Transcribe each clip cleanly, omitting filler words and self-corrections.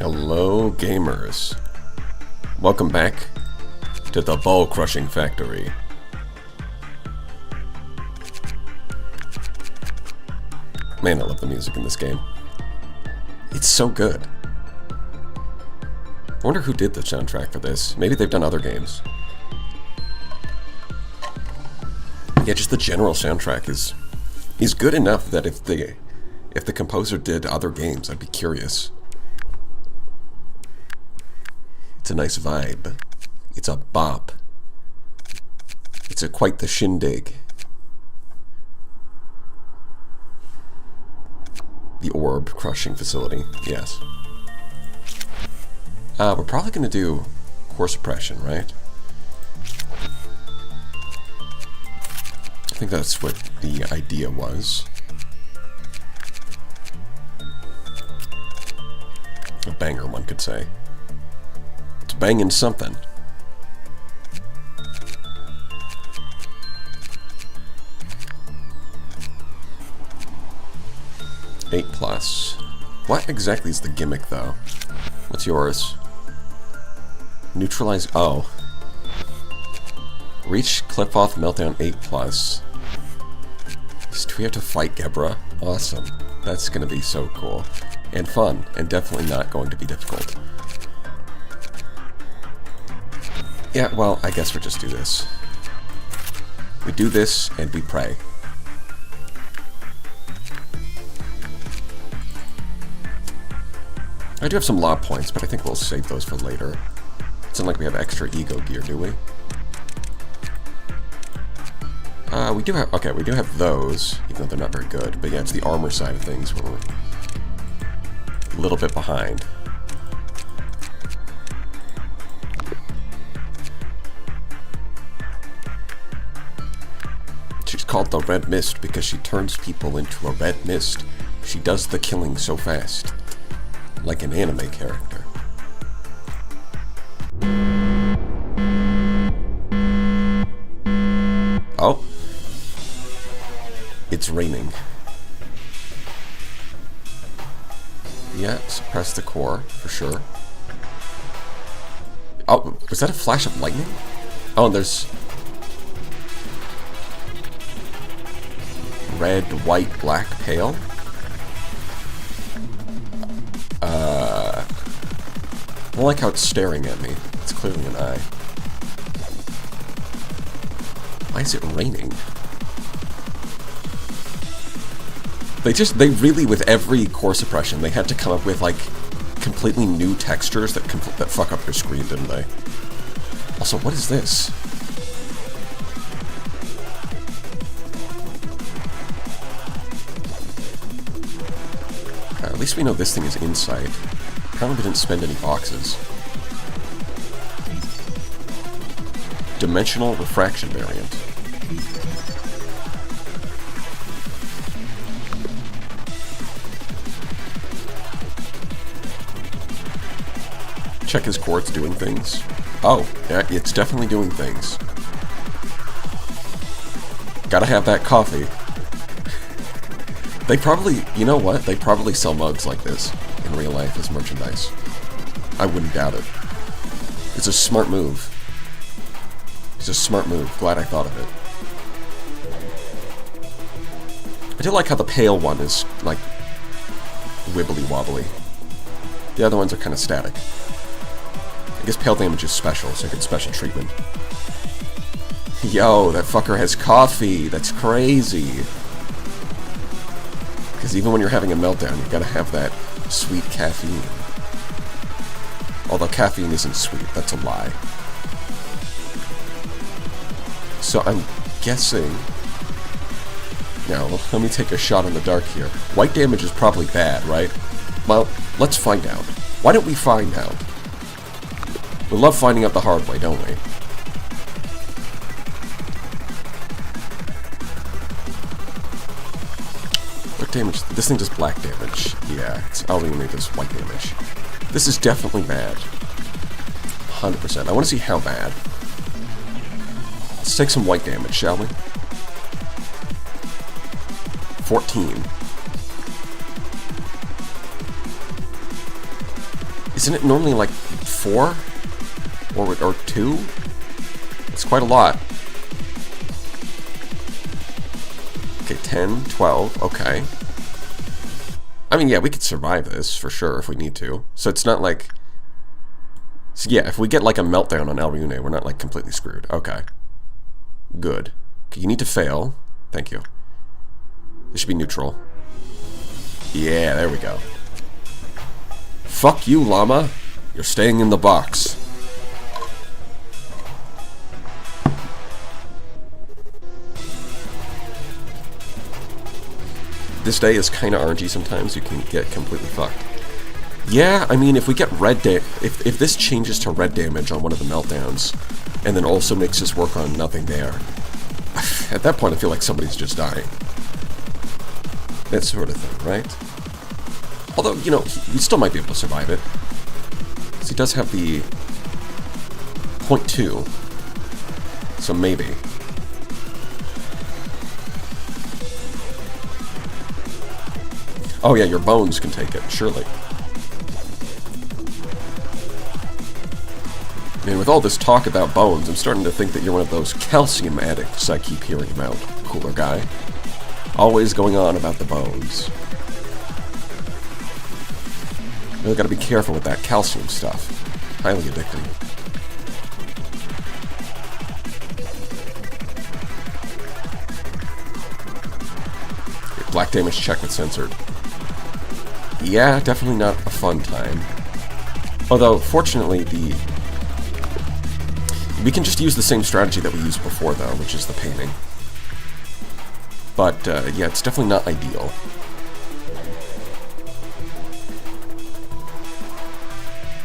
Hello, gamers. Welcome back to the Ball Crushing Factory. Man, I love the music in this game. It's so good. I wonder who did the soundtrack for this. Maybe they've done other games. Yeah, just the general soundtrack is good enough that if the composer did other games, I'd be curious. It's a nice vibe. It's a bop. It's quite the shindig. The orb crushing facility, yes. We're probably going to do core suppression, right? I think that's what the idea was. A banger, one could say. It's banging something. Eight plus. What exactly is the gimmick, though? What's yours? Neutralize. Oh. Reach clip off meltdown 8 plus. Do we have to fight Gebra? Awesome. That's gonna be so cool. And fun. And definitely not going to be difficult. Yeah, well, I guess we'll just do this. We do this and we pray. I do have some law points, but I think we'll save those for later. It's not like we have extra ego gear, do we? We do have... Okay, we do have those, even though they're not very good. But yeah, it's the armor side of things where we're a little bit behind. She's called the Red Mist because she turns people into a red mist. She does the killing so fast. Like an anime character. Oh. It's raining. Yeah, suppress the core, for sure. Oh, was that a flash of lightning? Oh, and there's... red, white, black, pale? I don't like how it's staring at me. It's clearly an eye. Why is it raining? They really, with every core suppression, they had to come up with, like, completely new textures that fuck up your screen, didn't they? Also, what is this? At least we know this thing is inside. Apparently we didn't spend any boxes. Dimensional refraction variant. Check his core, it's doing things. Oh, yeah, it's definitely doing things. Gotta have that coffee. They probably, you know what? They probably sell mugs like this in real life as merchandise. I wouldn't doubt it. It's a smart move. It's a smart move. Glad I thought of it. I do like how the pale one is, like, wibbly wobbly. The other ones are kind of static. I guess pale damage is special, so I get special treatment. Yo, that fucker has coffee. That's crazy. Because even when you're having a meltdown, you gotta have that sweet caffeine. Although caffeine isn't sweet, that's a lie. So I'm guessing... Now, let me take a shot in the dark here. White damage is probably bad, right? Well, let's find out. Why don't we find out? We love finding out the hard way, don't we? What damage? This thing does black damage. Yeah, I only need this white damage. This is definitely bad. 100%. I want to see how bad. Let's take some white damage, shall we? 14. Isn't it normally like 4? Or 2? It's quite a lot. Okay, 10, 12, okay. I mean, yeah, we could survive this, for sure, if we need to. So it's not like... So yeah, if we get like a meltdown on El Reune, we're not like completely screwed. Okay. Good. Okay, you need to fail. Thank you. This should be neutral. Yeah, there we go. Fuck you, llama. You're staying in the box. This day is kind of RNG sometimes. You can get completely fucked. Yeah, I mean, if we get red if this changes to red damage on one of the meltdowns, and then also makes us work on nothing there, at that point I feel like somebody's just dying. That sort of thing, right? Although, you know, he still might be able to survive it. Because he does have the 0.2. So maybe. Oh yeah, your bones can take it, surely. I mean, with all this talk about bones, I'm starting to think that you're one of those calcium addicts I keep hearing about, cooler guy. Always going on about the bones. Really gotta be careful with that calcium stuff. Highly addicting. Black damage check with censored. Yeah, definitely not a fun time. Although, fortunately, we can just use the same strategy that we used before, though, which is the painting. But, yeah, it's definitely not ideal.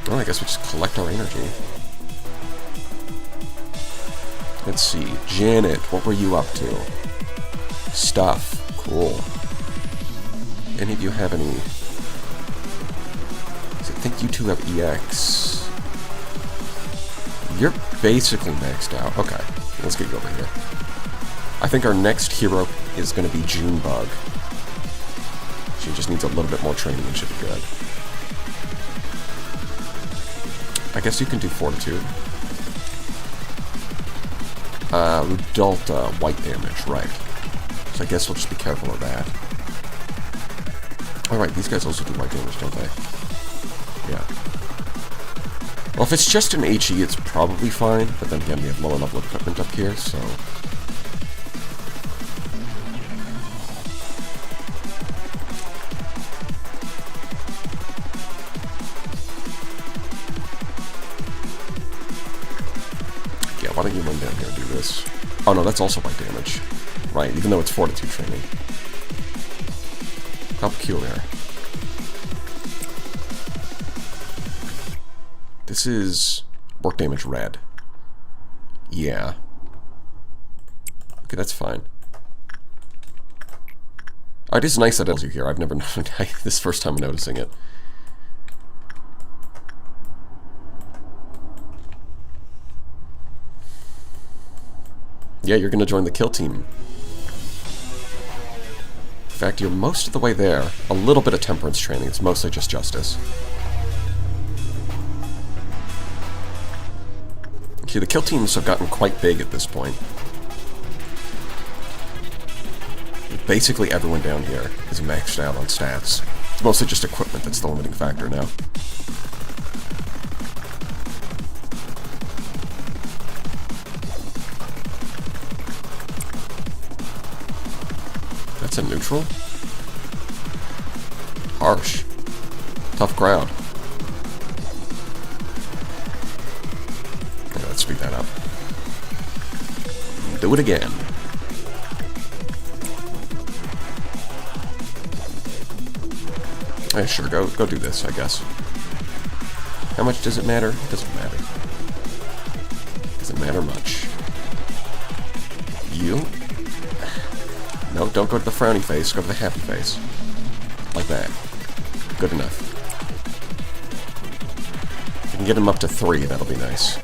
Well, I guess we just collect our energy. Let's see. Janet, what were you up to? Stuff. Cool. Any of you have any... I think you two have EX. You're basically maxed out. Okay, let's get you over here. I think our next hero is going to be Junebug. She just needs a little bit more training and should be good. I guess you can do Fortitude. Rudolta, white damage, right. So I guess we'll just be careful of that. Alright, these guys also do white damage, don't they? Yeah. Well, if it's just an HE, it's probably fine, but then again, we have lower level equipment up here, so... Yeah, why don't you run down here and do this? Oh no, that's also white damage. Right, even though it's Fortitude training. How peculiar. This is work damage red. Yeah. Okay, that's fine. Oh, it is nice that it tells you here. I've never noticed. This is the first time I'm noticing it. Yeah, you're going to join the kill team. In fact, you're most of the way there. A little bit of temperance training. It's mostly just justice. Okay, the kill teams have gotten quite big at this point. Basically everyone down here is maxed out on stats. It's mostly just equipment that's the limiting factor now. That's a neutral? Harsh. Tough crowd. Okay, let's speed that up. Do it again. Yeah, sure, go do this, I guess. How much does it matter? It doesn't matter. Doesn't matter much. You? No, don't go to the frowny face, go to the happy face. Like that. Good enough. If you can get him up to 3, that'll be nice.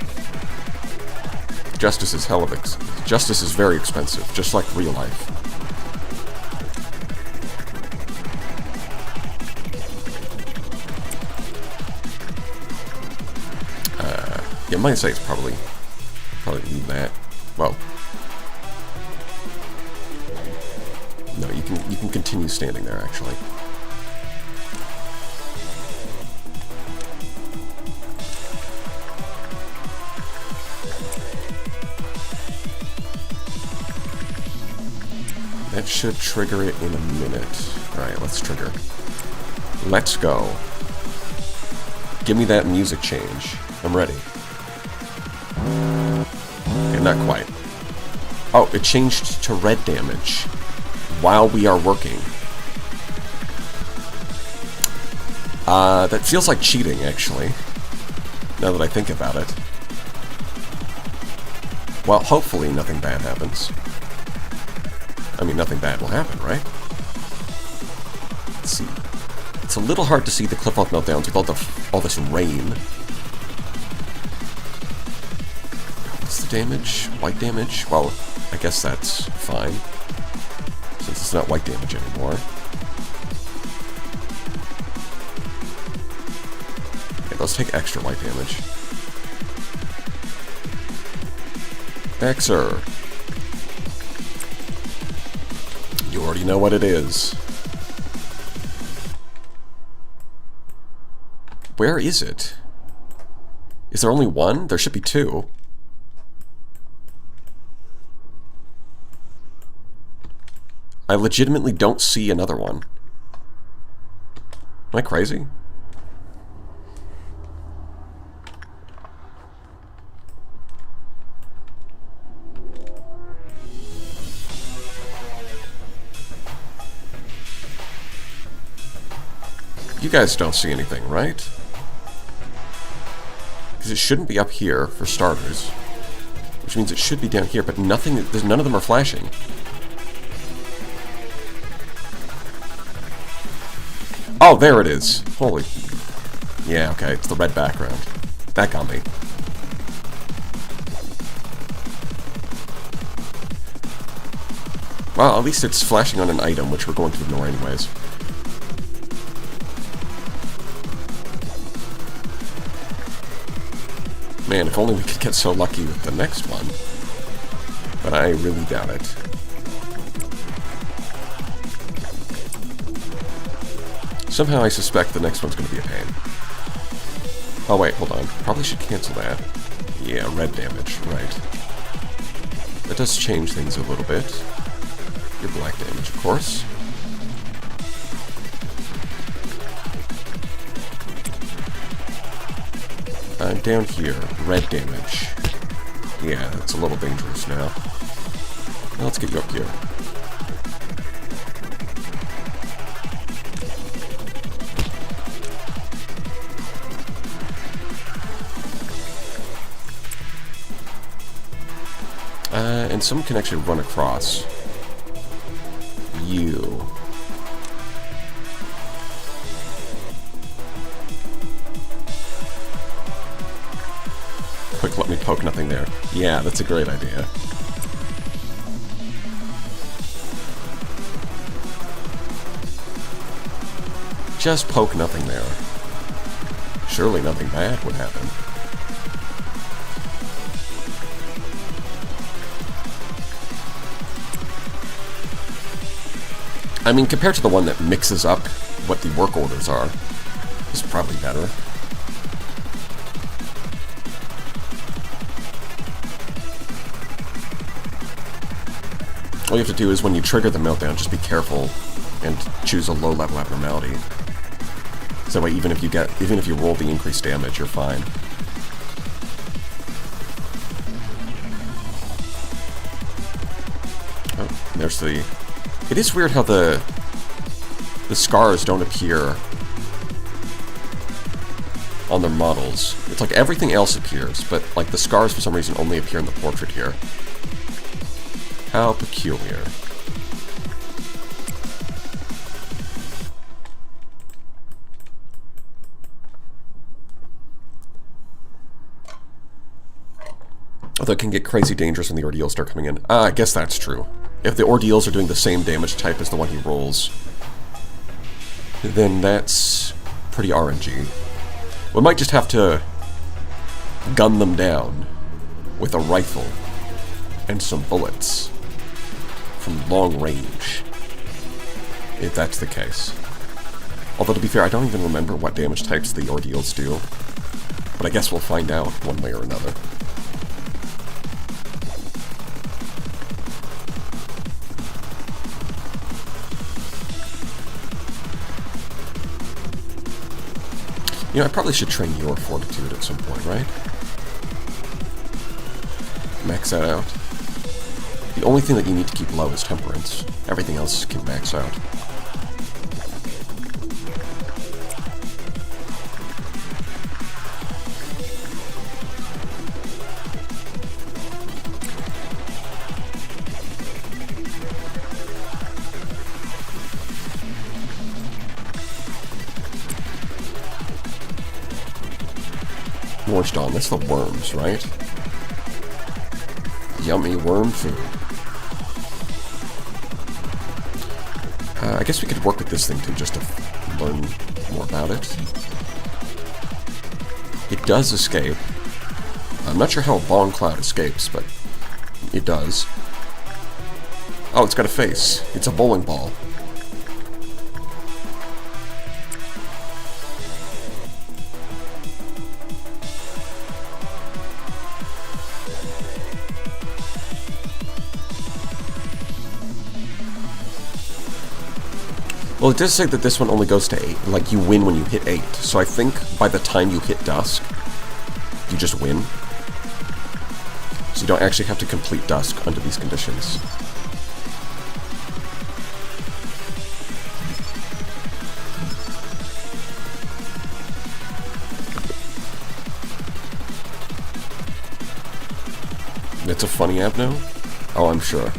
Justice is Justice is very expensive, just like real life. might say it's probably leave that. Well, no, you can continue standing there actually. That should trigger it in a minute. Alright, let's trigger. Let's go. Give me that music change. I'm ready. Okay, not quite. Oh, it changed to red damage while we are working. That feels like cheating, actually. Now that I think about it. Well, hopefully nothing bad happens. I mean, nothing bad will happen, right? Let's see. It's a little hard to see the cliff-off meltdowns with all this rain. What's the damage? White damage? Well, I guess that's fine, since it's not white damage anymore. Okay, let's take extra white damage. Xer. You already know what it is. Where is it? Is there only one? There should be two. I legitimately don't see another one. Am I crazy? You guys don't see anything, right? Because it shouldn't be up here, for starters. Which means it should be down here, but nothing, none of them are flashing. Oh, there it is. Holy... Yeah, okay, it's the red background. That got me. Well, at least it's flashing on an item, which we're going to ignore anyways. Man, if only we could get so lucky with the next one. But I really doubt it. Somehow I suspect the next one's going to be a pain. Oh wait, hold on. Probably should cancel that. Yeah, red damage, right. That does change things a little bit. Your black damage, of course. Down here, red damage. Yeah, it's a little dangerous now. Now let's get you up here. And someone can actually run across you. Quick, let me poke nothing there. Yeah, that's a great idea. Just poke nothing there. Surely nothing bad would happen. I mean, compared to the one that mixes up what the work orders are, it's probably better. All you have to do is when you trigger the meltdown, just be careful and choose a low-level abnormality. So that way, even if you roll the increased damage, you're fine. Oh, there's the... It is weird how the scars don't appear on their models. It's like everything else appears, but like the scars for some reason only appear in the portrait here. How peculiar. Although it can get crazy dangerous when the ordeals start coming in. I guess that's true. If the ordeals are doing the same damage type as the one he rolls, then that's pretty RNG. We might just have to gun them down with a rifle and some bullets from long range, if that's the case. Although, to be fair, I don't even remember what damage types the ordeals do, but I guess we'll find out one way or another. You know, I probably should train your fortitude at some point, right? Max that out. The only thing that you need to keep low is temperance. Everything else can max out. Orange Dawn, that's the worms, right? Yummy worm food. I guess we could work with this thing too, just to learn more about it. It does escape. I'm not sure how a bong cloud escapes, but it does. Oh, it's got a face. It's a bowling ball. Well, it does say that this one only goes to 8. Like, you win when you hit 8. So I think by the time you hit dusk, you just win. So you don't actually have to complete dusk under these conditions. It's a funny abno? Oh, I'm sure.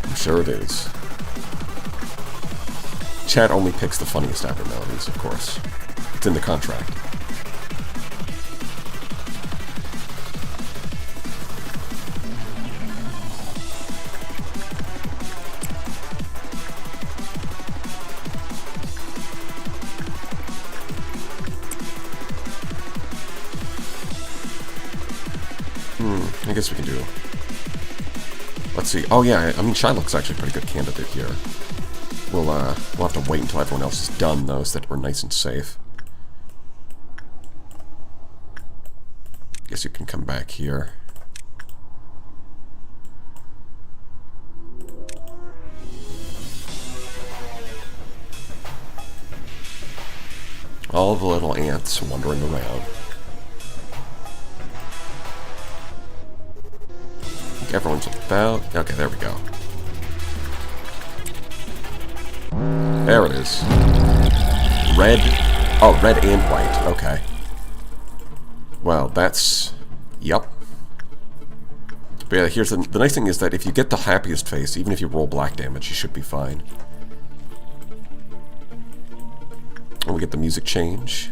I'm sure it is. Chat only picks the funniest abnormalities, of course. It's in the contract. I guess we can do... Let's see. Oh yeah, I mean, Shylock's actually a pretty good candidate here. We'll have to wait until everyone else is done, though, so that we're nice and safe. Guess you can come back here. All the little ants wandering around. I think everyone's about... Okay, there we go. There it is. Red. Oh, red and white. Okay. Well, that's... Yup. But yeah, here's the nice thing is that if you get the happiest face, even if you roll black damage, you should be fine. And we get the music change.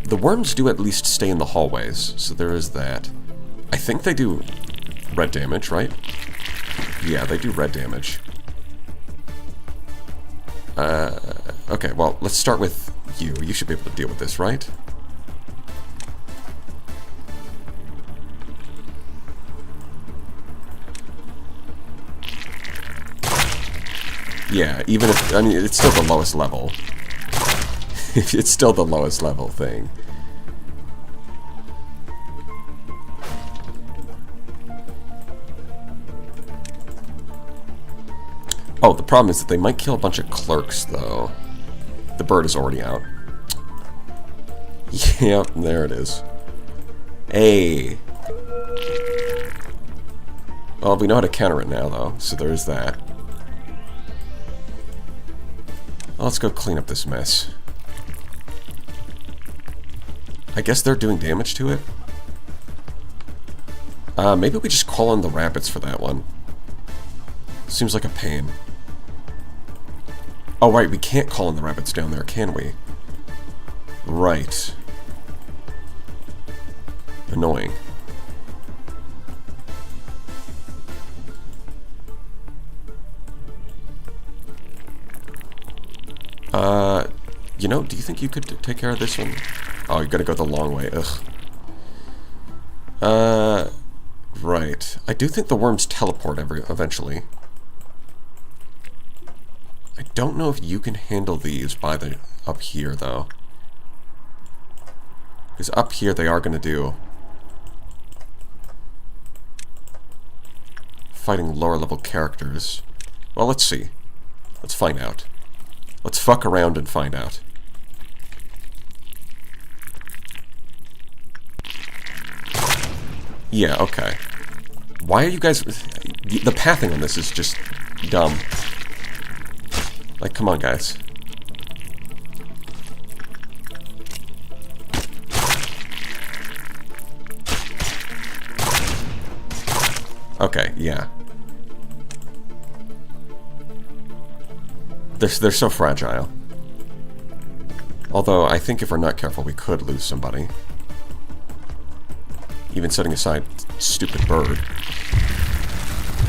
The worms do at least stay in the hallways, so there is that. I think they do red damage, right? Yeah, they do red damage. Okay, well, let's start with you. You should be able to deal with this, right? Yeah, even if... I mean, it's still the lowest level. It's still the lowest level thing. Oh, the problem is that they might kill a bunch of clerks, though. The bird is already out. Yep, there it is. Hey. Well, we know how to counter it now, though, so there's that. Well, let's go clean up this mess. I guess they're doing damage to it? Maybe we just call on the rabbits for that one. Seems like a pain. Oh, right, we can't call in the rabbits down there, can we? Right. Annoying. You know, do you think you could take care of this one? Oh, you gotta go the long way. Ugh. Right. I do think the worms teleport eventually. I don't know if you can handle these by the up here, though. Because up here they are going to do fighting lower level characters. Well, let's see. Let's find out. Let's fuck around and find out. Yeah, okay. Why are you guys... The pathing on this is just dumb. Like, come on, guys. Okay, yeah. They're so fragile. Although, I think if we're not careful, we could lose somebody. Even setting aside stupid bird.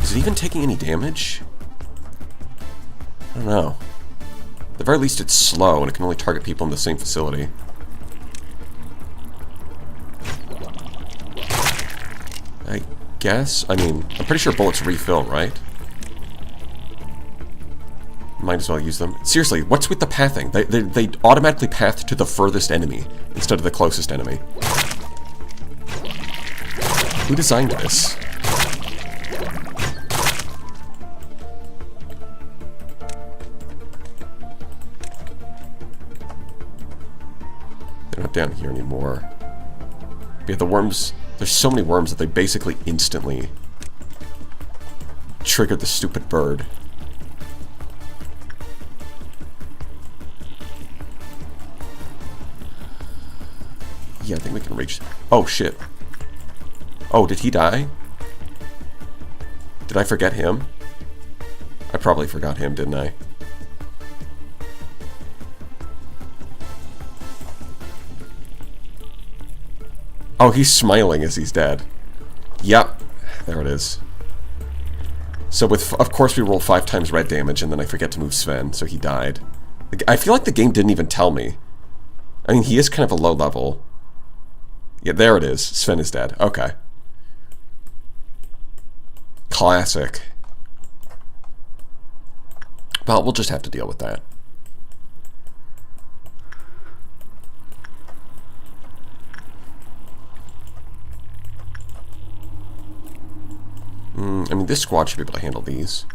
Is it even taking any damage? I don't know. At the very least, it's slow, and it can only target people in the same facility. I guess? I mean, I'm pretty sure bullets refill, right? Might as well use them. Seriously, what's with the pathing? They automatically path to the furthest enemy instead of the closest enemy. Who designed this? They're not down here anymore. But yeah, the worms... There's so many worms that they basically instantly triggered the stupid bird. Yeah, I think we can reach... Oh, shit. Oh, did he die? Did I forget him? I probably forgot him, didn't I? Oh, he's smiling as he's dead. Yep. There it is. So of course we roll 5 times red damage, and then I forget to move Sven, so he died. I feel like the game didn't even tell me. I mean, he is kind of a low level. Yeah, there it is. Sven is dead. Okay. Classic. Well, we'll just have to deal with that. I mean, this squad should be able to handle these.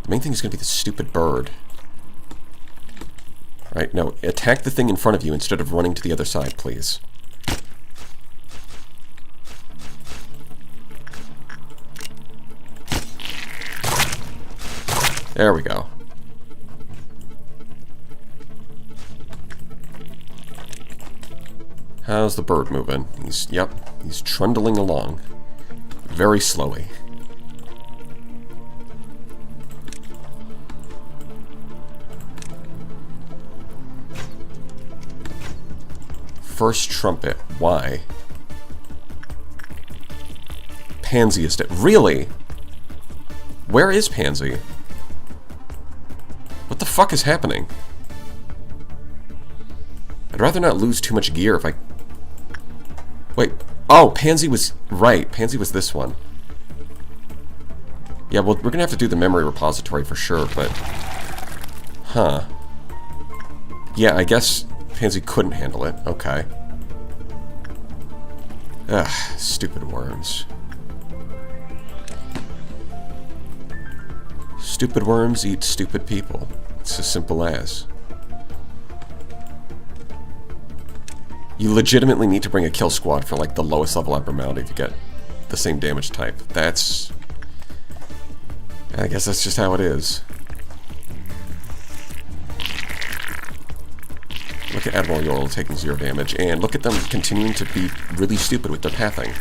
The main thing is going to be the stupid bird. Right, no, attack the thing in front of you instead of running to the other side, please. There we go. How's the bird moving? Yep, he's trundling along. Very slowly. First trumpet. Why? Pansy is dead. Really? Where is Pansy? What the fuck is happening? I'd rather not lose too much gear if I... Wait. Oh, Pansy was... Right. Pansy was this one. Yeah, well, we're gonna have to do the memory repository for sure, but... Huh. Yeah, I guess Pansy couldn't handle it. Okay. Ugh, stupid worms. Stupid worms eat stupid people. It's as simple as. You legitimately need to bring a kill squad for like the lowest level abnormality to get the same damage type. That's... I guess that's just how it is. Look at Admiral Yorl taking 0 damage, and look at them continuing to be really stupid with their pathing.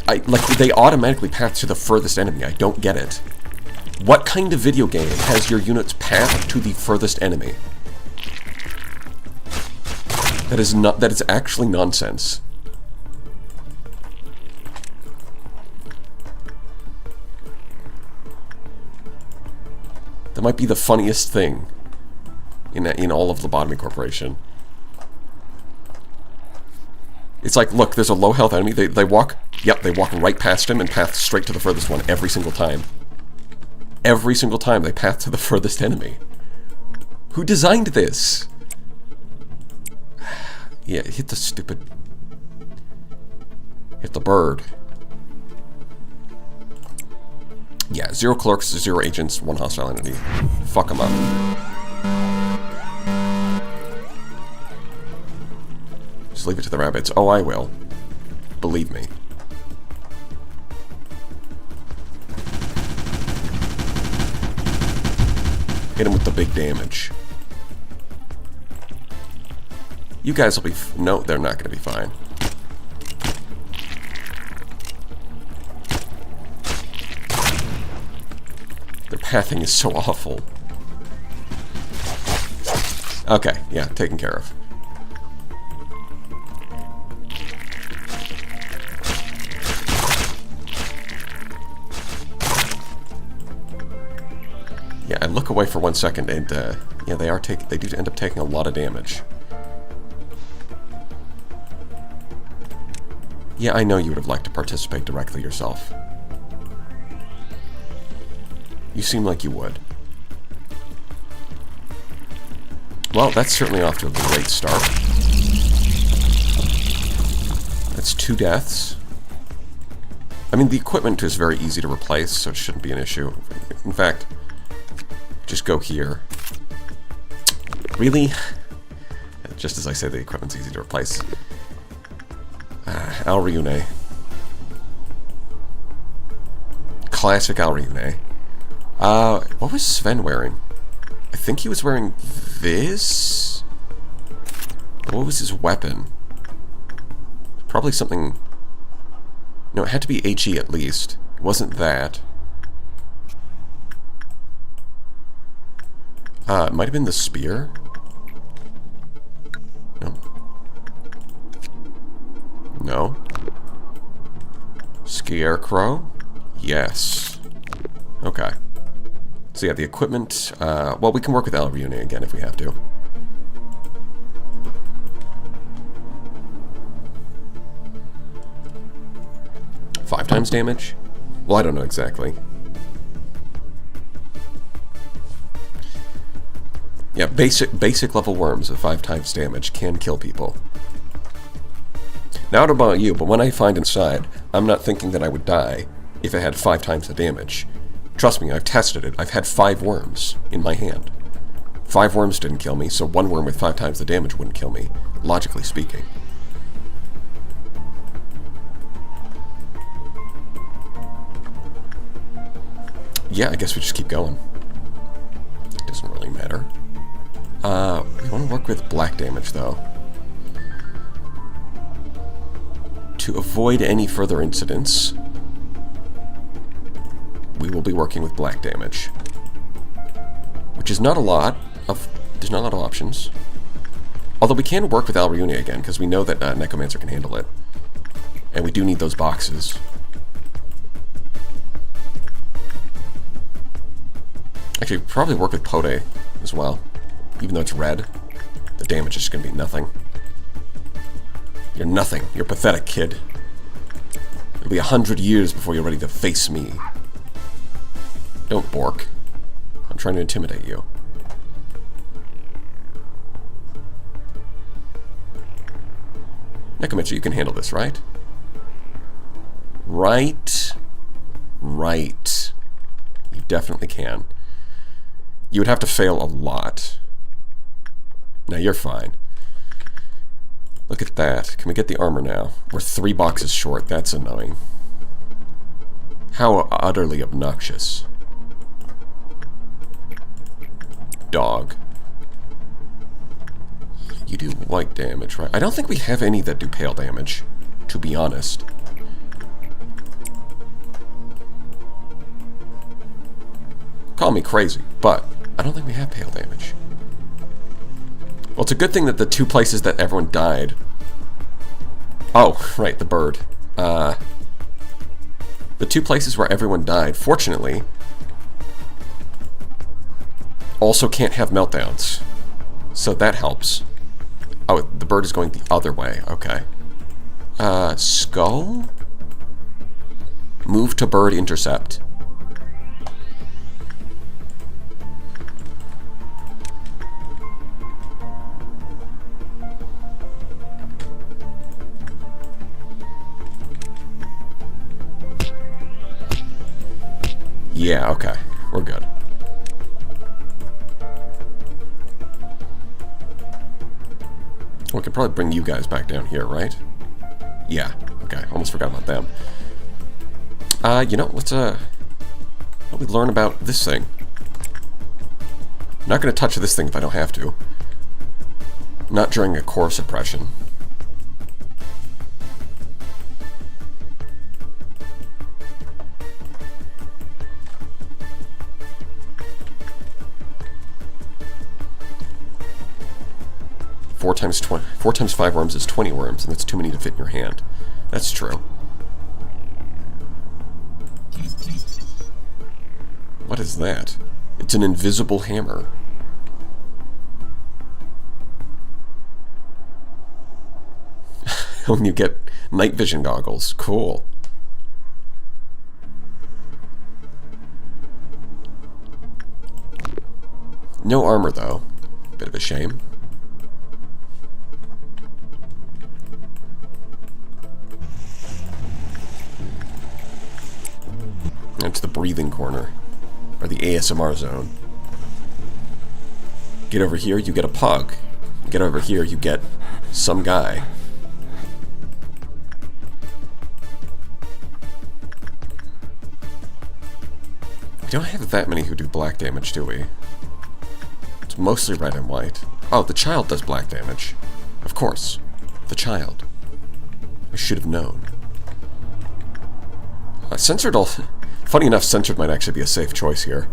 Like, they automatically path to the furthest enemy. I don't get it. What kind of video game has your units path to the furthest enemy? That is actually nonsense. That might be the funniest thing in all of Lobotomy Corporation. It's like, look, there's a low health enemy. They walk, yep, they walk right past him and path straight to the furthest one every single time. Every single time they path to the furthest enemy. Who designed this? Yeah, hit the stupid... Hit the bird. Yeah, 0 clerks, 0 agents, 1 hostile entity. Fuck them up. Just leave it to the rabbits. Oh, I will. Believe me. Hit him with the big damage. You guys will be... No, they're not going to be fine. Their pathing is so awful. Okay, yeah, taken care of. Yeah, I look away for 1 second, and yeah, they do end up taking a lot of damage. Yeah, I know you would have liked to participate directly yourself. You seem like you would. Well, that's certainly off to a great start. That's 2 deaths. I mean, the equipment is very easy to replace, so it shouldn't be an issue. In fact, just go here. Really? Just as I say, the equipment's easy to replace. Al Ryune. Classic Al Ryune. What was Sven wearing? I think he was wearing this? What was his weapon? Probably something... No, it had to be HE at least. It wasn't that. It might have been the spear? No. No. Scarecrow? Yes. Okay. So yeah, the equipment... well, we can work with Al Ryune again if we have to. Five times damage? Well, I don't know exactly. Yeah, basic level worms at 5 times damage can kill people. Now, I don't know about you, but when I find inside, I'm not thinking that I would die if I had 5 times the damage. Trust me, I've tested it. I've had 5 worms in my hand. 5 worms didn't kill me, so 1 worm with 5 times the damage wouldn't kill me, logically speaking. Yeah, I guess we just keep going. It doesn't really matter. We want to work with black damage, though. To avoid any further incidents, we will be working with black damage. Which is not a lot of... There's not a lot of options. Although we can work with Al Ryune again, because we know that Necromancer can handle it. And we do need those boxes. Actually, probably work with Pote as well. Even though it's red, the damage is just going to be nothing. You're nothing. You're pathetic, kid. It'll be 100 years before you're ready to face me. Don't bork. I'm trying to intimidate you. Necromancer, you can handle this, right? Right. You definitely can. You would have to fail a lot. Now you're fine. Look at that. Can we get the armor now? We're 3 boxes short. That's annoying. How utterly obnoxious. Dog. You do white damage, right? I don't think we have any that do pale damage, to be honest. Call me crazy, but I don't think we have pale damage. Well, it's a good thing that the 2 places that everyone died... Oh, right, the bird. The 2 places where everyone died, fortunately, also can't have meltdowns. So that helps. Oh, the bird is going the other way. Okay. Skull? Move to bird intercept. Yeah, okay. We're good. We could probably bring you guys back down here, right? Yeah. Okay, almost forgot about them. You know, let's let me learn about this thing. I'm not going to touch this thing if I don't have to. Not during a core suppression. Four times 5 worms is 20 worms, and that's too many to fit in your hand. That's true. What is that? It's an invisible hammer. When you get night vision goggles. Cool. No armor, though. Bit of a shame. That's the breathing corner. Or the ASMR zone. Get over here, you get a pug. Get over here, you get some guy. We don't have that many who do black damage, do we? It's mostly red and white. Oh, the child does black damage. Of course. The child. I should have known. Censored all... Funny enough, censored might actually be a safe choice here.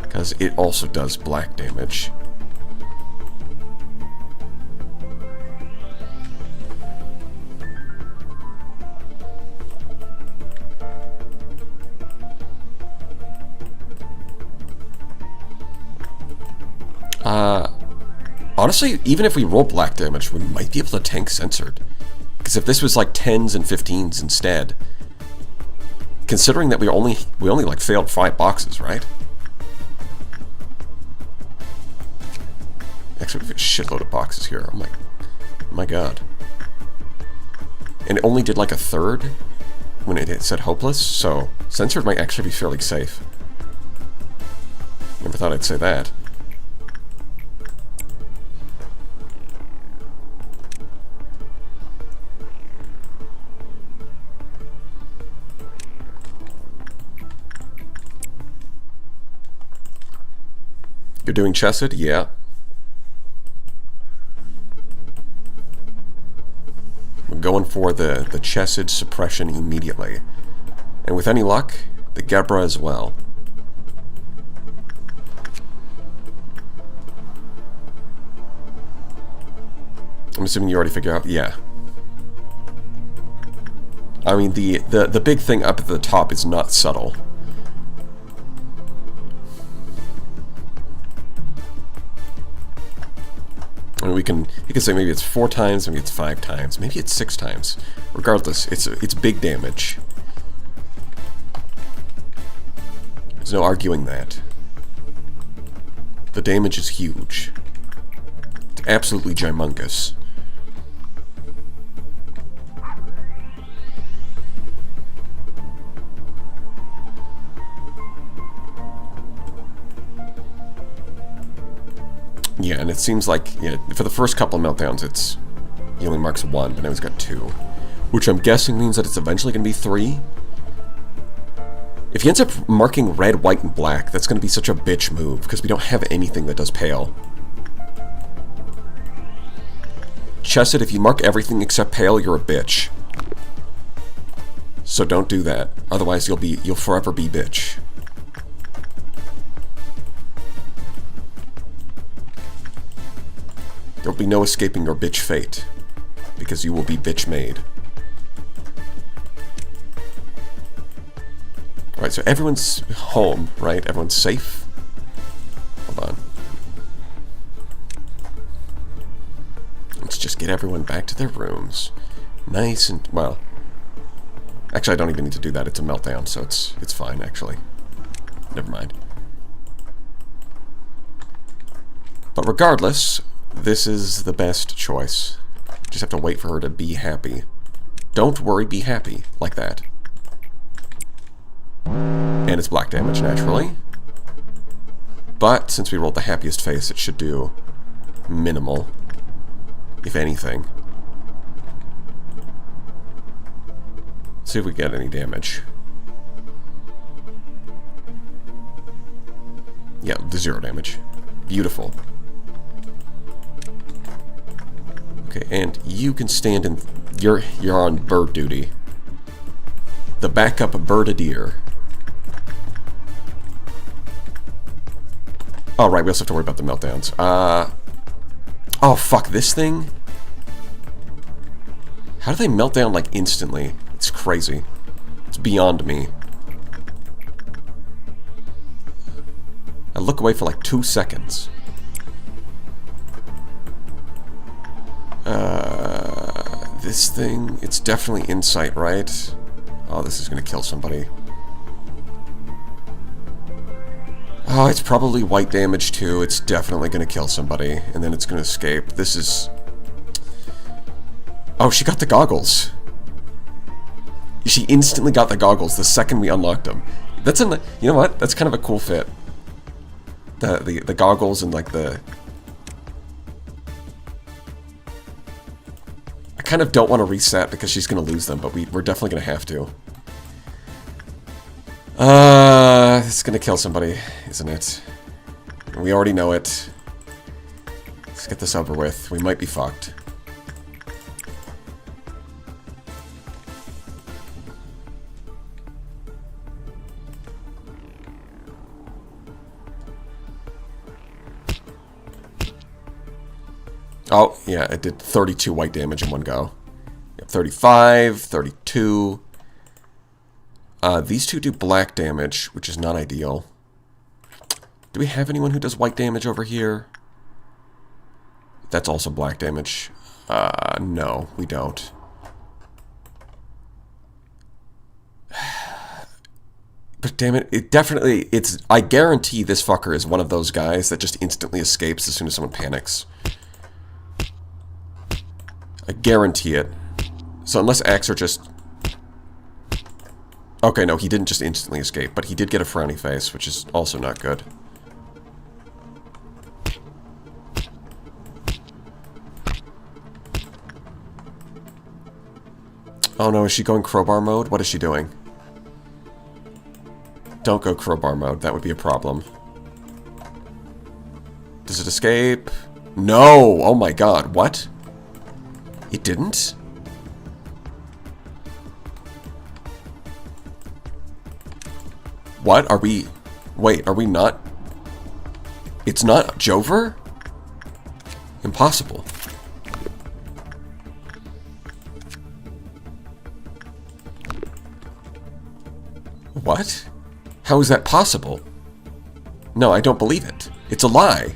Because it also does black damage. Honestly, even if we roll black damage, we might be able to tank censored. Because if this was like 10s and 15s instead, considering that we only like failed 5 boxes, right? Actually, we have a shitload of boxes here. Oh my god. And it only did like a third when it said hopeless, so censored might actually be fairly safe. Never thought I'd say that. You're doing chested? Yeah. We're going for the chested suppression immediately. And with any luck, the Gebra as well. I'm assuming you already figured out? Yeah. I mean, the big thing up at the top is not subtle. I mean, you can say maybe it's 4 times, maybe it's 5 times, maybe it's 6 times. Regardless, it's big damage. There's no arguing that. The damage is huge. It's absolutely gymongous. Yeah, and it seems like, for the first couple of meltdowns, he only marks 1, but now he's got 2. Which I'm guessing means that it's eventually going to be 3. If he ends up marking red, white, and black, that's going to be such a bitch move, because we don't have anything that does pale. Chested, if you mark everything except pale, you're a bitch. So don't do that. Otherwise, you'll forever be bitch. There'll be no escaping your bitch fate, because you will be bitch made. Alright, so everyone's home, right? Everyone's safe. get everyone back to their rooms. Nice and, well... Actually, I don't even need to do that. It's a meltdown, so it's fine, actually. Never mind. But regardless, this is the best choice. Just have to wait for her to be happy. Don't worry, be happy. Like that. And it's black damage, naturally. But, since we rolled the happiest face, it should do minimal, if anything. See if we get any damage. Yeah, the 0 damage. Beautiful. Okay, and you can stand in... You're on bird duty. The backup bird-a-deer. Oh, right, we also have to worry about the meltdowns. Oh, fuck, this thing? How do they melt down, like, instantly? It's crazy. It's beyond me. I look away for, like, 2 seconds. This thing, it's definitely insight, right? Oh, this is gonna kill somebody. Oh, it's probably white damage too. It's definitely gonna kill somebody, and then it's gonna escape. This is... Oh, she got the goggles. She instantly got the goggles the second we unlocked them. That's a... You know what? That's kind of a cool fit. The goggles and, like, the... I kind of don't want to reset because she's gonna lose them, but we're definitely gonna have to. It's gonna kill somebody, isn't it? We already know it. Let's get this over with. We might be fucked. Oh, yeah, it did 32 white damage in one go. Yep, 35, 32... these two do black damage, which is not ideal. Do we have anyone who does white damage over here? That's also black damage. No, we don't. But damn it, I guarantee this fucker is one of those guys that just instantly escapes as soon as someone panics. I guarantee it. So unless Axer just... Okay, no, he didn't just instantly escape, but he did get a frowny face, which is also not good. Oh no, is she going crowbar mode? What is she doing? Don't go crowbar mode, that would be a problem. Does it escape? No! Oh my god, what? It didn't? What? Are we... Wait, are we not... It's not Jover? Impossible. What? How is that possible? No, I don't believe it. It's a lie.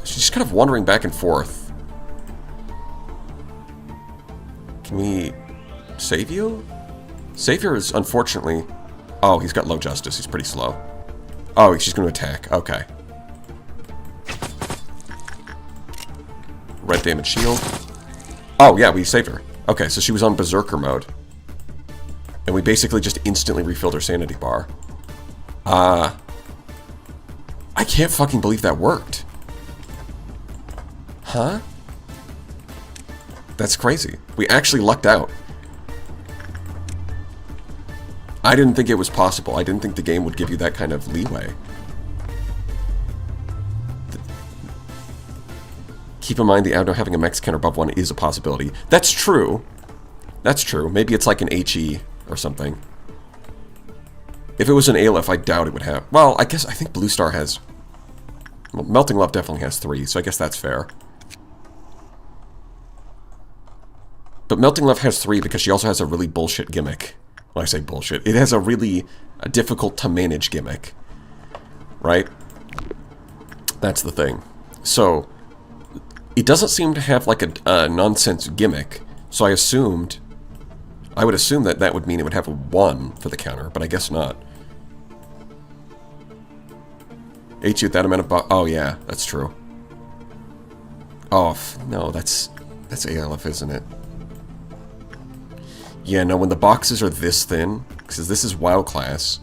She's kind of wandering back and forth. Can we save you? Savior is unfortunately... Oh, he's got low justice. He's pretty slow. Oh, she's going to attack. Okay. Red damage shield. Oh, yeah, we saved her. Okay, so she was on Berserker mode. And we basically just instantly refilled her sanity bar. I can't fucking believe that worked. Huh? That's crazy. We actually lucked out. I didn't think it was possible. I didn't think the game would give you that kind of leeway. Keep in mind the Abdo having a Mex counter above 1 is a possibility. That's true. That's true. Maybe it's like an HE or something. If it was an Aleph, I doubt it would have... Well, I think Blue Star has... Well, Melting Love definitely has 3, so I guess that's fair. But Melting Love has 3 because she also has a really bullshit gimmick. When I say bullshit, it has a really difficult to manage gimmick. Right? That's the thing. So, it doesn't seem to have like a nonsense gimmick, so I would assume that that would mean it would have a 1 for the counter, but I guess not. Ate you with that amount of oh yeah, that's true. Oh, no, that's ALF, isn't it? Yeah, no, when the boxes are this thin, because this is WoW class,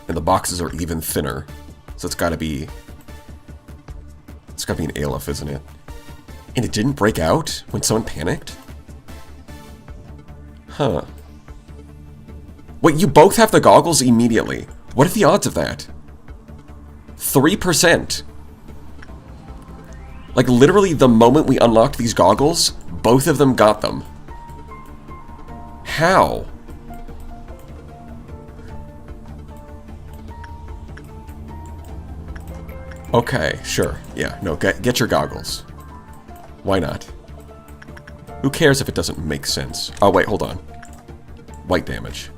and the boxes are even thinner, so it's gotta be an ALF, isn't it? And it didn't break out when someone panicked? Huh. Wait, you both have the goggles immediately. What are the odds of that? 3%. Like, literally, the moment we unlocked these goggles, both of them got them. How? Okay, sure. Yeah, no, get your goggles. Why not? Who cares if it doesn't make sense? Oh, wait, hold on. White damage.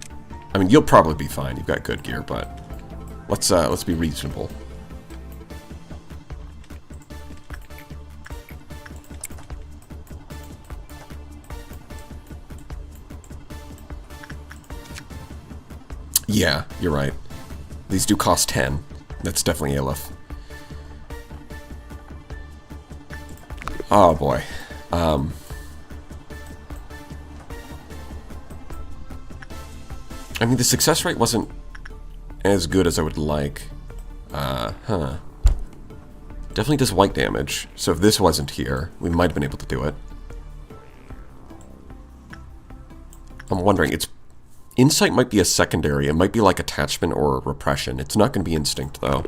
I mean, you'll probably be fine. You've got good gear, but let's be reasonable. Yeah, you're right. These do cost 10. That's definitely ALF. Oh boy. I mean, the success rate wasn't as good as I would like. Definitely does white damage. So if this wasn't here, we might have been able to do it. I'm wondering, Insight might be a secondary. It might be like attachment or repression. It's not going to be instinct, though.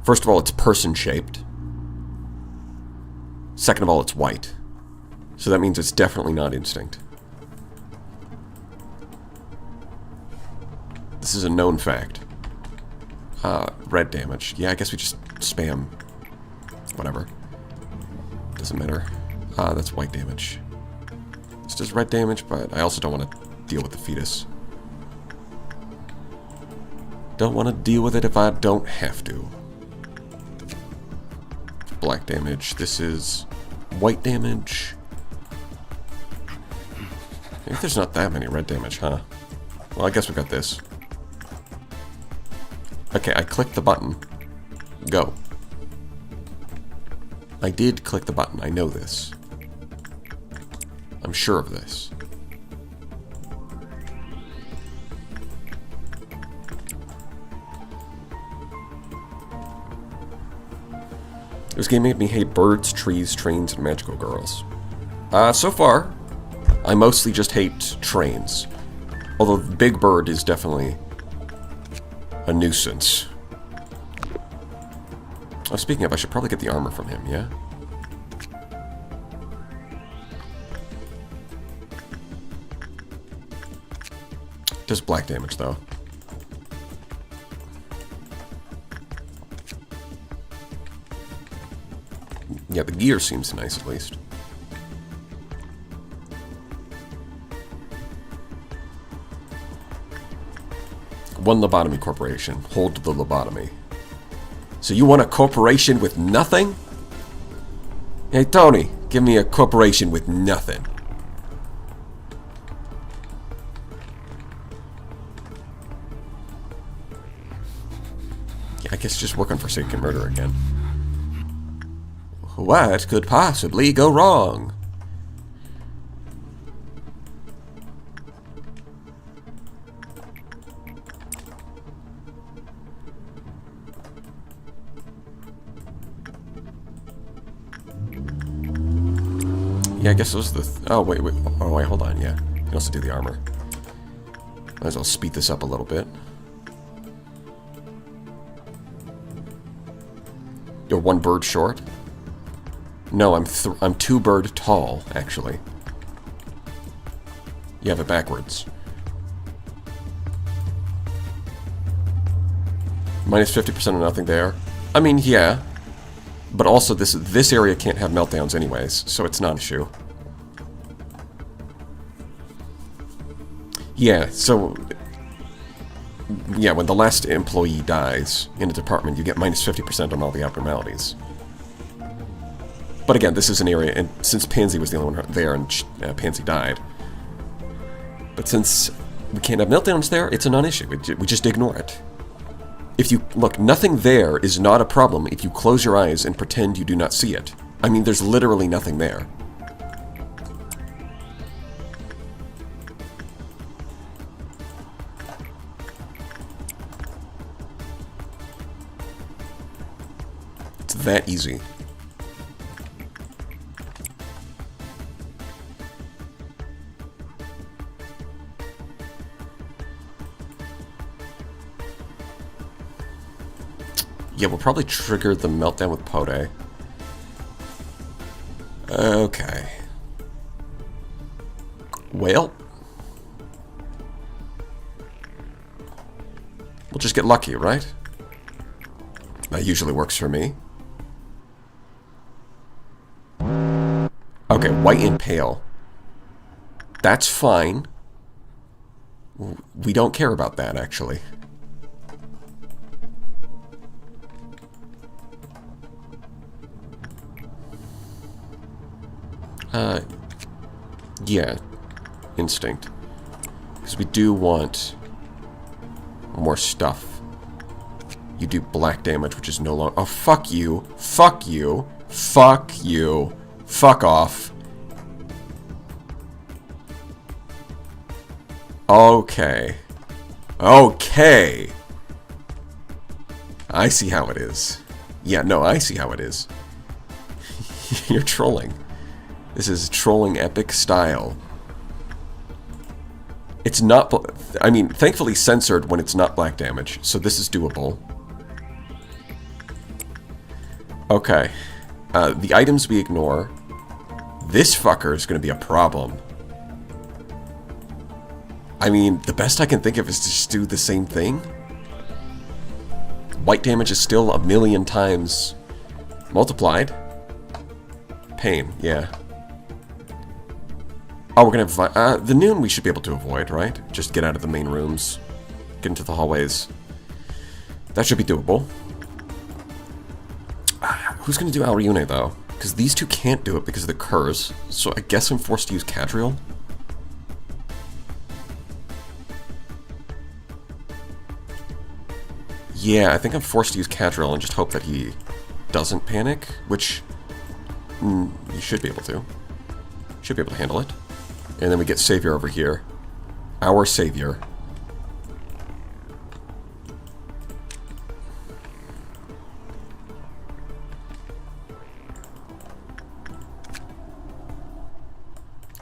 First of all, it's person-shaped. Second of all, it's white. So that means it's definitely not instinct. This is a known fact. Red damage. Yeah, I guess we just spam. Whatever. Doesn't matter. That's white damage. This does red damage, but I also don't want to deal with the fetus. Don't want to deal with it if I don't have to. Black damage. This is white damage. Maybe there's not that many red damage, huh? Well, I guess we got this. Okay, I clicked the button. Go. I did click the button. I know this. I'm sure of this. This game made me hate birds, trees, trains, and magical girls. So far, I mostly just hate trains. Although Big Bird is definitely a nuisance. Oh, speaking of, I should probably get the armor from him, yeah? Does black damage, though. Yeah, the gear seems nice, at least. One lobotomy corporation. Hold the lobotomy. So you want a corporation with nothing? Hey, Tony, give me a corporation with nothing. Yeah, I guess just work on Forsaken Murder again. What could possibly go wrong? Yeah, I guess it was the... oh, wait. Oh, wait, hold on, yeah. You can also do the armor. Might as well speed this up a little bit. You're one bird short? No, I'm 2 bird tall, actually. You have it backwards. Minus 50% of nothing there. I mean, yeah. But also, this area can't have meltdowns anyways, so it's not an issue. Yeah, so... Yeah, when the last employee dies in a department, you get minus 50% on all the abnormalities. But again, this is an area, and since Pansy was the only one there and Pansy died. But since we can't have meltdowns there, it's a non-issue. We just ignore it. If you... Look, nothing there is not a problem if you close your eyes and pretend you do not see it. I mean, there's literally nothing there. It's that easy. Yeah, we'll probably trigger the meltdown with Pote. Okay. Well. We'll just get lucky, right? That usually works for me. Okay, white and pale. That's fine. We don't care about that, actually. Yeah, instinct. Because we do want more stuff. You do black damage, which is no longer... Oh, fuck you. Fuck you. Fuck you. Fuck off. Okay. Okay. I see how it is. Yeah, no, I see how it is. You're trolling. This is trolling epic style. It's not... I mean, thankfully censored when it's not black damage, so this is doable. Okay. The items we ignore. This fucker is going to be a problem. I mean, the best I can think of is to just do the same thing. White damage is still 1,000,000 times multiplied. Pain, yeah. Oh, we're gonna... the noon we should be able to avoid, right? Just get out of the main rooms. Get into the hallways. That should be doable. Who's gonna do Al Ryune, though? Because these two can't do it because of the curse. So I guess I'm forced to use Cadriel. Yeah, I think I'm forced to use Cadriel and just hope that he doesn't panic, which... you should be able to. Should be able to handle it. And then we get Savior over here. Our Savior.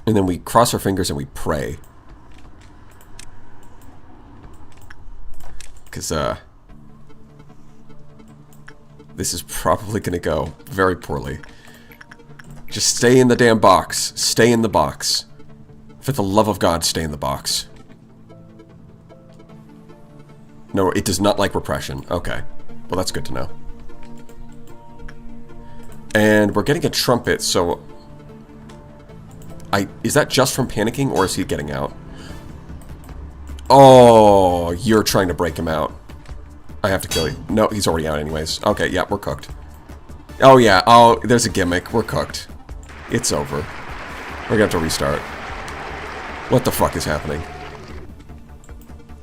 And then we cross our fingers and we pray. Because, this is probably going to go very poorly. Just stay in the damn box. Stay in the box. For the love of God, stay in the box. No, it does not like repression. Okay. Well, that's good to know. And we're getting a trumpet, so... Is that just from panicking, or is he getting out? Oh, you're trying to break him out. I have to kill you. No, he's already out anyways. Okay, yeah, we're cooked. Oh, yeah. Oh, there's a gimmick. We're cooked. It's over. We're gonna have to restart. What the fuck is happening?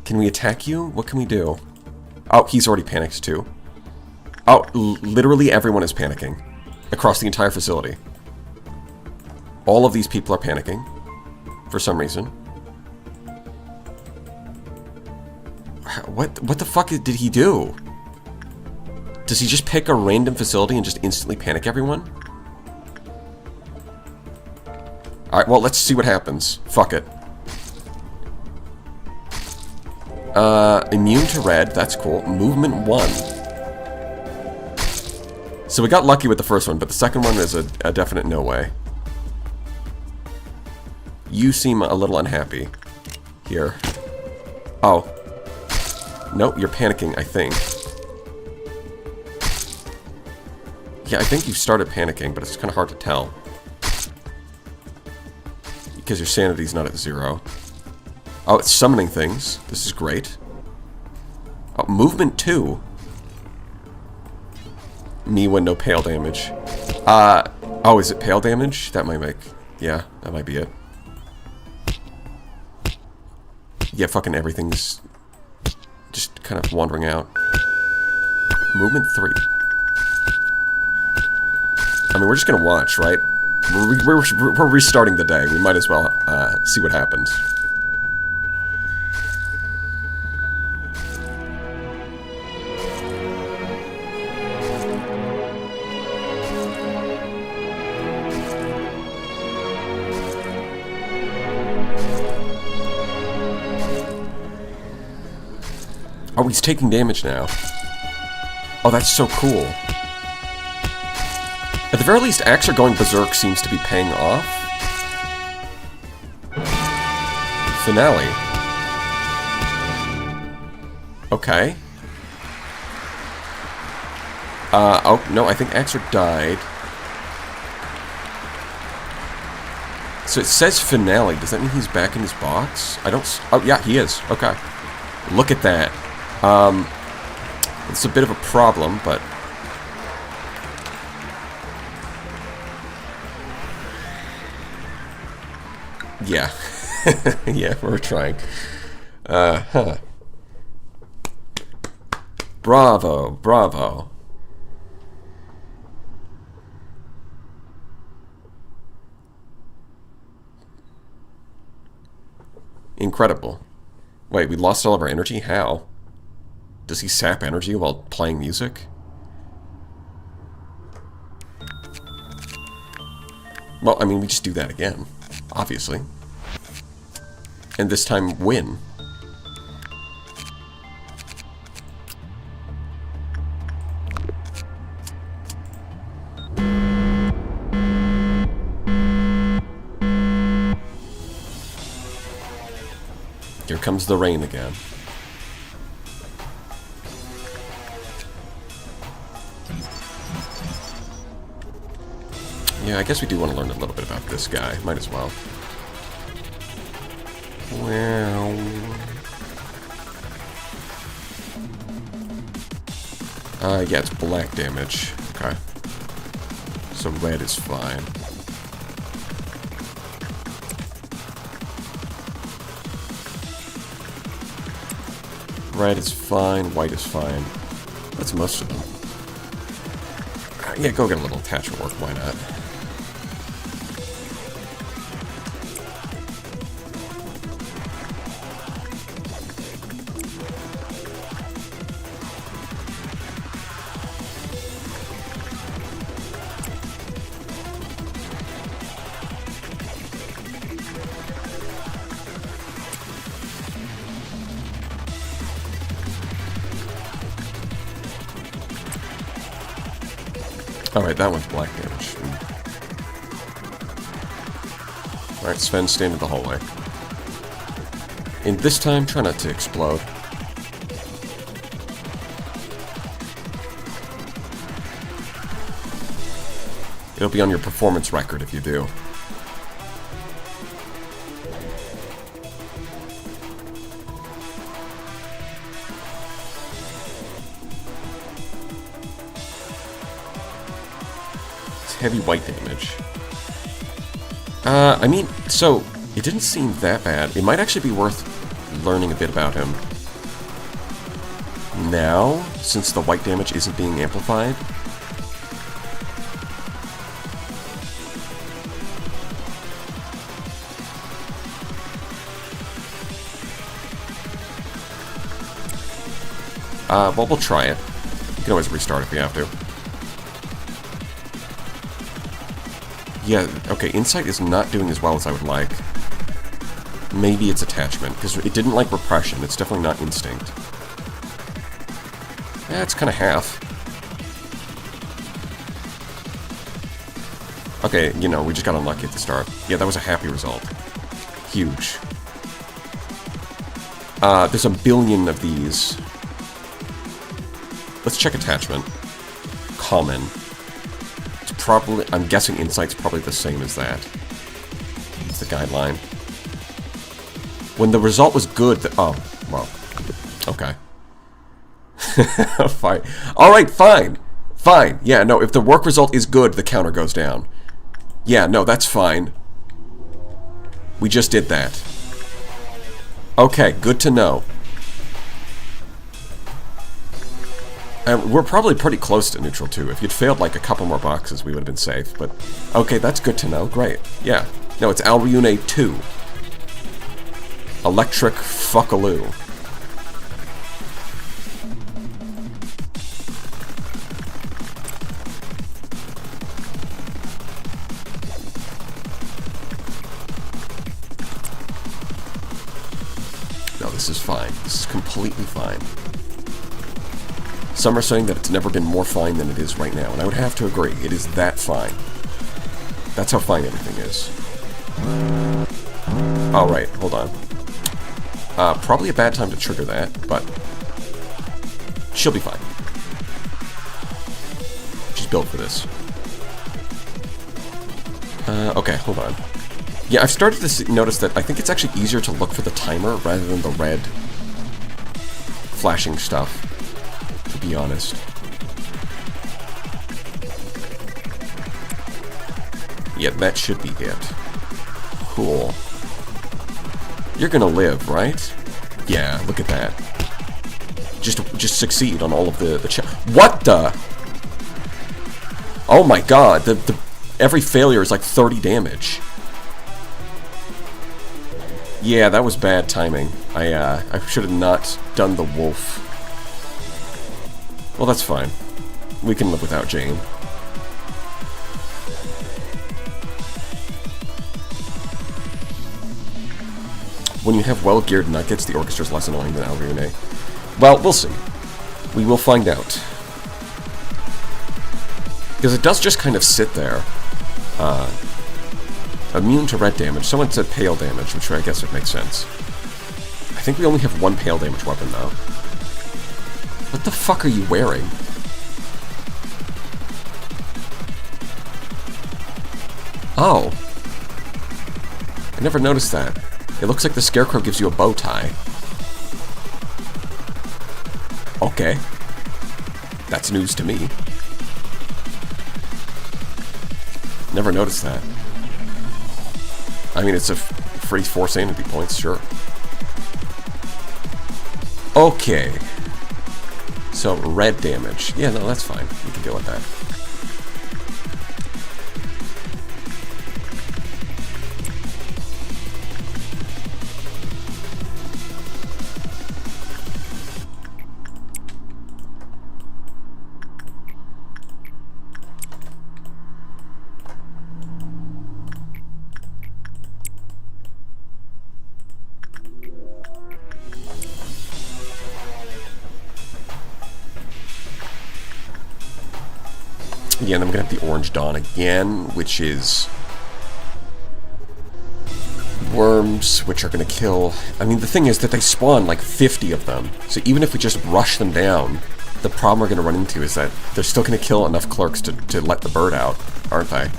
Can we attack you? What can we do? Oh, he's already panicked too. Oh, literally everyone is panicking. Across the entire facility. All of these people are panicking. For some reason. What the fuck did he do? Does he just pick a random facility and just instantly panic everyone? Alright, well, let's see what happens. Fuck it. Immune to red, that's cool. Movement 1. So we got lucky with the first one, but the second one is a definite no way. You seem a little unhappy. Here. Oh. Nope, you're panicking, I think. Yeah, I think you started panicking, but it's kind of hard to tell. Because your sanity's not at 0. Oh, it's summoning things. This is great. movement 2. Me when no pale damage. Oh, is it pale damage? That might make... Yeah, that might be it. Yeah, fucking everything's just kind of wandering out. Movement 3. I mean, we're just gonna watch, right? We're restarting the day. We might as well see what happens. Oh, he's taking damage now. Oh, that's so cool. At the very least, Axer going berserk seems to be paying off. Finale. Okay. Oh, no, I think Axer died. So it says finale. Does that mean he's back in his box? I don't... Oh, yeah, he is. Okay. Look at that. It's a bit of a problem, but... Yeah. Yeah, we're trying. Huh. Bravo, bravo. Incredible. Wait, we lost all of our energy? How? Does he sap energy while playing music? Well, I mean, we just do that again, obviously. And this time, win. Here comes the rain again. Yeah, I guess we do want to learn a little bit about this guy. Might as well. Well... yeah, it's black damage. Okay. So red is fine. Red is fine, white is fine. That's most of them. Yeah, go get a little attachment work, why not? Alright, that one's black damage. Alright, Sven, stand in the hallway. And this time, try not to explode. It'll be on your performance record if you do. Heavy white damage. I mean, so, it didn't seem that bad. It might actually be worth learning a bit about him now, since the white damage isn't being amplified. Well, we'll try it. You can always restart if we have to. Yeah, okay, Insight is not doing as well as I would like. Maybe it's Attachment, because it didn't like Repression. It's definitely not Instinct. Yeah, it's kind of half. Okay, you know, we just got unlucky at the start. Yeah, that was a happy result. Huge. There's a billion of these. Let's check Attachment. Common. Probably, I'm guessing Insight's probably the same as that. It's the guideline. When the result was good, oh, well, okay. Fine. Alright, fine. Fine. Yeah, no, if the work result is good, the counter goes down. Yeah, no, that's fine. We just did that. Okay, good to know. And we're probably pretty close to neutral, too. If you'd failed like a couple more boxes, we would have been safe. But, okay, that's good to know. Great. Yeah. No, it's Alryune 2. Electric fuckaloo. No, this is fine. This is completely fine. Some are saying that it's never been more fine than it is right now, and I would have to agree. It is that fine. That's how fine everything is. Oh, right. Hold on. Probably a bad time to trigger that, but she'll be fine. She's built for this. Okay, hold on. Yeah, I've started to notice that I think it's actually easier to look for the timer rather than the red flashing stuff, to be honest. Yeah, that should be it. Cool. You're gonna live, right? Yeah, look at that. Just succeed on all of the what the? Oh my god, every failure is like 30 damage. Yeah, that was bad timing. I should have not done the wolf. Well, that's fine. We can live without Jane. When you have well-geared nuggets, the orchestra's less annoying than Alryune. Well, we'll see. We will find out. Because it does just kind of sit there. Immune to red damage. Someone said pale damage, which I guess would make sense. I think we only have one pale damage weapon, though. What the fuck are you wearing? Oh. I never noticed that. It looks like the Scarecrow gives you a bow tie. Okay. That's news to me. Never noticed that. I mean, it's a free 4 sanity points, sure. Okay. So, red damage. Yeah, no, that's fine. We can deal with that. Yeah, and then we're going to have the Orange Dawn again, which is worms, which are going to kill... I mean, the thing is that they spawn like 50 of them. So even if we just rush them down, the problem we're going to run into is that they're still going to kill enough clerks to let the bird out, aren't they?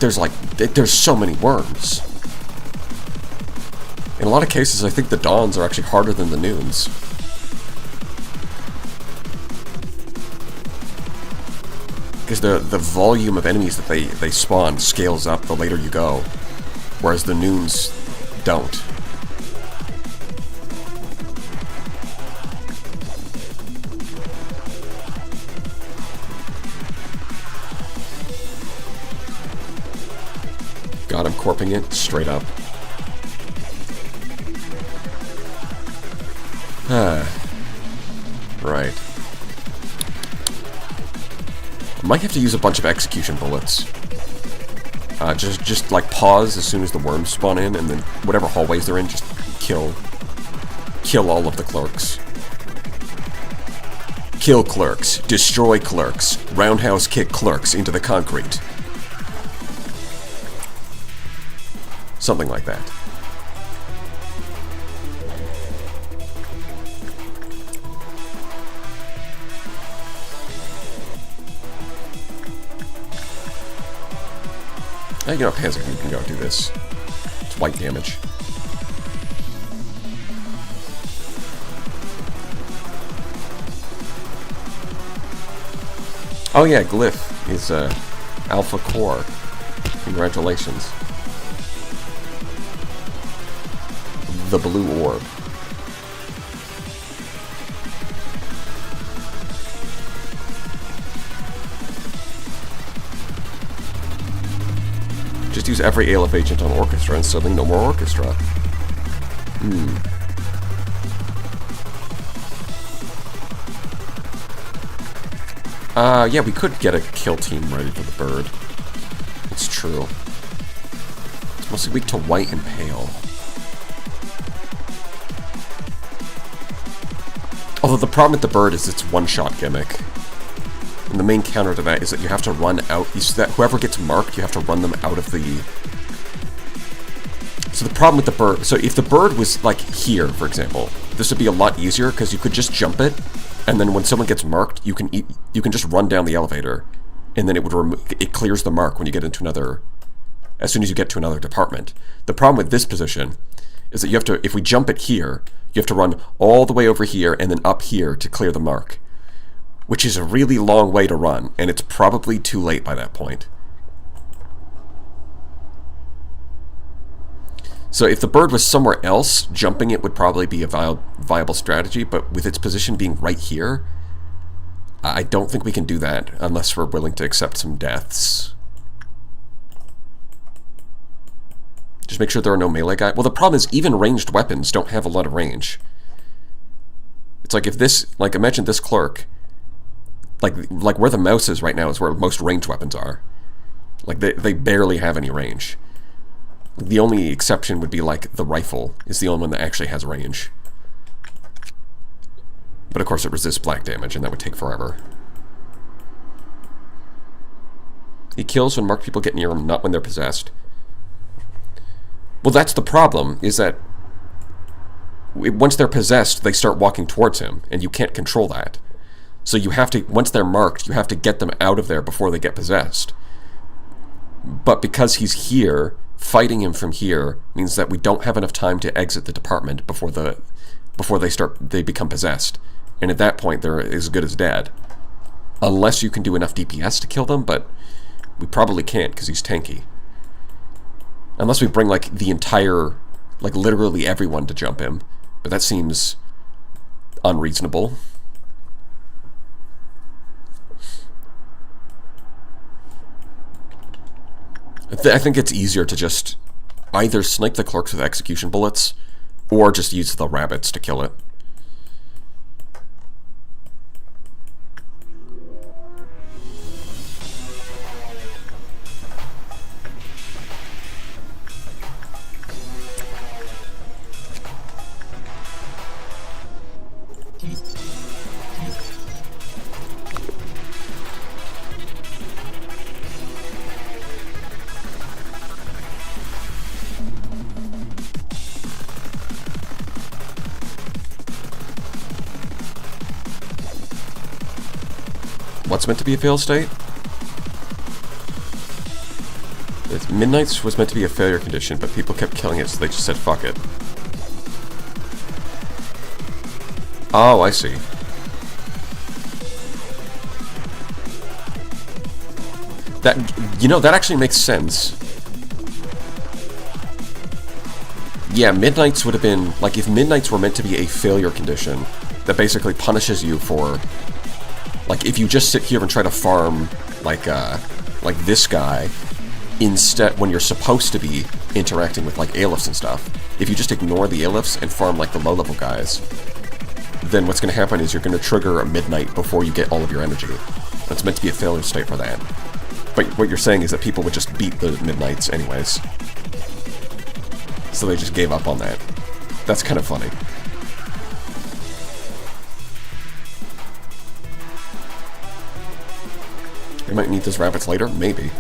There's so many worms. In a lot of cases, I think the Dawns are actually harder than the Noons. Because the volume of enemies that they spawn scales up the later you go, whereas the Noons don't. God, I'm corping it straight up. Right. I might have to use a bunch of execution bullets. Just like pause as soon as the worms spawn in, and then whatever hallways they're in, just kill all of the clerks. Kill clerks, destroy clerks, roundhouse kick clerks into the concrete. Something like that. You know, Panzer can go do this. It's white damage. Oh yeah, Glyph is Alpha Core. Congratulations. The blue orb. Just use every ALF agent on Orchestra and suddenly no more Orchestra. Yeah, we could get a kill team ready for the bird. It's true. It's mostly weak to white and pale. Although the problem with the bird is its one-shot gimmick. And the main counter to that is that you have to run out, that whoever gets marked, you have to run them out of the... So the problem with the bird, so if the bird was like here, for example, this would be a lot easier because you could just jump it, and then when someone gets marked, you can just run down the elevator, and then it clears the mark when you get into another, as soon as you get to another department. The problem with this position is that you have to, if we jump it here, you have to run all the way over here and then up here to clear the mark, which is a really long way to run, and it's probably too late by that point. So if the bird was somewhere else, jumping it would probably be a viable strategy, but with its position being right here, I don't think we can do that unless we're willing to accept some deaths. Just make sure there are no melee guys. Well, the problem is even ranged weapons don't have a lot of range. It's like if this, like imagine this clerk, like where the mouse is right now is where most ranged weapons are. Like they barely have any range. The only exception would be like the rifle is the only one that actually has range. But of course it resists black damage and that would take forever. He kills when marked people get near him, not when they're possessed. Well, that's the problem, is that once they're possessed, they start walking towards him, and you can't control that. So you have to, once they're marked, you have to get them out of there before they get possessed. But because he's here, fighting him from here means that we don't have enough time to exit the department before they become possessed. And at that point, they're as good as dead. Unless you can do enough DPS to kill them, but we probably can't because he's tanky. Unless we bring, like, the entire, like, literally everyone to jump him. But that seems unreasonable. I think it's easier to just either snipe the clerks with execution bullets, or just use the rabbits to kill it. What's meant to be a fail state? Midnight's was meant to be a failure condition, but people kept killing it, so they just said fuck it. Oh, I see. That, you know, that actually makes sense. Yeah, Midnight's would have been, like, if Midnight's were meant to be a failure condition that basically punishes you for, like, if you just sit here and try to farm, like this guy, instead, when you're supposed to be interacting with, like, ALFs and stuff, if you just ignore the ALFs and farm, like, the low-level guys, then what's going to happen is you're going to trigger a Midnight before you get all of your energy. That's meant to be a failure state for that. But what you're saying is that people would just beat the Midnights anyways. So they just gave up on that. That's kind of funny. We might need those rabbits later, maybe.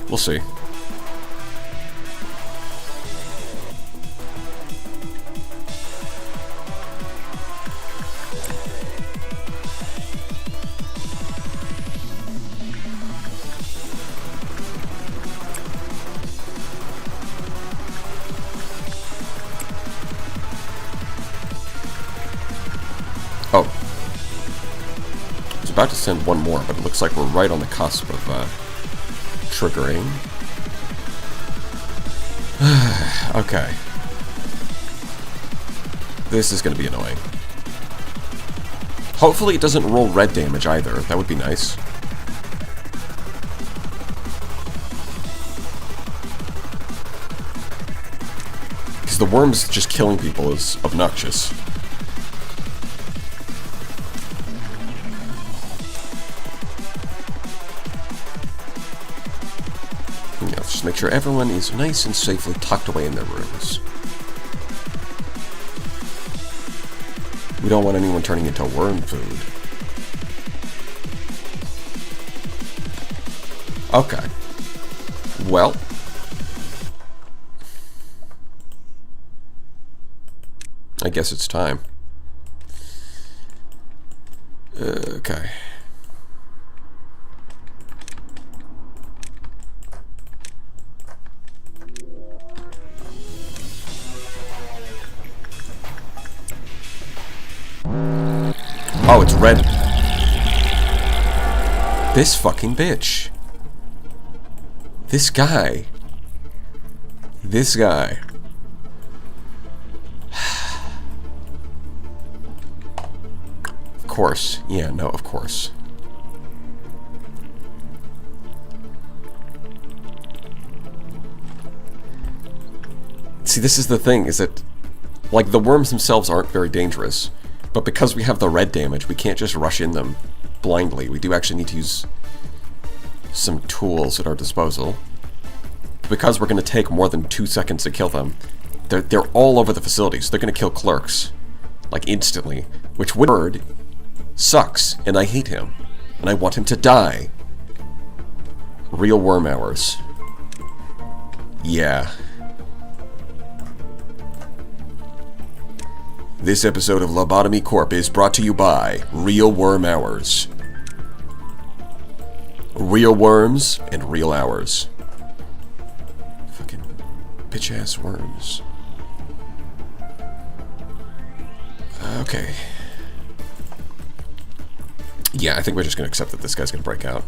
We'll see. about to send one more, but it looks like we're right on the cusp of triggering. Okay. This is going to be annoying. Hopefully it doesn't roll red damage either. That would be nice. Because the worms just killing people is obnoxious. Yeah, let's just make sure everyone is nice and safely tucked away in their rooms. We don't want anyone turning into worm food. Okay. Well. I guess it's time. Okay. Oh, it's red. This fucking bitch. This guy. This guy. Of course. Yeah, no, of course. See, this is the thing, is that, like, the worms themselves aren't very dangerous. But because we have the red damage, we can't just rush in them blindly. We do actually need to use some tools at our disposal. Because we're going to take more than 2 seconds to kill them, they're all over the facility, so they're going to kill clerks. Like, instantly. Which Woodward sucks, and I hate him. And I want him to die. Real worm hours. Yeah. This episode of Lobotomy Corp is brought to you by Real Worm Hours. Real worms and real hours. Fucking bitch-ass worms. Okay. Yeah, I think we're just gonna accept that this guy's gonna break out.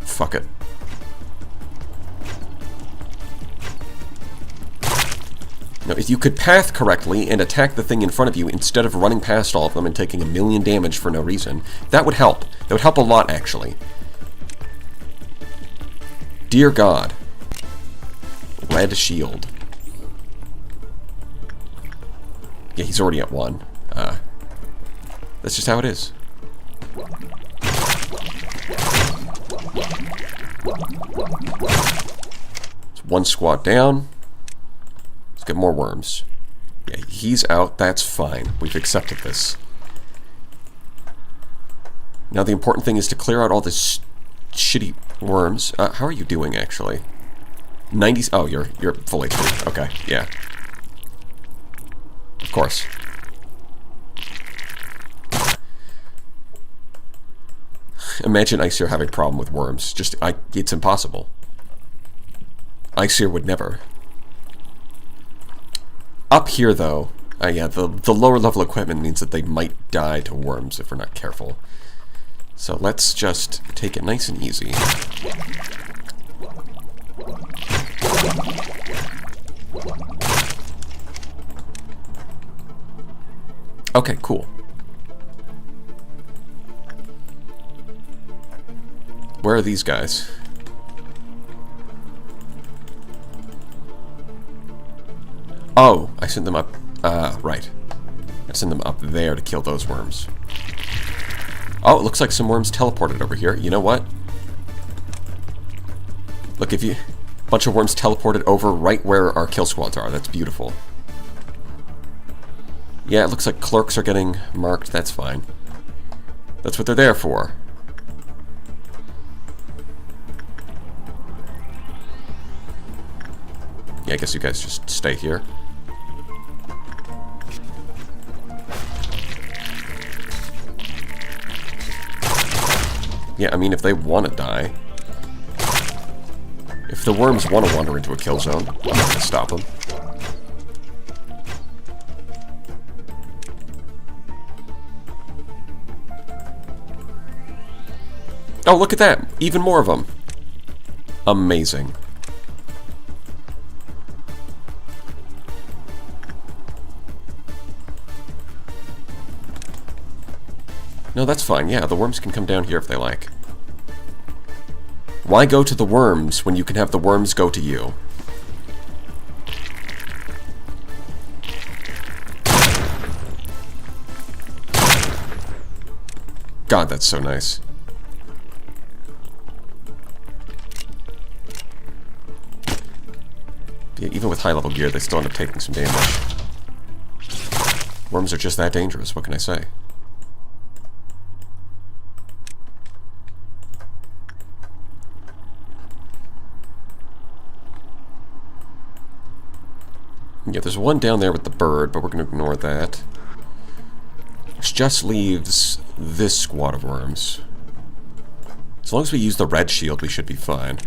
Fuck it. Now, if you could path correctly and attack the thing in front of you instead of running past all of them and taking 1,000,000 damage for no reason, that would help. That would help a lot, actually. Dear God. Red shield. Yeah, he's already at 1. That's just how it is. It's 1 squad down. Let's get more worms. Yeah, he's out. That's fine. We've accepted this. Now the important thing is to clear out all this shitty worms. How are you doing, actually? 90s. Oh, you're full HP. Okay, yeah. Of course. Imagine Iceer having a problem with worms. Just, it's impossible. Iceer would never. Up here, though, yeah, the lower level equipment means that they might die to worms if we're not careful. So let's just take it nice and easy. Okay, cool. Where are these guys? Oh, I sent them up. Right. I sent them up there to kill those worms. Oh, it looks like some worms teleported over here. You know what? Look, if you... A bunch of worms teleported over right where our kill squads are. That's beautiful. Yeah, it looks like clerks are getting marked. That's fine. That's what they're there for. Yeah, I guess you guys just stay here. Yeah, I mean, if they want to die. If the worms want to wander into a kill zone, I'm not going to stop them. Oh, look at that! Even more of them! Amazing. No, that's fine. Yeah, the worms can come down here if they like. Why go to the worms when you can have the worms go to you? God, that's so nice. Yeah, even with high-level gear, they still end up taking some damage. Worms are just that dangerous, what can I say? Yeah, there's one down there with the bird, but we're going to ignore that. Which just leaves this squad of worms. As long as we use the red shield, we should be fine.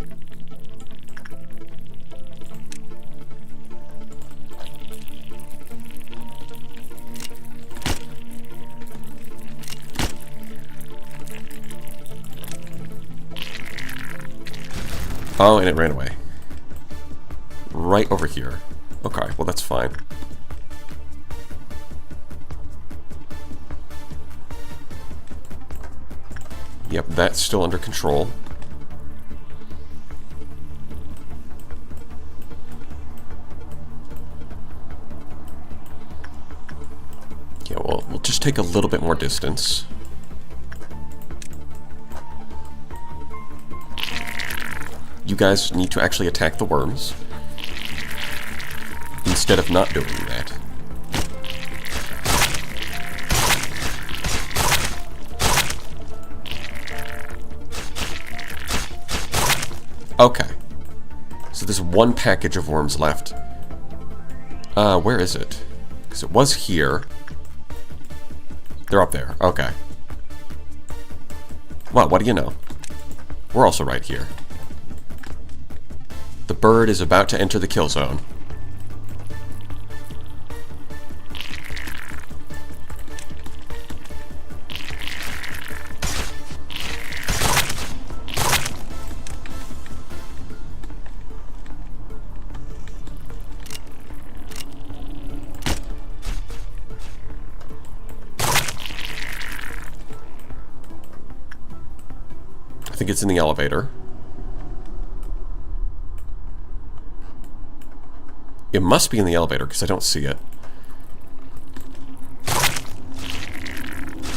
Oh, and it ran away. Right over here. Okay, well that's fine. Yep, that's still under control. Yeah, well, we'll just take a little bit more distance. You guys need to actually attack the worms instead of not doing that. Okay. So there's one package of worms left. Where is it? Because it was here. They're up there. Okay. Well, what do you know? We're also right here. The bird is about to enter the kill zone. I think it's in the elevator. It must be in the elevator because I don't see it.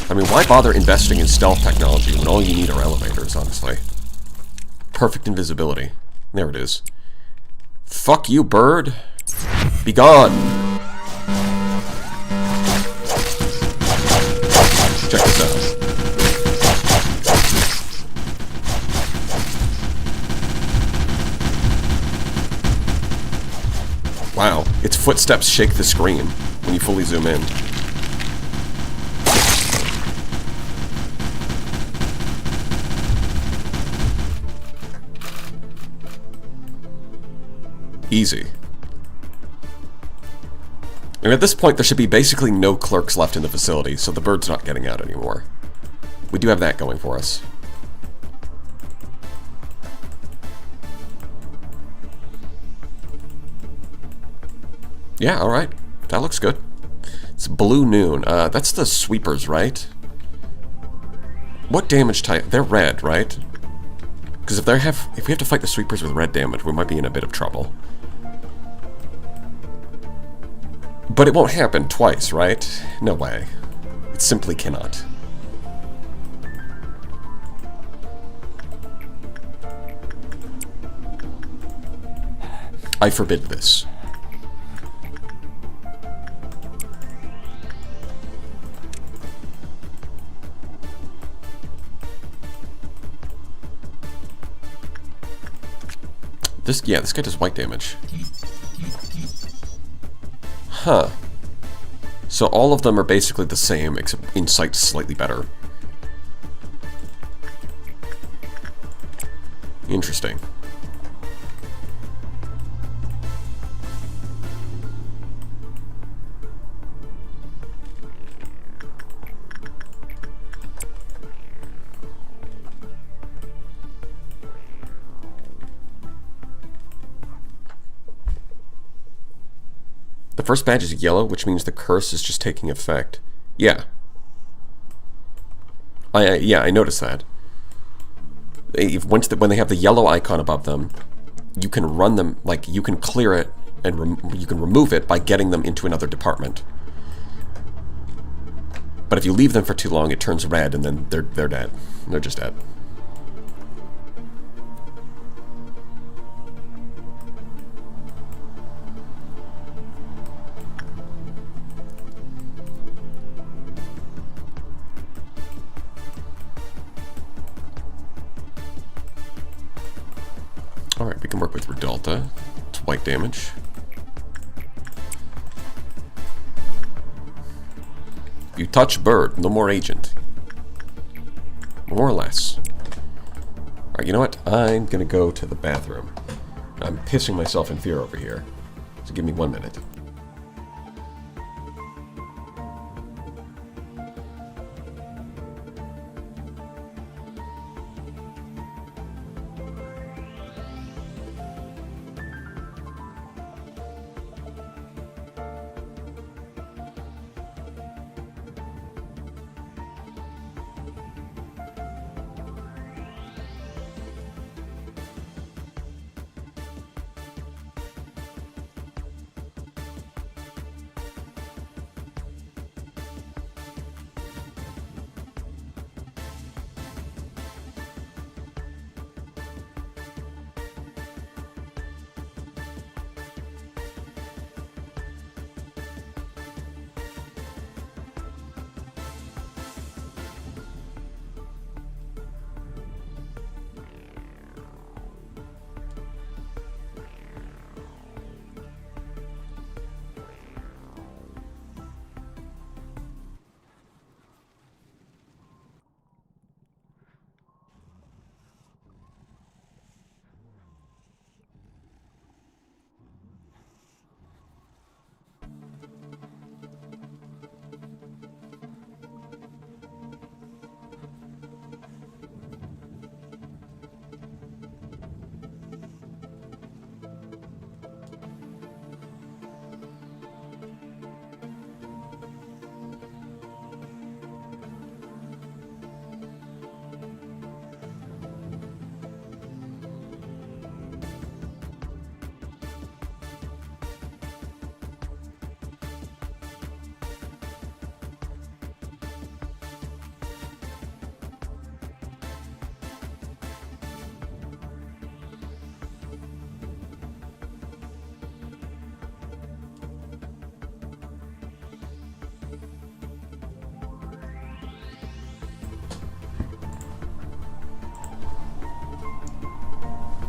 I mean, why bother investing in stealth technology when all you need are elevators, honestly? Perfect invisibility. There it is. Fuck you, bird. Be gone. Check this out. Wow, its footsteps shake the screen when you fully zoom in. Easy. And at this point, there should be basically no clerks left in the facility, so the bird's not getting out anymore. We do have that going for us. Yeah, alright. That looks good. It's Blue Noon. That's the sweepers, right? What damage type? They're red, right? Because if we have to fight the sweepers with red damage, we might be in a bit of trouble. But it won't happen twice, right? No way. It simply cannot. I forbid this. This guy does white damage. Huh. So all of them are basically the same, except Insight's slightly better. Interesting. First badge is yellow, which means the curse is just taking effect. Yeah. Yeah, I noticed that. When they have the yellow icon above them, you can run them, like, you can clear it, and you can remove it by getting them into another department. But if you leave them for too long, it turns red, and then they're dead. They're just dead. Alright, we can work with Redalta. It's white damage. You touch bird, no more agent. More or less. Alright, you know what? I'm gonna go to the bathroom. I'm pissing myself in fear over here. So give me 1 minute.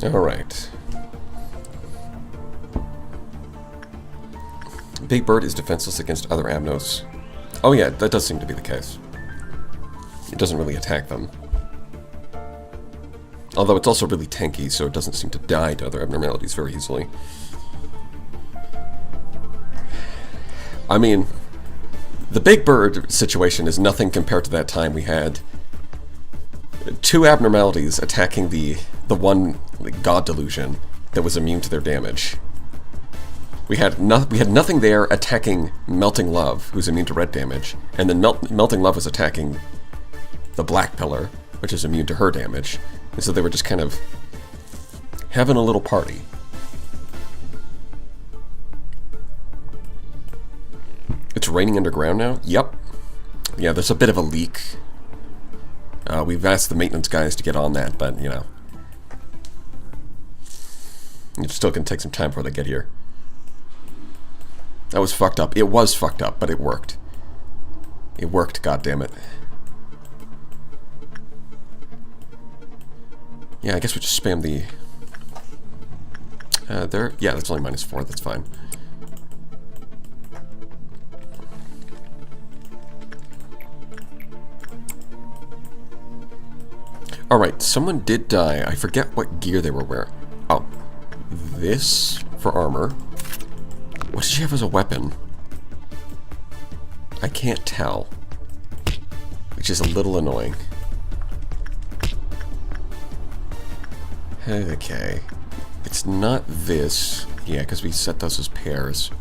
Alright. Big Bird is defenseless against other Amnos. Oh yeah, that does seem to be the case. It doesn't really attack them. Although it's also really tanky, so it doesn't seem to die to other abnormalities very easily. I mean, the Big Bird situation is nothing compared to that time we had two abnormalities attacking the one god delusion that was immune to their damage. We had nothing there attacking Melting Love, who's immune to red damage, and then Melting Love was attacking the Black Pillar, which is immune to her damage. And so they were just kind of having a little party. It's raining underground now? Yep. Yeah, there's a bit of a leak. We've asked the maintenance guys to get on that, but, you know. It's still going to take some time before they get here. That was fucked up. It was fucked up, but it worked. It worked, goddammit. Yeah, I guess we just spam the... there? Yeah, that's only -4. That's fine. Alright, someone did die. I forget what gear they were wearing. Oh. This for armor. What did she have as a weapon? I can't tell. Which is a little annoying. Okay. It's not this. Yeah, because we set those as pairs.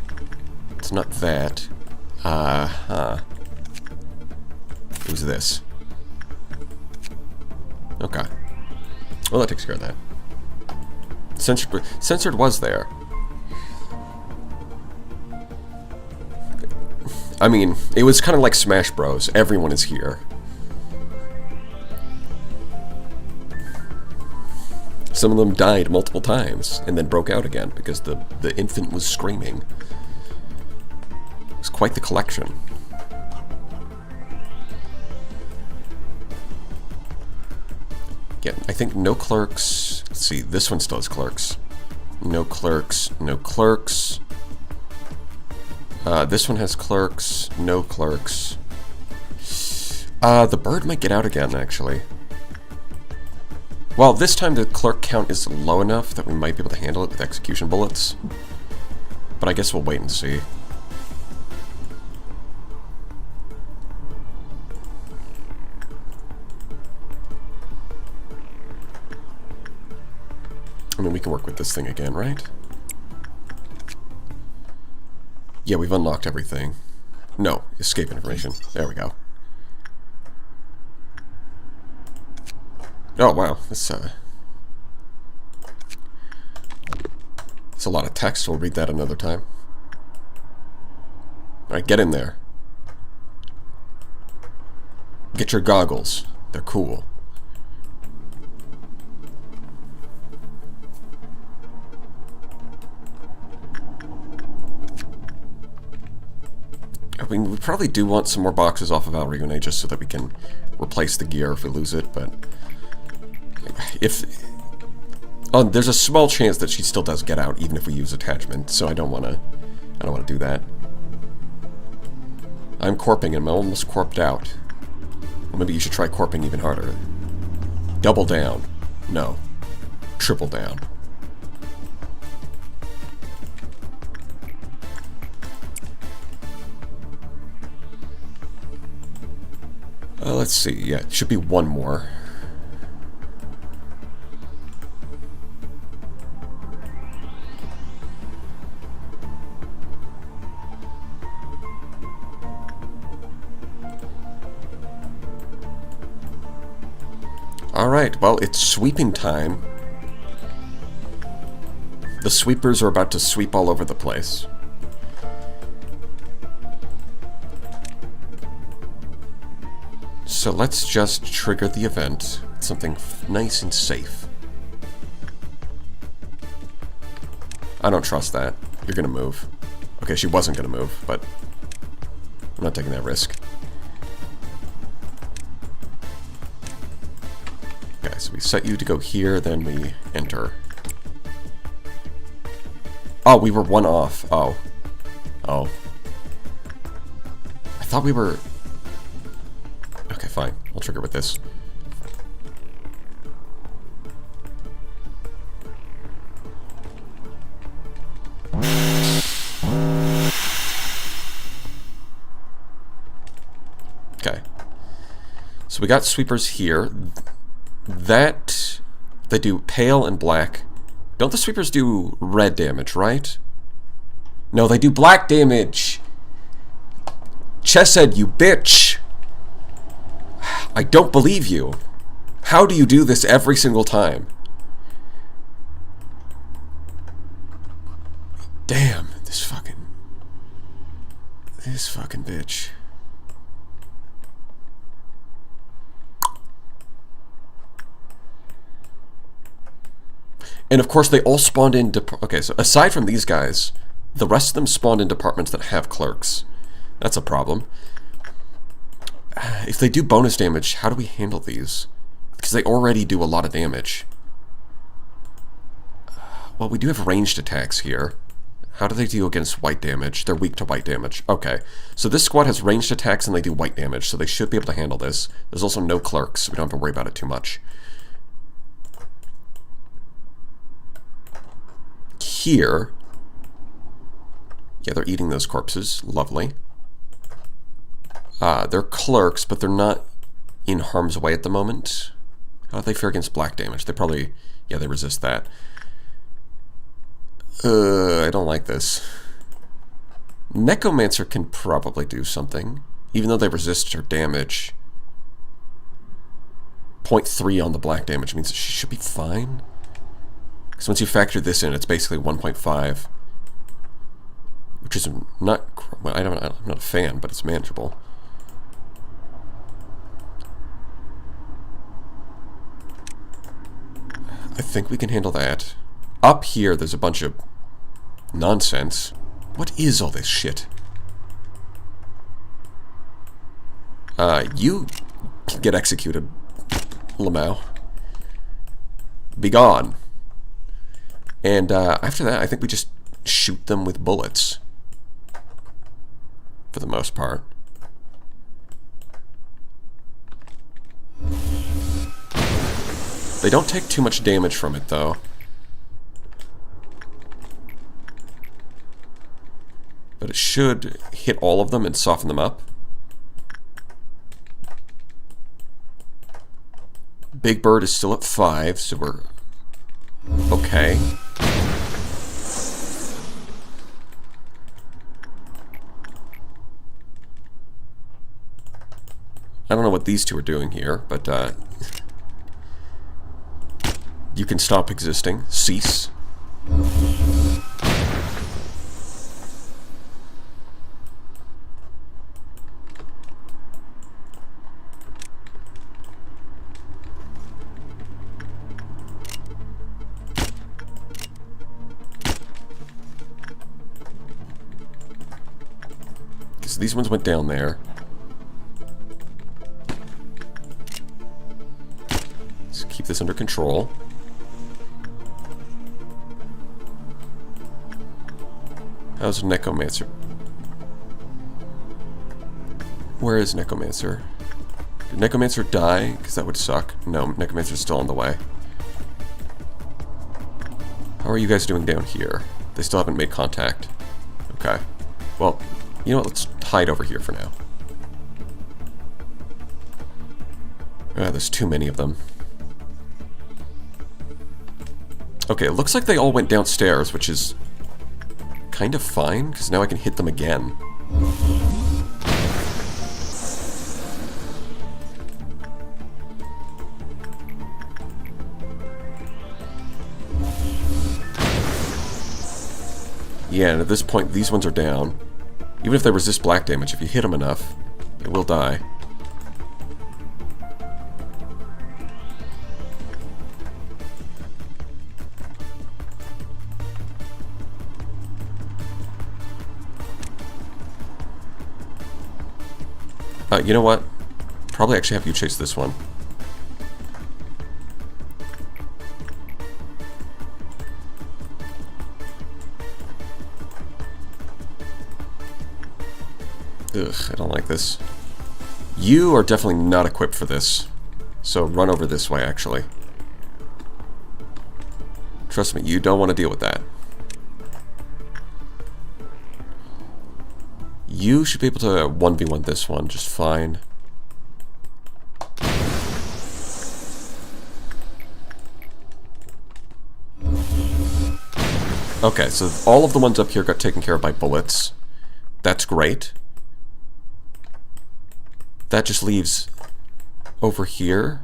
It's it's not that. It was this. Okay. Well, that takes care of that. Censored was there. I mean, it was kind of like Smash Bros. Everyone is here. Some of them died multiple times and then broke out again because the infant was screaming. It was quite the collection. Yeah, I think no clerks. Let's see, this one still has clerks. No clerks, no clerks. This one has clerks, no clerks. The bird might get out again, actually. Well, this time the clerk count is low enough that we might be able to handle it with execution bullets. But I guess we'll wait and see. I mean, we can work with this thing again, right? Yeah, we've unlocked everything. No, escape information. There we go. Oh, wow. It's a lot of text. We'll read that another time. Alright, get in there. Get your goggles. They're cool. I mean, we probably do want some more boxes off of Alriune just so that we can replace the gear if we lose it, but if... Oh, there's a small chance that she still does get out even if we use attachment, so I don't want to do that. I'm corping and I'm almost corped out. Well, maybe you should try corping even harder. Double down. No. Triple down. Let's see. Yeah, it should be one more. Alright, well, it's sweeping time. The sweepers are about to sweep all over the place. So let's just trigger the event. Something nice and safe. I don't trust that. You're gonna move. Okay, she wasn't gonna move, but I'm not taking that risk. Okay, so we set you to go here, then we enter. Oh, we were one off. Oh. Oh. I thought we were... Okay, fine. I'll trigger with this. Okay. So we got sweepers here. That... They do pale and black. Don't the sweepers do red damage, right? No, they do black damage! Chesed, you bitch! I don't believe you. How do you do this every single time? Damn, this fucking bitch. And of course they all spawned in... Okay, so aside from these guys, the rest of them spawned in departments that have clerks. That's a problem. If they do bonus damage, how do we handle these? Because they already do a lot of damage. Well, we do have ranged attacks here. How do they deal against white damage? They're weak to white damage. Okay. So this squad has ranged attacks and they do white damage, so they should be able to handle this. There's also no clerks, so we don't have to worry about it too much. Here... Yeah, they're eating those corpses. Lovely. They're clerks, but they're not in harm's way at the moment. How do they fare against black damage? They probably... Yeah, they resist that. I don't like this. Necromancer can probably do something, even though they resist her damage. 0.3 on the black damage means that she should be fine. Because once you factor this in, it's basically 1.5. Which is not... Well, I'm not a fan, but it's manageable. I think we can handle that. Up here, there's a bunch of nonsense. What is all this shit? You can get executed, Lamau. Be gone. And after that, I think we just shoot them with bullets. For the most part. They don't take too much damage from it, though. But it should hit all of them and soften them up. Big Bird is still at 5, so we're okay. I don't know what these two are doing here, but you can stop existing. Cease. Because these ones went down there. Let's keep this under control. How's Necromancer? Where is Necromancer? Did Necromancer die? Because that would suck. No, Necromancer's still on the way. How are you guys doing down here? They still haven't made contact. Okay. Well, you know what? Let's hide over here for now. There's too many of them. Okay, it looks like they all went downstairs, which is kind of fine, because now I can hit them again. Yeah, and at this point, these ones are down. Even if they resist black damage, if you hit them enough, they will die. You know what? Probably actually have you chase this one. Ugh, I don't like this. You are definitely not equipped for this. So run over this way, actually. Trust me, you don't want to deal with that. You should be able to 1v1 this one just fine. Okay, so all of the ones up here got taken care of by bullets. That's great. That just leaves over here.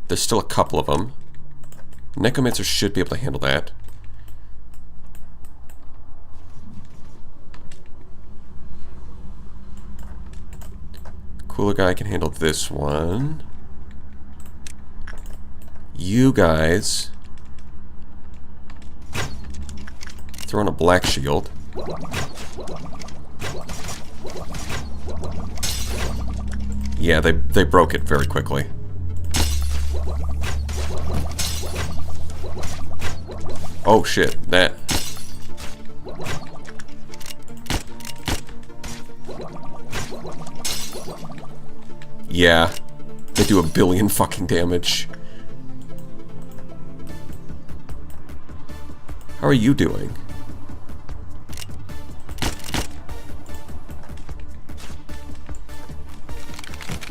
There's still a couple of them. Necromancer should be able to handle that. Cooler guy can handle this one. You guys throw in a black shield. Yeah, they broke it very quickly. Oh shit, that. Yeah, they do 1 billion fucking damage. How are you doing?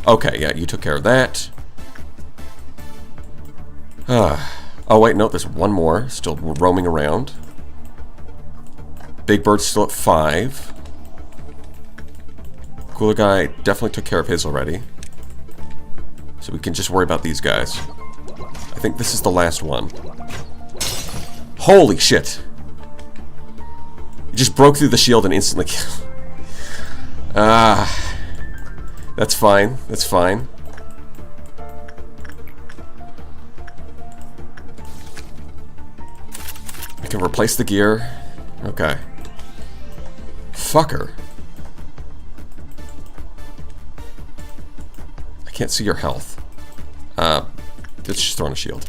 Okay, yeah, you took care of that. Oh wait, no, there's one more still roaming around. Big Bird's still at 5. Cooler guy definitely took care of his already. So we can just worry about these guys. I think this is the last one. Holy shit! He just broke through the shield and instantly killed. That's fine. That's fine. I can replace the gear. Okay. Fucker. I can't see your health. Let's just throw in a shield.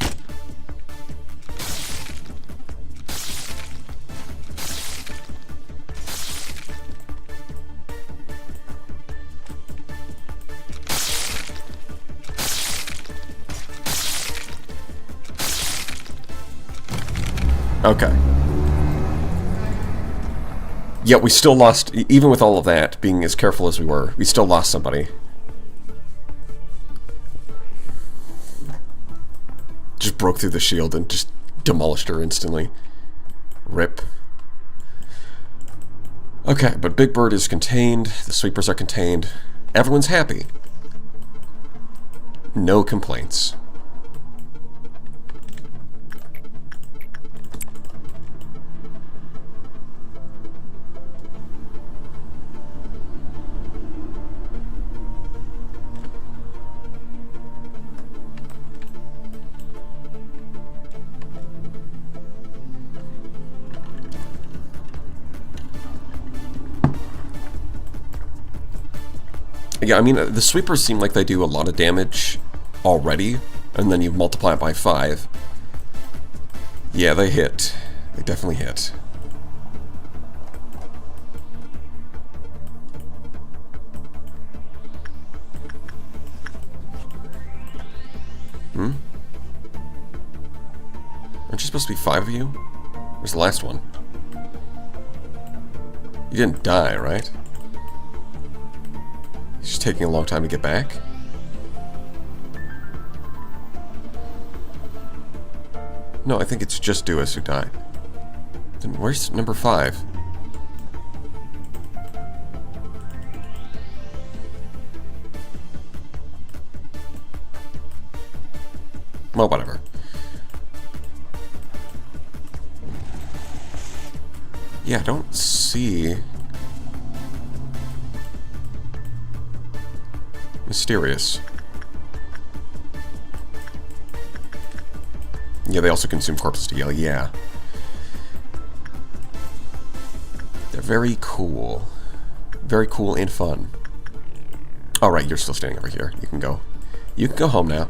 Okay. Yeah, we still lost, even with all of that, being as careful as we were, we still lost somebody. Just broke through the shield and just demolished her instantly. Rip. Okay, but Big Bird is contained, the sweepers are contained, everyone's happy. No complaints. Yeah, I mean, the sweepers seem like they do a lot of damage already, and then you multiply it by 5. Yeah, they hit. They definitely hit. Hmm? Aren't you supposed to be 5 of you? Where's the last one? You didn't die, right? It's just taking a long time to get back. No, I think it's just Duas who died. Then where's number 5? Well, whatever. Yeah, I don't see... Mysterious. Yeah, they also consume corpse steel, yeah. They're very cool. Very cool and fun. Alright, you're still standing over here. You can go. You can go home now.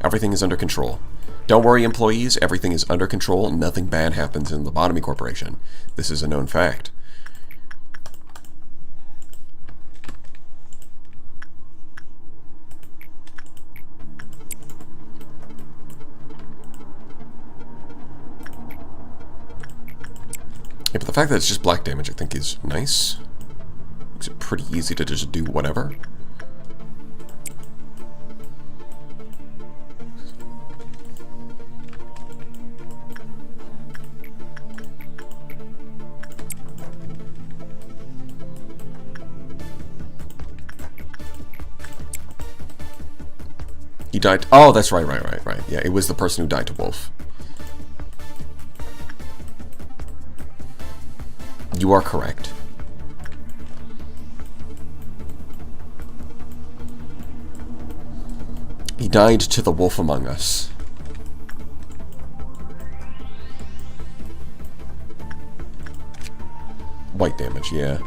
Everything is under control. Don't worry, employees. Everything is under control. Nothing bad happens in the Lobotomy Corporation. This is a known fact. Yeah, but the fact that it's just black damage, I think, is nice. Makes it pretty easy to just do whatever. He died... Oh, that's right. Yeah, it was the person who died to Wolf. You are correct. He died to the wolf among us. White damage, yeah.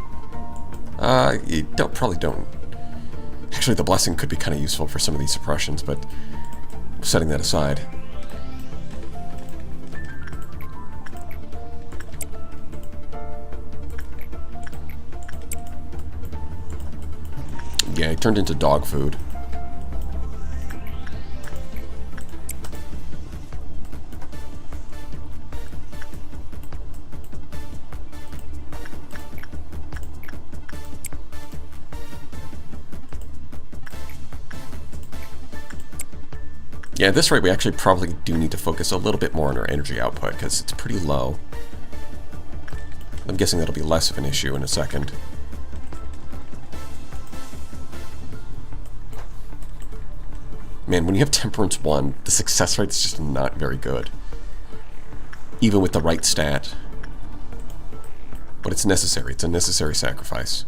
You probably don't... Actually, the blessing could be kind of useful for some of these suppressions, but setting that aside. Yeah, it turned into dog food. Yeah, at this rate, we actually probably do need to focus a little bit more on our energy output, because it's pretty low. I'm guessing that'll be less of an issue in a second. Man, when you have Temperance 1, the success rate is just not very good. Even with the right stat. But it's necessary. It's a necessary sacrifice.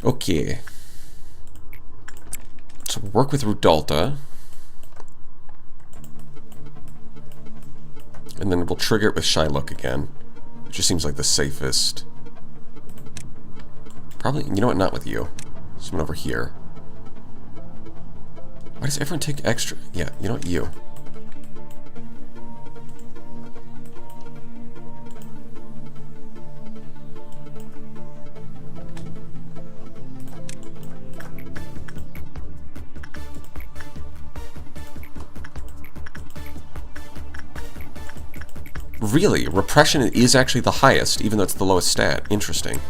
Okay. So we'll work with Rudolta. And then we'll trigger it with Shylock again. Which just seems like the safest. Probably, you know what, not with you. Someone over here. Why does everyone take extra? Yeah, you know what, you. Really? Repression is actually the highest, even though it's the lowest stat. Interesting.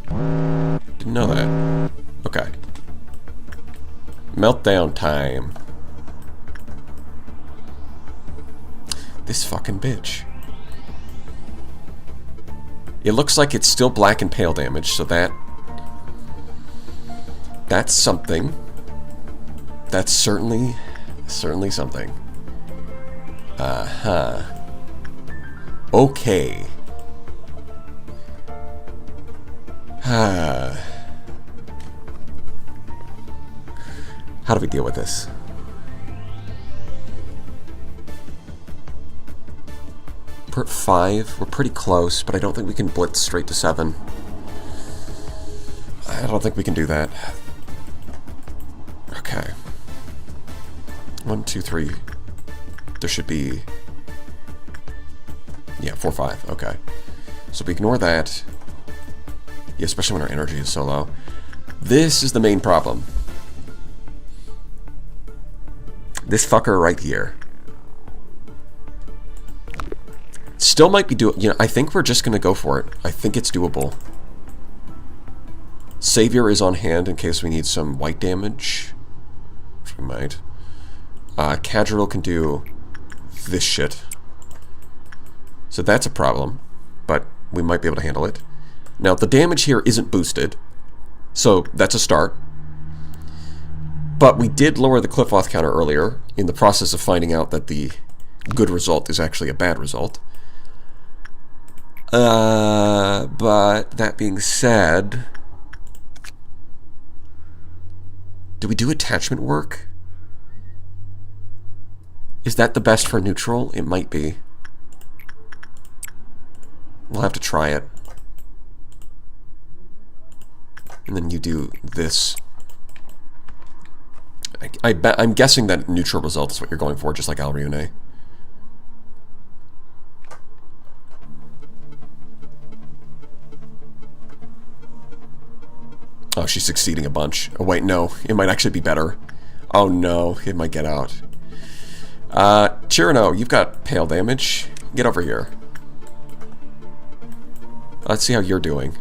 Didn't know that. Okay. Meltdown time. This fucking bitch. It looks like it's still black and pale damage, so that's something. That's certainly something. Uh-huh. Okay. How do we deal with this? We're at 5. We're pretty close, but I don't think we can blitz straight to 7. I don't think we can do that. Okay. 1, 2, 3. There should be... Yeah, 4, 5. Okay. So we ignore that. Yeah, especially when our energy is so low. This is the main problem. This fucker right here. Still might be doable. You know, I think we're just going to go for it. I think it's doable. Savior is on hand in case we need some white damage. Which we might. Cadriel can do this shit. So that's a problem. But we might be able to handle it. Now, the damage here isn't boosted. So that's a start. But we did lower the Cliff-Off counter earlier in the process of finding out that the good result is actually a bad result. But that being said, do we do attachment work? Is that the best for neutral? It might be. We'll have to try it. And then you do this. I'm guessing that neutral result is what you're going for, just like Alriune. Oh, she's succeeding a bunch. Oh, wait, no. It might actually be better. Oh, no. It might get out. Chirino, you've got pale damage. Get over here. Let's see how you're doing.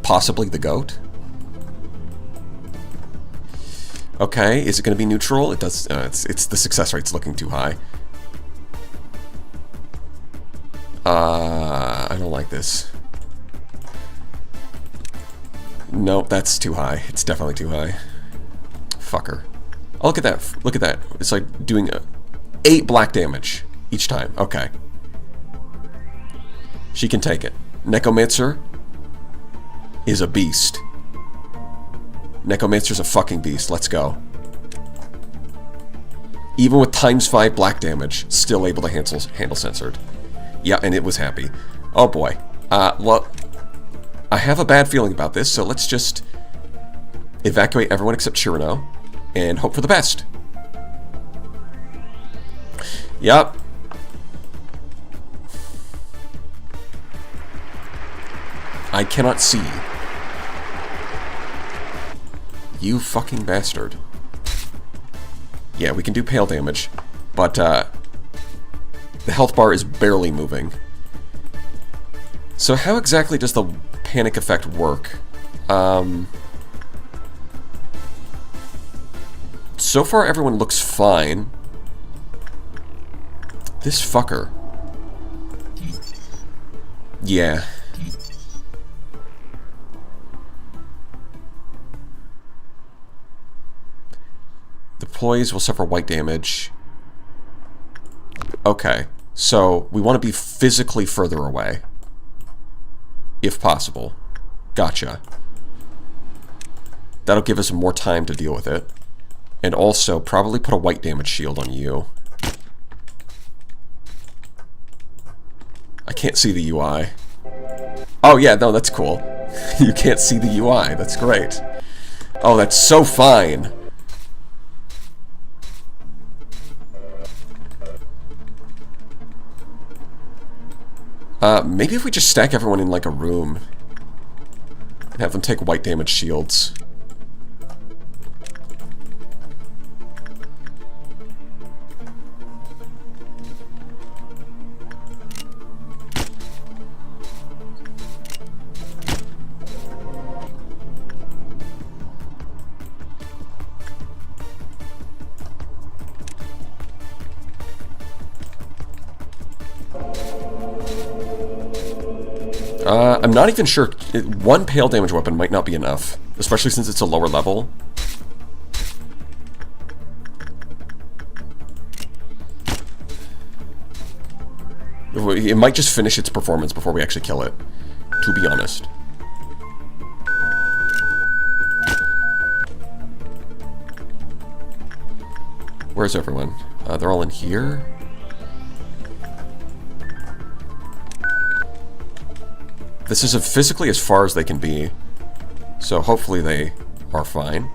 Possibly the goat. Okay, is it going to be neutral? It does. It's the success rate's looking too high. I don't like this. Nope, that's too high. It's definitely too high. Fucker. Oh, look at that. Look at that. It's like doing 8 black damage each time. Okay. She can take it. Nekomitsu is a beast. Nekomitsu's a fucking beast. Let's go. Even with ×5 black damage, still able to handle censored. Yeah, and it was happy. Oh boy. Well, I have a bad feeling about this, so let's just evacuate everyone except Chirino and hope for the best. Yep. I cannot see. You fucking bastard. Yeah, we can do pale damage, but the health bar is barely moving. So how exactly does the panic effect work? So far, everyone looks fine. This fucker. Yeah. The employees will suffer white damage. Okay, so we want to be physically further away. If possible. Gotcha. That'll give us more time to deal with it. And also, probably put a white damage shield on you. I can't see the UI. Oh yeah, no, that's cool. You can't see the UI, that's great. Oh, that's so fine. Maybe if we just stack everyone in like a room and have them take white damage shields. I'm not even sure. One pale damage weapon might not be enough, especially since it's a lower level. It might just finish its performance before we actually kill it, to be honest. Where's everyone? They're all in here? This is physically as far as they can be, so hopefully they are fine.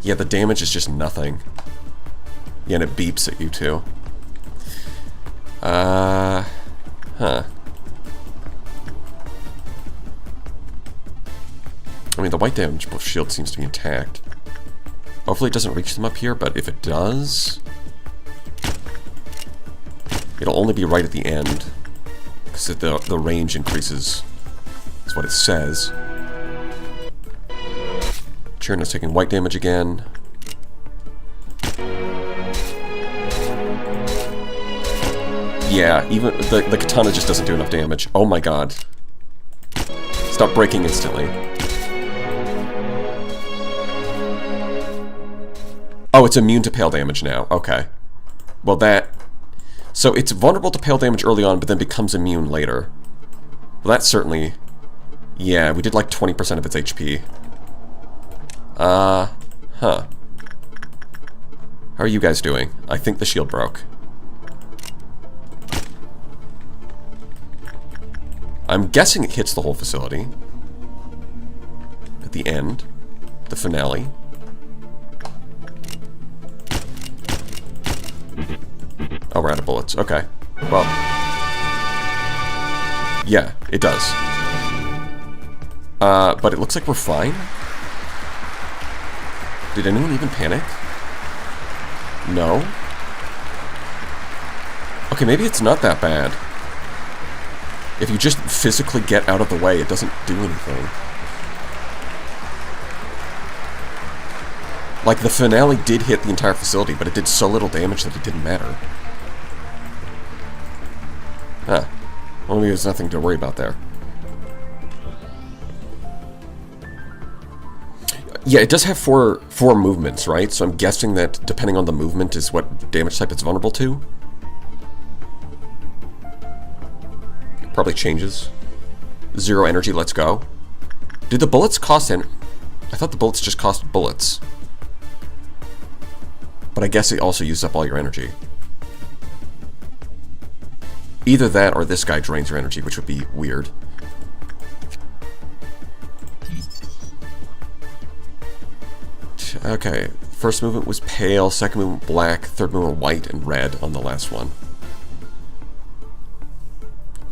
Yeah, the damage is just nothing. Yeah, and it beeps at you too. Huh. I mean, the white damage shield seems to be intact. Hopefully it doesn't reach them up here, but if it does... it'll only be right at the end, because the range increases. That's what it says. Churn is taking white damage again. Yeah, even the katana just doesn't do enough damage. Oh my god. Stop breaking instantly. Oh, it's immune to pale damage now. Okay. Well, that... so it's vulnerable to pale damage early on, but then becomes immune later. Well, that's certainly... yeah, we did like 20% of its HP. Huh. How are you guys doing? I think the shield broke. I'm guessing it hits the whole facility. At the end. The finale. Oh, we're out of bullets. Okay. Well. Yeah, it does. But it looks like we're fine. Did anyone even panic? No? Okay, maybe it's not that bad. If you just physically get out of the way, it doesn't do anything. Like, the finale did hit the entire facility, but it did so little damage that it didn't matter. Huh. Well, maybe there's nothing to worry about there. Yeah, it does have four movements, right? So I'm guessing that depending on the movement is what damage type it's vulnerable to. Probably changes. 0 energy, let's go. Did the bullets cost I thought the bullets just cost bullets. But I guess it also used up all your energy. Either that or this guy drains your energy, which would be weird. Okay, first movement was pale, second movement black, third movement white and red on the last one.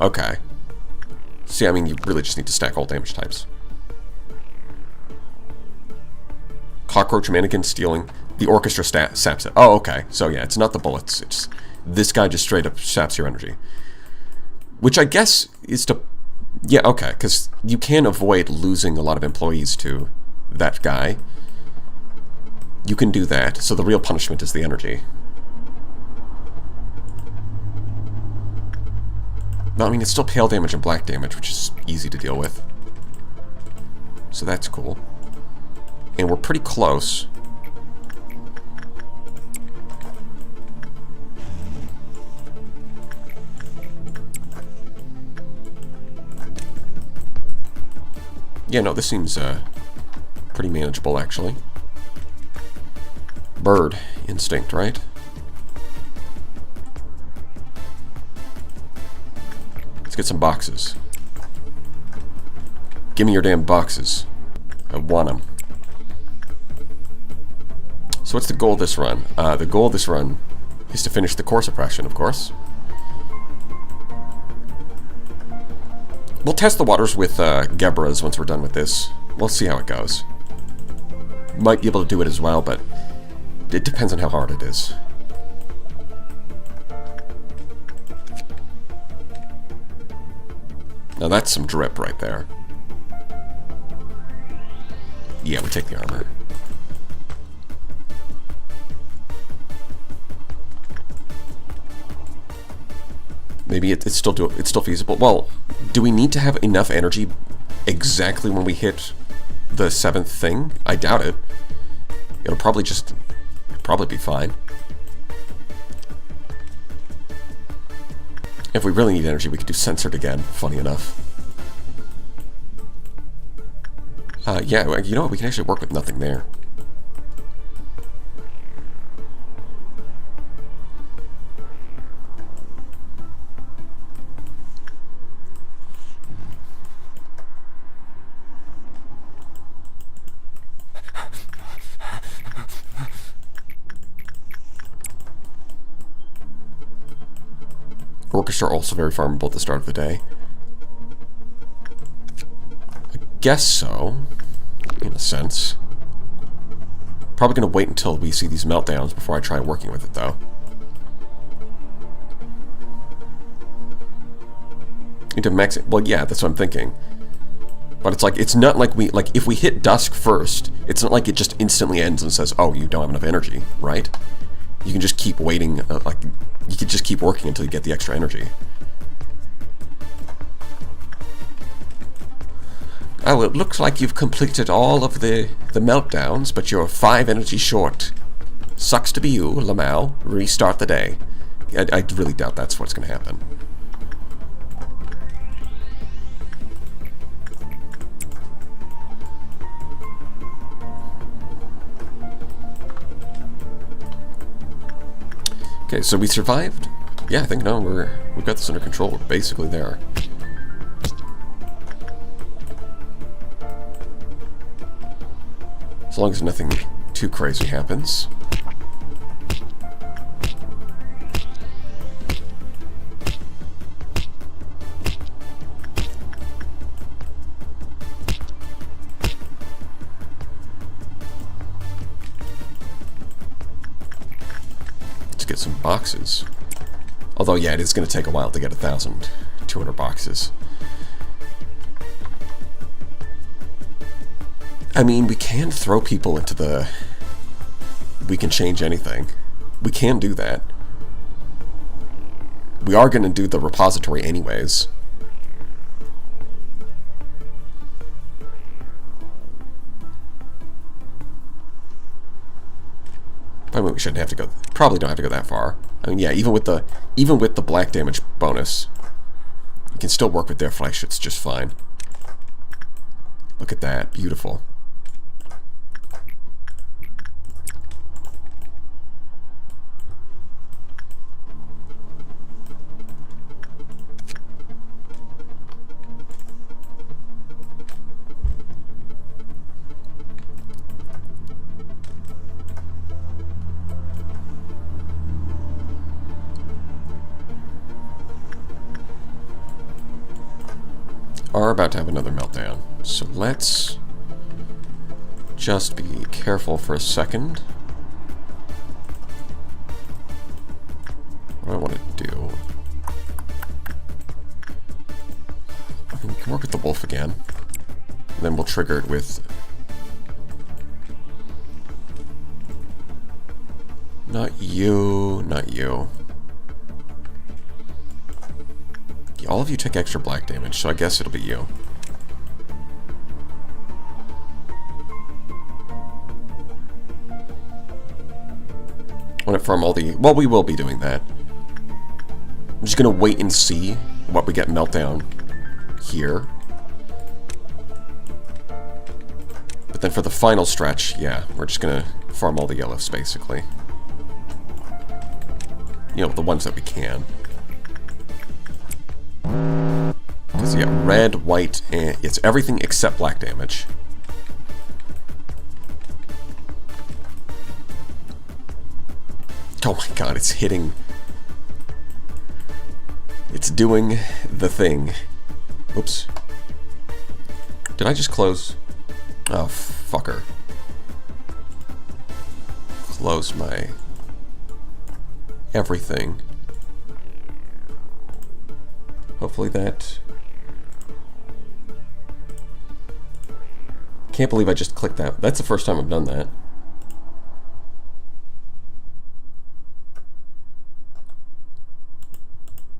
Okay. See, I mean, you really just need to stack all damage types. Cockroach mannequin stealing. The orchestra saps it. Oh, okay. So yeah, it's not the bullets. It's this guy just straight up saps your energy. Which I guess is to... Yeah, okay, because you can avoid losing a lot of employees to that guy. You can do that, so the real punishment is the energy. No, I mean, it's still pale damage and black damage, which is easy to deal with. So that's cool. And we're pretty close. Yeah, no, this seems pretty manageable, actually. Bird instinct, right? Let's get some boxes. Give me your damn boxes. I want them. So what's the goal of this run? The goal of this run is to finish the core suppression, of course. We'll test the waters with Gebra's once we're done with this. We'll see how it goes. Might be able to do it as well, but it depends on how hard it is. Now that's some drip right there. Yeah, we take the armor. Maybe it's still feasible. Well, do we need to have enough energy exactly when we hit the 7th thing? I doubt it. It'll probably be fine. If we really need energy, we could do censored again. Funny enough. Yeah, you know what? We can actually work with nothing there. Orchestra are also very farmable at the start of the day. I guess so, in a sense. Probably going to wait until we see these meltdowns before I try working with it, though. Into max... Well, yeah, that's what I'm thinking. But it's like, it's not like we... Like, if we hit dusk first, it's not like it just instantly ends and says, oh, you don't have enough energy, right? You can just keep waiting, like... You could just keep working until you get the extra energy. Oh, it looks like you've completed all of the meltdowns, but you're 5 energy short. Sucks to be you, Lamau. Restart the day. I really doubt that's what's going to happen. Okay, so we survived? Yeah, I think no, we've got this under control. We're basically there. As long as nothing too crazy happens. Get some boxes. Although, yeah, it is going to take a while to get 1,200 boxes. I mean, we can throw people into the... We can change anything. We can do that. We are going to do the repository anyways. I mean, we shouldn't have to go... Probably don't have to go that far. I mean, yeah, even with the black damage bonus, you can still work with their flesh. It's just fine. Look at that. Beautiful. Are about to have another meltdown. So let's just be careful for a second. What do I want to do? triggered with... Not you, not you. All of you took extra black damage, so I guess it'll be you. I want to farm all the... Well, we will be doing that. I'm just going to wait and see what we get meltdown here. But then for the final stretch, yeah, we're just going to farm all the yellows, basically. You know, the ones that we can. Because, yeah, red, white, and it's everything except black damage. Oh my god, it's hitting. It's doing the thing. Oops. Did I just close? Oh, fucker. Close my... everything. Hopefully that... Can't believe I just clicked that. That's the first time I've done that.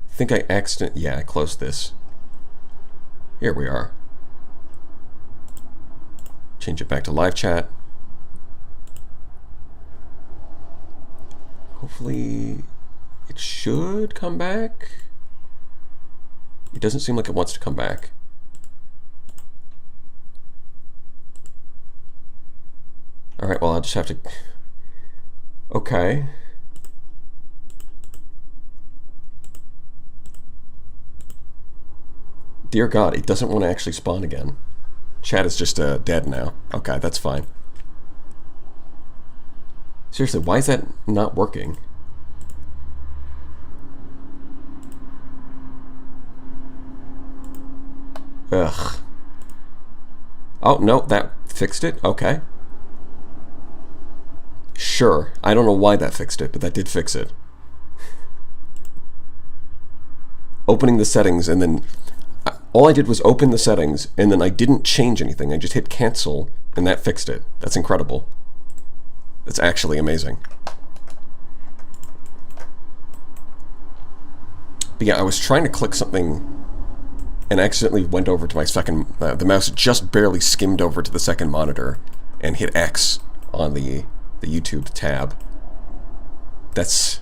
I think I accidentally... Yeah, I closed this. Here we are. Change it back to live chat. Hopefully it should come back. It doesn't seem like it wants to come back. Alright, well, I'll just have to... Okay. Dear God, it doesn't want to actually spawn again. Chat is just dead now. Okay, that's fine. Seriously, why is that not working? Ugh. Oh, no, that fixed it? Okay. Sure. I don't know why that fixed it, but that did fix it. Opening the settings and then... All I did was open the settings, and then I didn't change anything. I just hit cancel, and that fixed it. That's incredible. That's actually amazing. But yeah, I was trying to click something, and accidentally went over to my second... the mouse just barely skimmed over to the second monitor, and hit X on the YouTube tab. That's...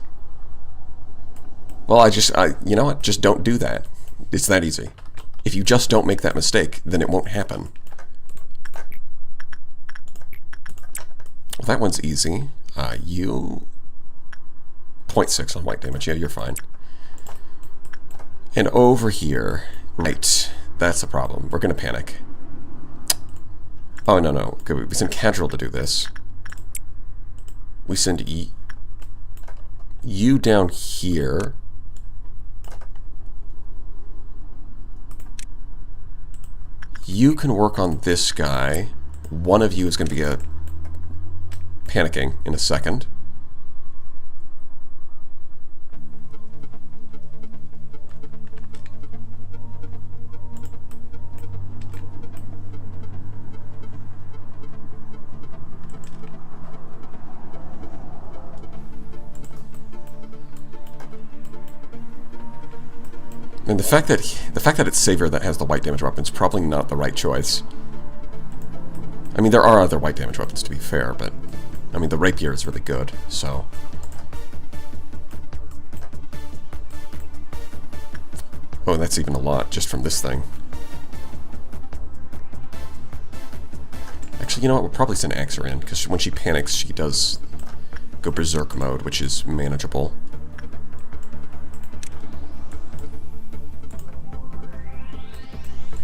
Well, you know what? Just don't do that. It's that easy. If you just don't make that mistake, then it won't happen. Well, that one's easy. You... 0.6 on white damage. Yeah, you're fine. And over here... Right. That's the problem. We're gonna panic. Oh, no, no. Okay, we send Casual to do this. We send you down here. You can work on this guy. One of you is going to be panicking in a second. And the fact that it's Savior that has the white damage weapon is probably not the right choice. I mean, there are other white damage weapons to be fair, but I mean the rapier is really good, so. Oh, that's even a lot just from this thing. Actually, you know what? We'll probably send Axer in, because when she panics, she does go berserk mode, which is manageable.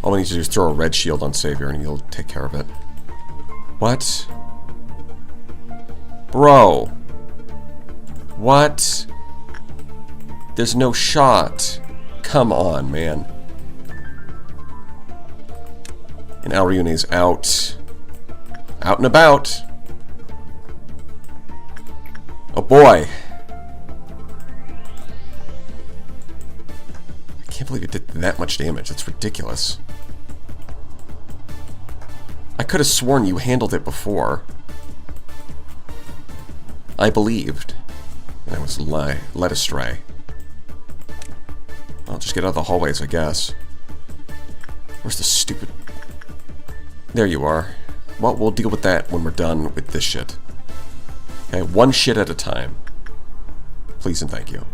All we need to do is throw a red shield on Savior and he'll take care of it. What? Bro. What? There's no shot. Come on, man. And Alriune's out. Out and about. Oh boy. I can't believe it did that much damage. It's ridiculous. I could have sworn you handled it before. I believed. And I was led astray. I'll just get out of the hallways, I guess. Where's the stupid... There you are. Well, we'll deal with that when we're done with this shit. Okay, one shit at a time. Please and thank you.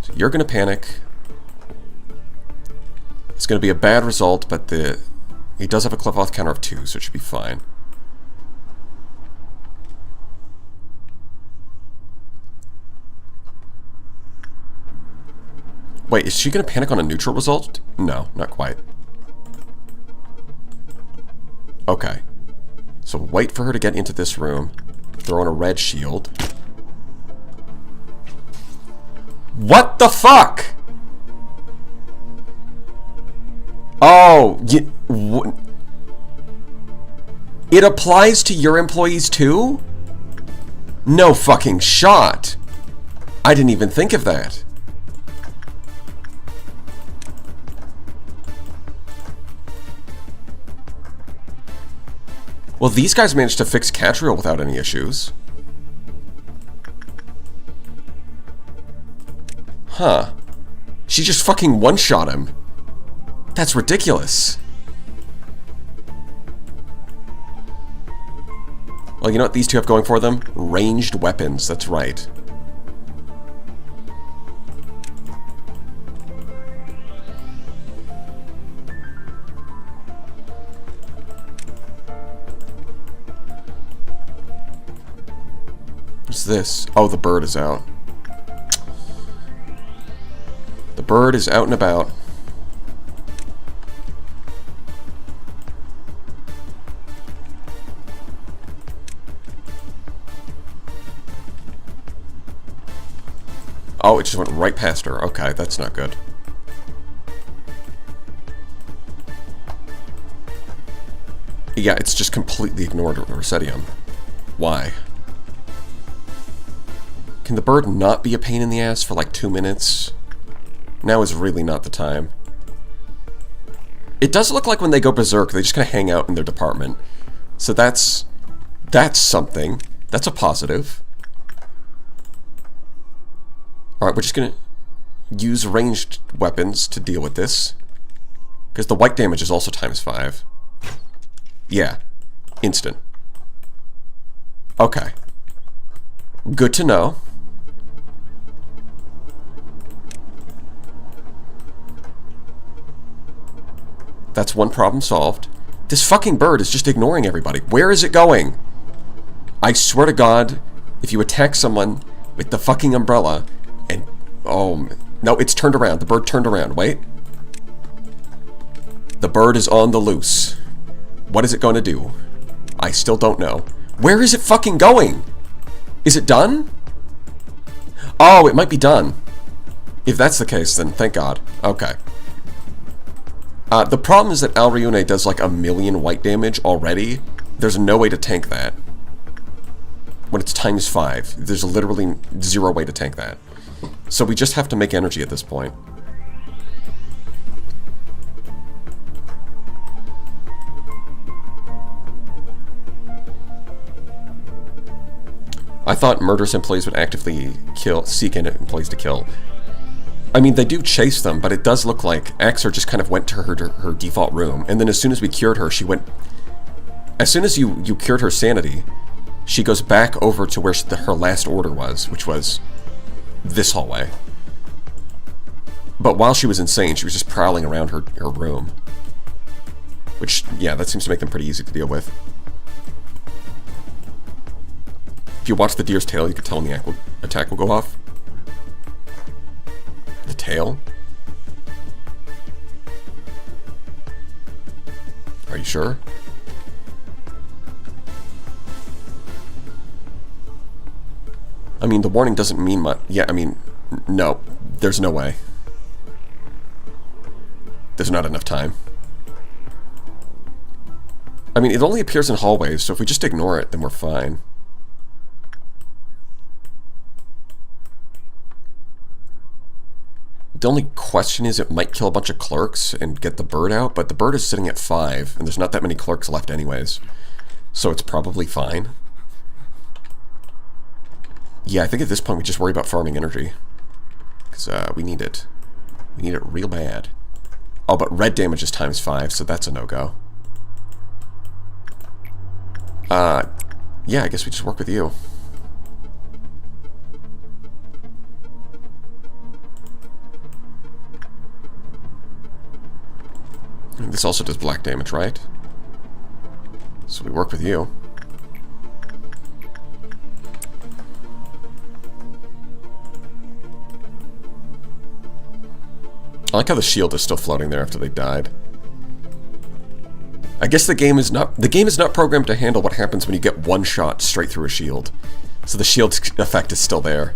So you're gonna panic. It's gonna be a bad result, but he does have a clip-off counter of 2, so it should be fine. Wait, is she gonna panic on a neutral result? No, not quite. Okay. So wait for her to get into this room. Throw in a red shield. What the fuck? Oh, it applies to your employees too? No fucking shot. I didn't even think of that. Well, these guys managed to fix Catriel without any issues. Huh. She just fucking one-shot him. That's ridiculous. Well, you know what these two have going for them? Ranged weapons, that's right. What's this? Oh, the bird is out. The bird is out and about. Oh, it just went right past her. Okay, that's not good. Yeah, it's just completely ignored Rersetium. Why? Can the bird not be a pain in the ass for like 2 minutes? Now is really not the time. It does look like when they go berserk, they just kind of hang out in their department. So that's something. That's a positive. Alright, we're just gonna use ranged weapons to deal with this. Because the white damage is also ×5. Yeah. Instant. Okay. Good to know. That's one problem solved. This fucking bird is just ignoring everybody. Where is it going? I swear to God, if you attack someone with the fucking umbrella and... Oh, no, it's turned around. The bird turned around. Wait. The bird is on the loose. What is it going to do? I still don't know. Where is it fucking going? Is it done? Oh, it might be done. If that's the case, then thank God. Okay. The problem is that Alryune does like 1,000,000 white damage already. There's no way to tank that. When it's ×5, there's literally 0 way to tank that. So we just have to make energy at this point. I thought murderous employees would actively seek employees to kill. I mean, they do chase them, but it does look like Axer just kind of went to her default room, and then as soon as we cured her, she went... As soon as you cured her sanity, she goes back over to where her last order was, which was this hallway. But while she was insane, she was just prowling around her room. Which, yeah, that seems to make them pretty easy to deal with. If you watch the deer's tail, you can tell when the attack will go off. The tail? Are you sure? I mean, the warning doesn't mean much. Yeah, I mean, no. There's no way. There's not enough time. I mean, it only appears in hallways, so if we just ignore it, then we're fine. It The only question is it might kill a bunch of clerks and get the bird out, but the bird is sitting at 5, and there's not that many clerks left anyways. So it's probably fine. Yeah, I think at this point we just worry about farming energy. Because we need it. We need it real bad. Oh, but red damage is ×5, so that's a no-go. Yeah, I guess we just work with you. And this also does black damage, right? So we work with you. I like how the shield is still floating there after they died. I guess the game is not programmed to handle what happens when you get one shot straight through a shield. So the shield effect is still there.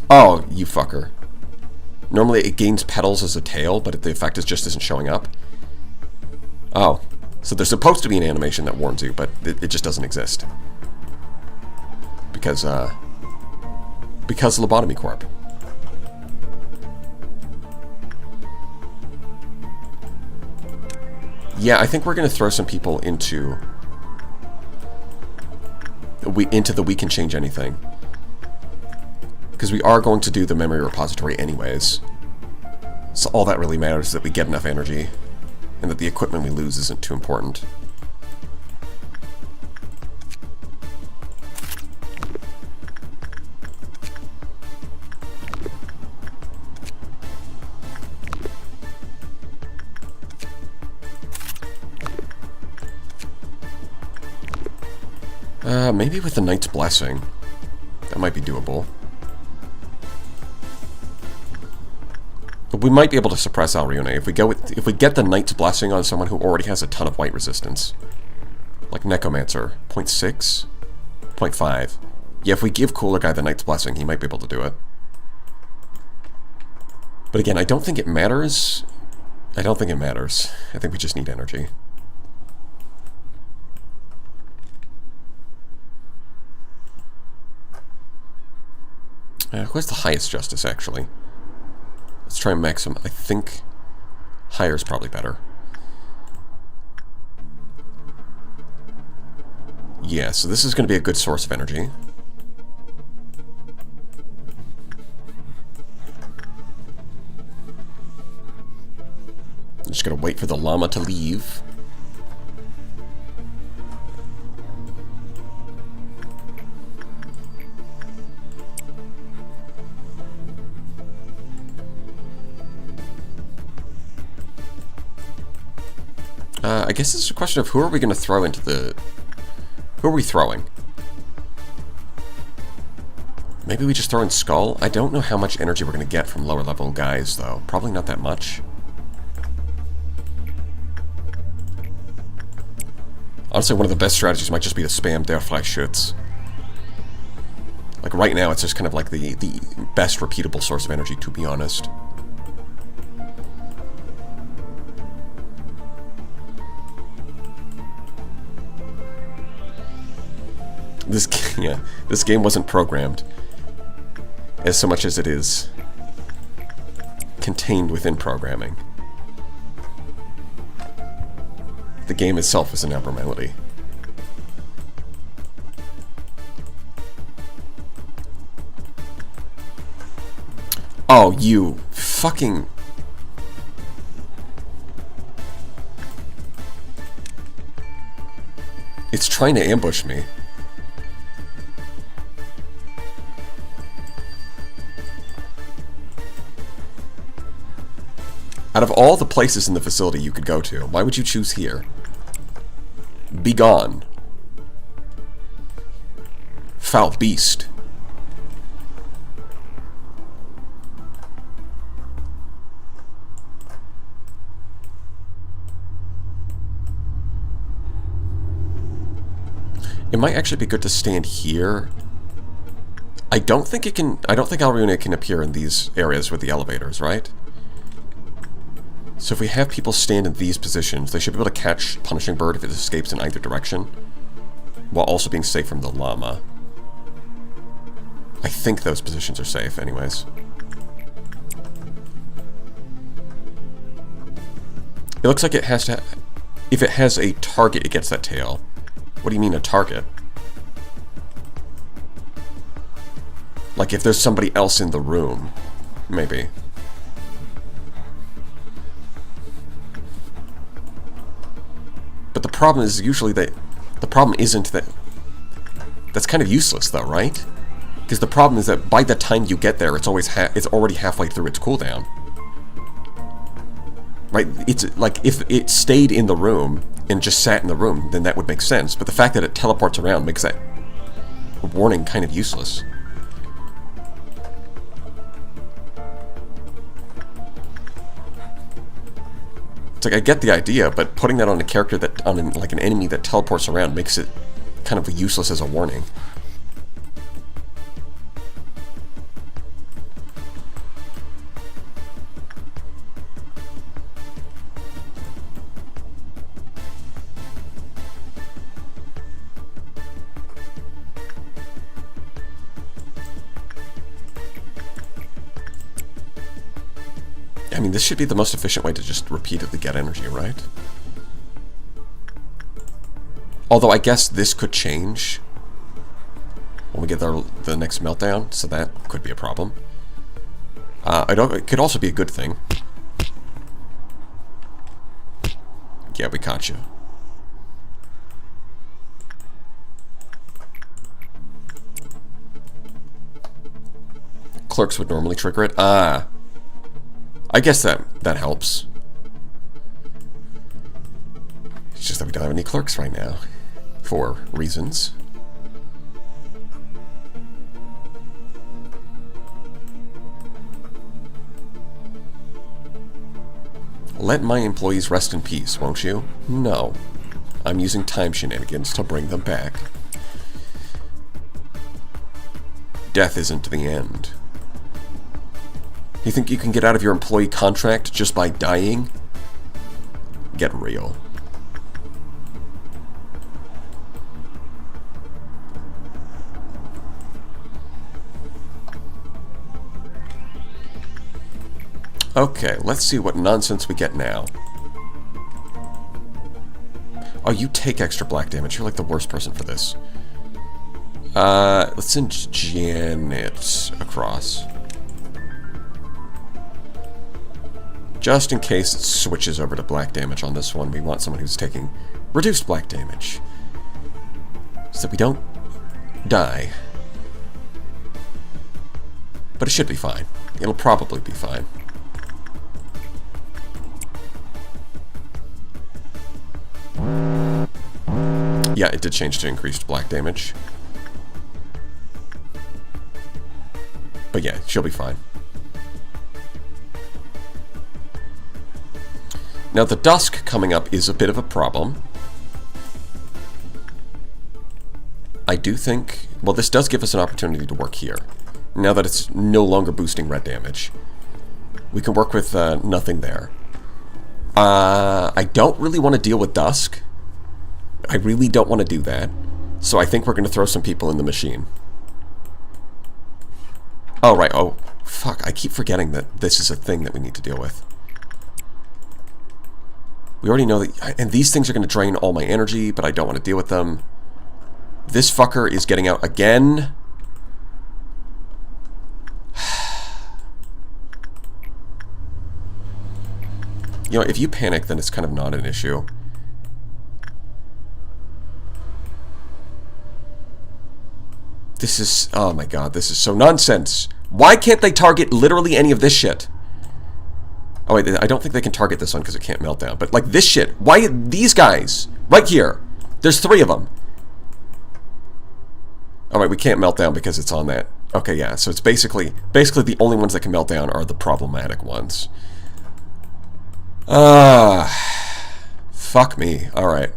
Oh, you fucker. Normally it gains petals as a tail, but the effect just isn't showing up. Oh, so there's supposed to be an animation that warns you, but it just doesn't exist. Because Lobotomy Corp. Yeah, I think we're going to throw some people into the we can change anything. Because we are going to do the memory repository anyways. So all that really matters is that we get enough energy, and that the equipment we lose isn't too important. Maybe with the Knight's Blessing. That might be doable. But we might be able to suppress Alriune if we get the Knight's Blessing on someone who already has a ton of white resistance. Like Necromancer. 0.6? 0.5. Yeah, if we give Cooler Guy the Knight's Blessing, he might be able to do it. But again, I don't think it matters. I don't think it matters. I think we just need energy. Who has the highest justice, actually? Let's try maximum. I think higher is probably better. Yeah, so this is going to be a good source of energy. I'm just going to wait for the llama to leave. I guess it's a question of who are we going to throw into the... Who are we throwing? Maybe we just throw in Skull? I don't know how much energy we're going to get from lower level guys, though. Probably not that much. Honestly, one of the best strategies might just be to spam Der Fleischschütz. Like, right now, it's just kind of like the best repeatable source of energy, to be honest. This game wasn't programmed as so much as it is contained within programming. The game itself is an abnormality. Oh, you fucking... It's trying to ambush me. Out of all the places in the facility you could go to, why would you choose here? Be gone. Foul beast. It might actually be good to stand here. I don't think Alriune can appear in these areas with the elevators, right? So if we have people stand in these positions, they should be able to catch Punishing Bird if it escapes in either direction. while also being safe from the llama. I think those positions are safe, anyways. It looks like it has to... If it has a target, it gets that tail. What do you mean, a target? Like, if there's somebody else in the room. Maybe. But the problem is usually that... The problem isn't that... That's kind of useless, though, right? Because the problem is that by the time you get there, it's already halfway through its cooldown. Right? It's like, if it stayed in the room and just sat in the room, then that would make sense. But the fact that it teleports around makes that warning kind of useless. It's like, I get the idea, but putting that on a character that, like an enemy that teleports around makes it kind of useless as a warning. I mean, this should be the most efficient way to just repeatedly get energy, right? Although I guess this could change when we get the next meltdown, so that could be a problem. It could also be a good thing. Yeah, we caught you. Clerks would normally trigger it. Ah. I guess that helps. It's just that we don't have any clerks right now. For reasons. Let my employees rest in peace, won't you? No. I'm using time shenanigans to bring them back. Death isn't the end. You think you can get out of your employee contract just by dying? Get real. Okay, let's see what nonsense we get now. Oh, you take extra black damage. You're like the worst person for this. Let's send Janet across. Just in case it switches over to black damage on this one, we want someone who's taking reduced black damage. So that we don't die. But it should be fine. It'll probably be fine. Yeah, it did change to increased black damage. But yeah, she'll be fine. Now, the dusk coming up is a bit of a problem. I do think... Well, this does give us an opportunity to work here. Now that it's no longer boosting red damage. We can work with nothing there. I don't really want to deal with dusk. I really don't want to do that. So I think we're going to throw some people in the machine. Oh, right. Oh, fuck. I keep forgetting that this is a thing that we need to deal with. We already know that... And these things are going to drain all my energy, but I don't want to deal with them. This fucker is getting out again. You know, if you panic, then it's kind of not an issue. This is... Oh my god, this is so nonsense. Why can't they target literally any of this shit? Oh wait, I don't think they can target this one because it can't melt down. But like this shit, why these guys right here? There's 3 of them. All right, we can't melt down because it's on that. Okay, yeah. So it's basically the only ones that can melt down are the problematic ones. Fuck me. All right.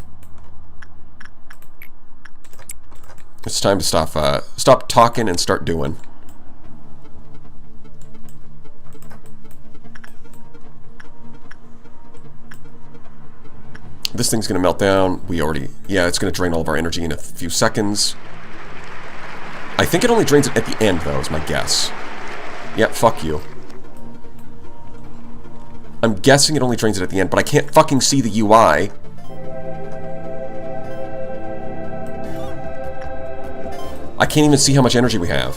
It's time to stop talking and start doing. This thing's gonna melt down. Yeah, it's gonna drain all of our energy in a few seconds. I think it only drains it at the end, though, is my guess. Yeah, fuck you. I'm guessing it only drains it at the end, but I can't fucking see the UI. I can't even see how much energy we have.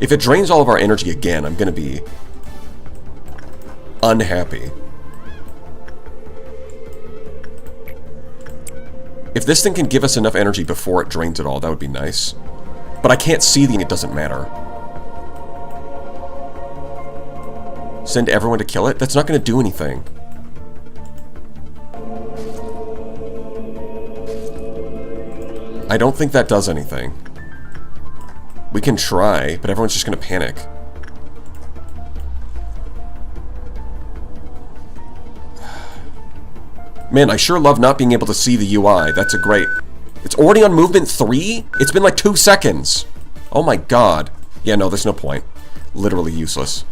If it drains all of our energy again, I'm gonna be unhappy. If this thing can give us enough energy before it drains it all, that would be nice. But I can't see the... It doesn't matter. Send everyone to kill it? That's not gonna do anything. I don't think that does anything. We can try, but everyone's just gonna panic. Man, I sure love not being able to see the UI. That's a great... It's already on movement 3? It's been like 2 seconds. Oh my god. Yeah, no, there's no point. Literally useless.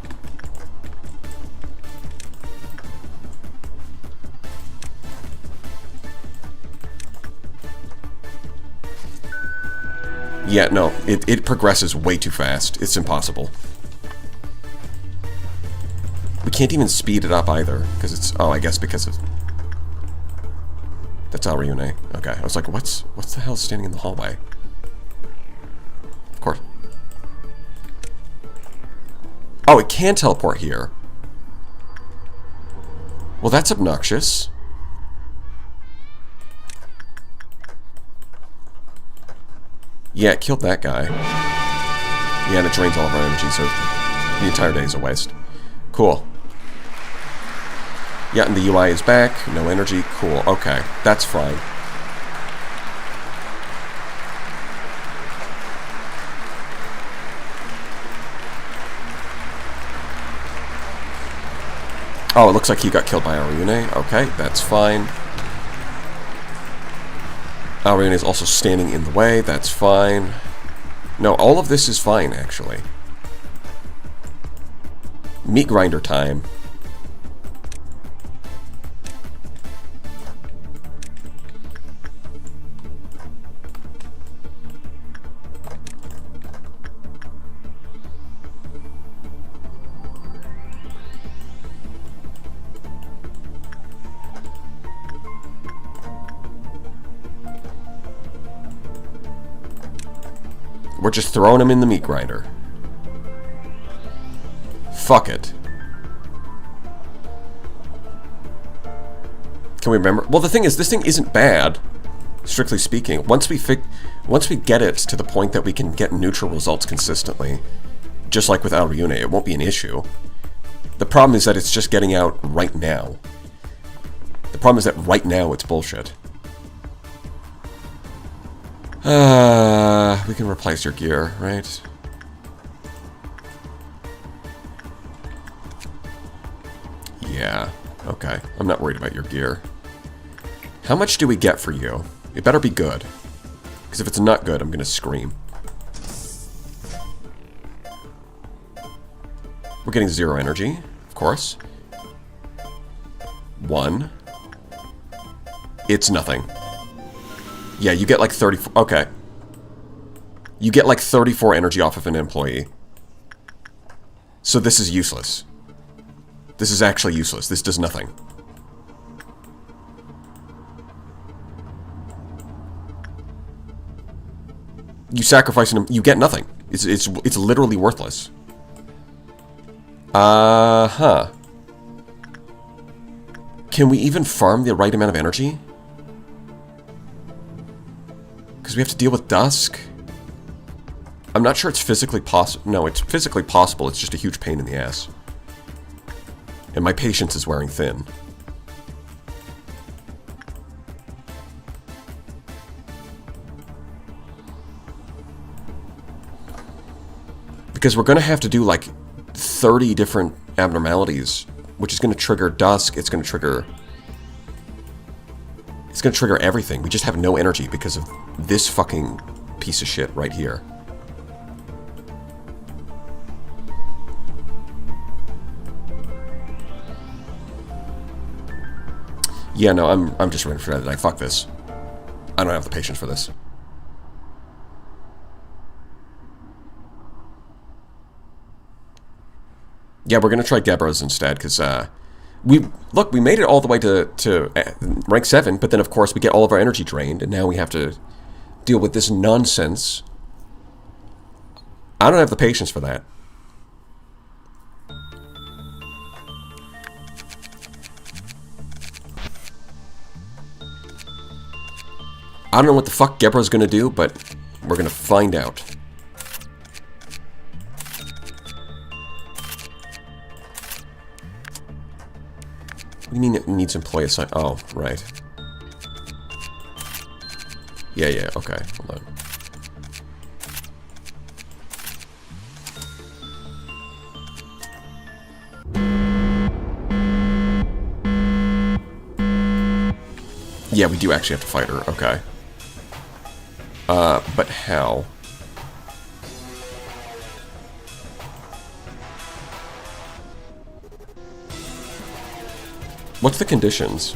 Yeah, no, it progresses way too fast. It's impossible. We can't even speed it up either, because it's... Oh, I guess because of... That's Ariune. Okay, I was like, what's the hell standing in the hallway? Of course. Oh, it can teleport here. Well, that's obnoxious. Yeah, it killed that guy. Yeah, and it drains all of our energy, so the entire day is a waste. Cool. Yeah, and the UI is back. No energy. Cool. Okay, that's fine. Oh, it looks like he got killed by Ariune. Okay, that's fine. Ariune is also standing in the way. That's fine. No, all of this is fine, actually. Meat grinder time. We're just throwing him in the meat grinder. Fuck it. Can we remember? Well, the thing is, this thing isn't bad, strictly speaking. Once we get it to the point that we can get neutral results consistently, just like with Ariune, it won't be an issue. The problem is that it's just getting out right now. The problem is that right now it's bullshit. We can replace your gear, right? Yeah, okay. I'm not worried about your gear. How much do we get for you? It better be good. Because if it's not good, I'm gonna scream. We're getting 0 energy, of course. 1. It's nothing. Yeah, you get like 34... Okay. You get like 34 energy off of an employee. So this is useless. This is actually useless. This does nothing. You sacrifice him, you get nothing. It's literally worthless. Huh. Can we even farm the right amount of energy? Because we have to deal with dusk? I'm not sure it's physically possible. No, it's physically possible. It's just a huge pain in the ass. And my patience is wearing thin. Because we're going to have to do like 30 different abnormalities, which is going to trigger dusk. It's going to trigger everything. We just have no energy because of this fucking piece of shit right here. Yeah, no, I'm just ready for that tonight. Fuck this. I don't have the patience for this. Yeah, we're gonna try Deborah's instead, because, we made it all the way to rank 7, but then, of course, we get all of our energy drained, and now we have to deal with this nonsense. I don't have the patience for that. I don't know what the fuck Deborah's gonna do, but we're gonna find out. What do you mean it needs employee assign? Oh, right. Yeah, okay, hold on. Yeah, we do actually have to fight her, okay. But how? What's the conditions?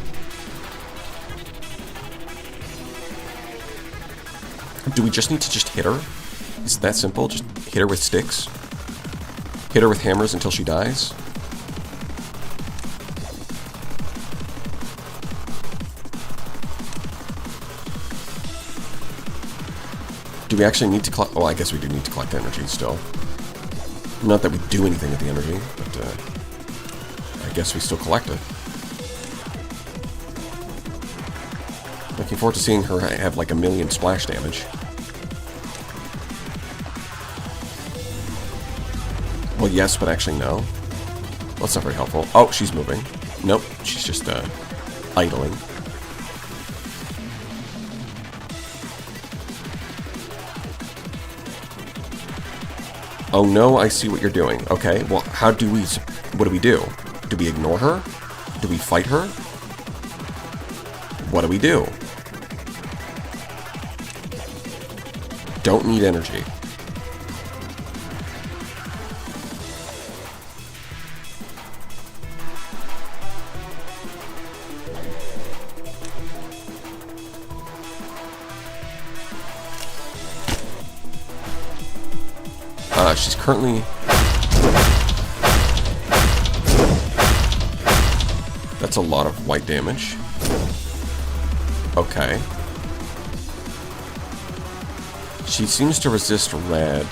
Do we just need to just hit her? Is it that simple? Just hit her with sticks? Hit her with hammers until she dies? Do we actually need to collect... Well, I guess we do need to collect energy still. Not that we do anything with the energy, but I guess we still collect it. Looking forward to seeing her have like 1,000,000 splash damage. Well, yes, but actually no. Well, that's not very helpful. Oh, she's moving. Nope, she's just idling. Oh no, I see what you're doing. Okay, well, what do we do? Do we ignore her? Do we fight her? What do we do? Don't need energy. She's currently... That's a lot of white damage. Okay. She seems to resist red.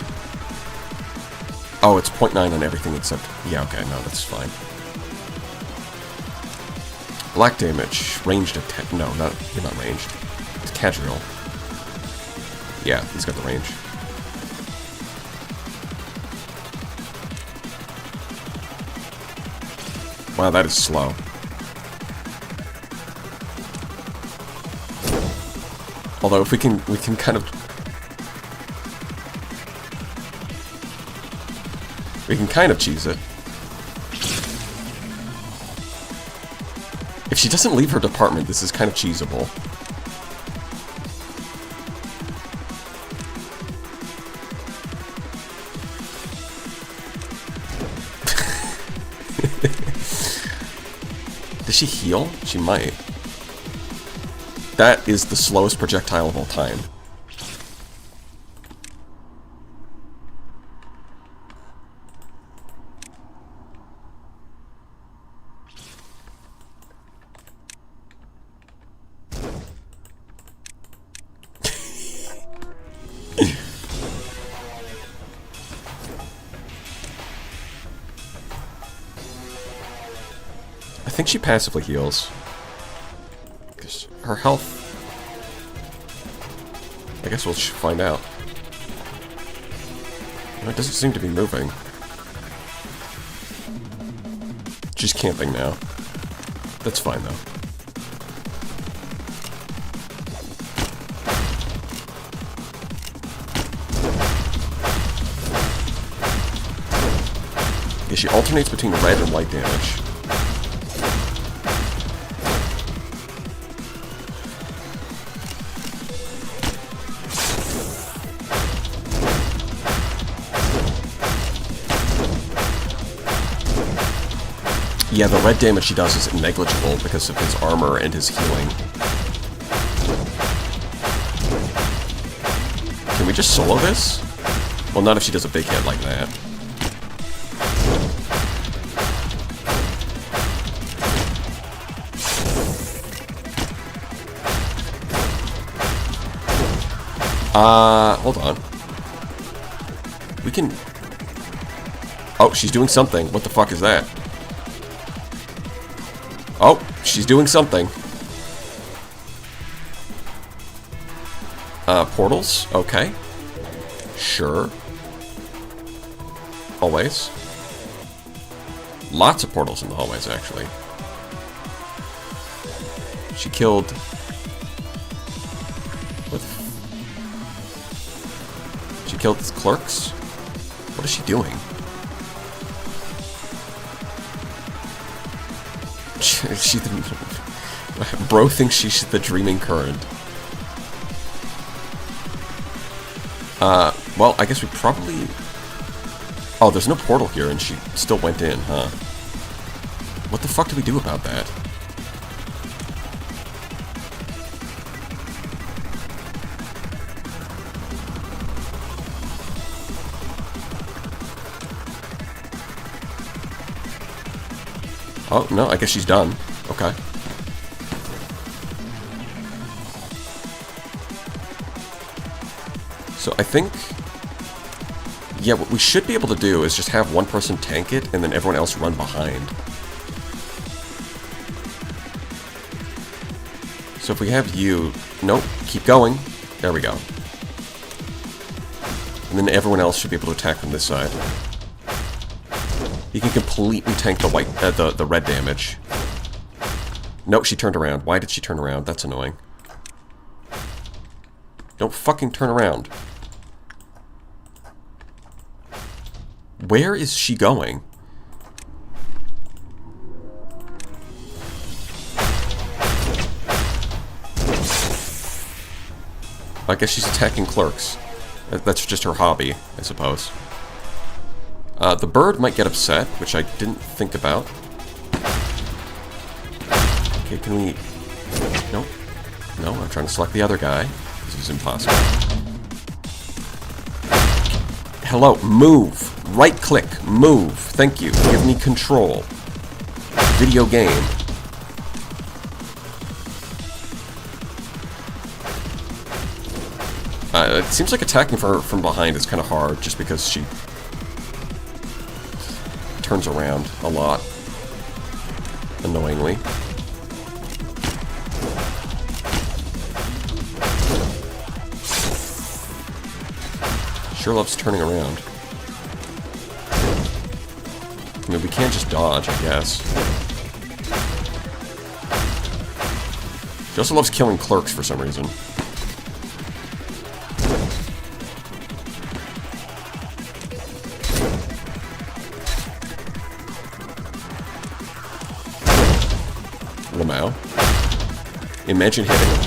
Oh, it's 0.9 on everything except... Yeah, okay, no, that's fine. Black damage. Ranged attack. No, you're not ranged. It's casual. Yeah, he's got the range. Wow, that is slow. Although if we can kind of... We can kind of cheese it. If she doesn't leave her department, this is kind of cheesable. Does she heal? She might. That is the slowest projectile of all time. I think she passively heals. Because her health... I guess we'll find out. It doesn't seem to be moving. She's camping now. That's fine, though. Yeah, she alternates between red and white damage. Yeah, the red damage he does is negligible because of his armor and his healing. Can we just solo this? Well, not if she does a big hit like that. Hold on. We can... Oh, she's doing something. What the fuck is that? Oh, she's doing something. Portals? Okay. Sure. Always. Lots of portals in the hallways, actually. She killed... What? She killed clerks? What is she doing? Bro thinks she's the Dreaming Current. Well, I guess we probably... Oh, there's no portal here, and she still went in, huh? What the fuck do we do about that? Oh, no, I guess she's done. Okay. So I think... Yeah, what we should be able to do is just have one person tank it, and then everyone else run behind. So if we have you... Nope, keep going. There we go. And then everyone else should be able to attack from this side. You can completely tank the white, the red damage. Nope, she turned around. Why did she turn around? That's annoying. Don't fucking turn around. Where is she going? I guess she's attacking clerks. That's just her hobby, I suppose. The bird might get upset, which I didn't think about. Okay, can we... Nope. No, I'm trying to select the other guy. This is impossible. Hello, move. Right-click, move. Thank you. Give me control. Video game. It seems like attacking from behind is kind of hard, just because she turns around a lot, annoyingly. Sure loves turning around. I mean, we can't just dodge, I guess. She also loves killing clerks for some reason. Lamau. Imagine hitting him.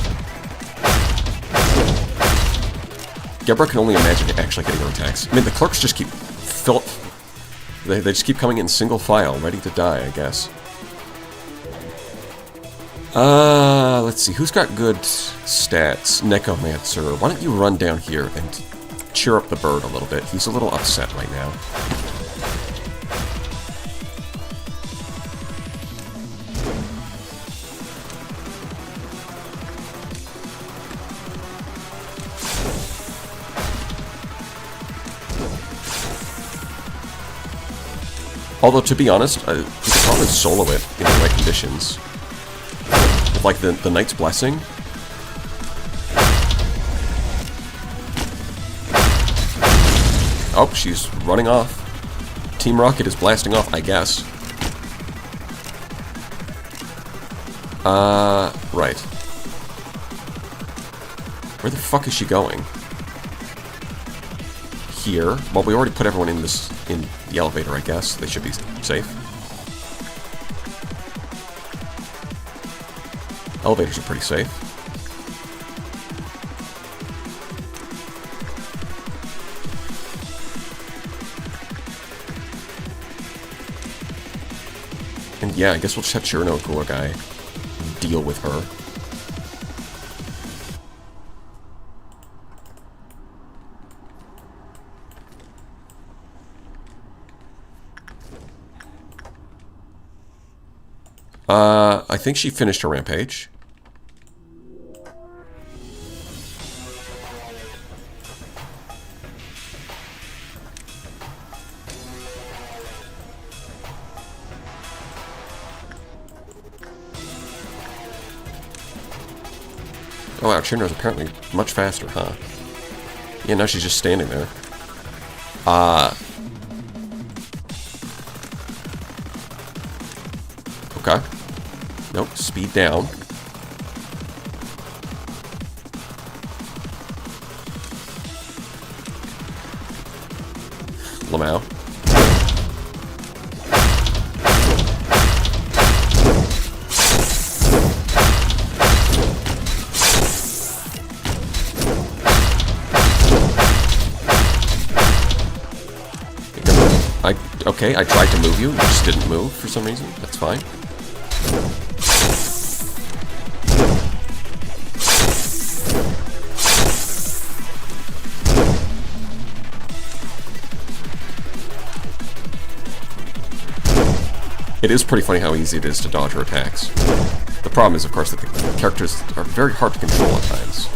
Gebra can only imagine actually hitting her attacks. I mean, the clerks just keep they just keep coming in single file, ready to die, I guess. Let's see. Who's got good stats? Necromancer. Why don't you run down here and cheer up the bird a little bit? He's a little upset right now. Although, to be honest, you could probably solo it in the right conditions. With, like, the Knight's Blessing. Oh, she's running off. Team Rocket is blasting off, I guess. Right. Where the fuck is she going? Here. Well, we already put everyone in the elevator, I guess. They should be safe. Elevators are pretty safe. And yeah, I guess we'll just have Chirno Cooler Guy deal with her. I think she finished her rampage. Oh wow, Chirno's apparently much faster, huh? Yeah, now she's just standing there. Okay. Nope, speed down. Lamau. Okay, I tried to move you. You just didn't move for some reason. That's fine. It is pretty funny how easy it is to dodge her attacks. The problem is, of course, that the characters are very hard to control at times.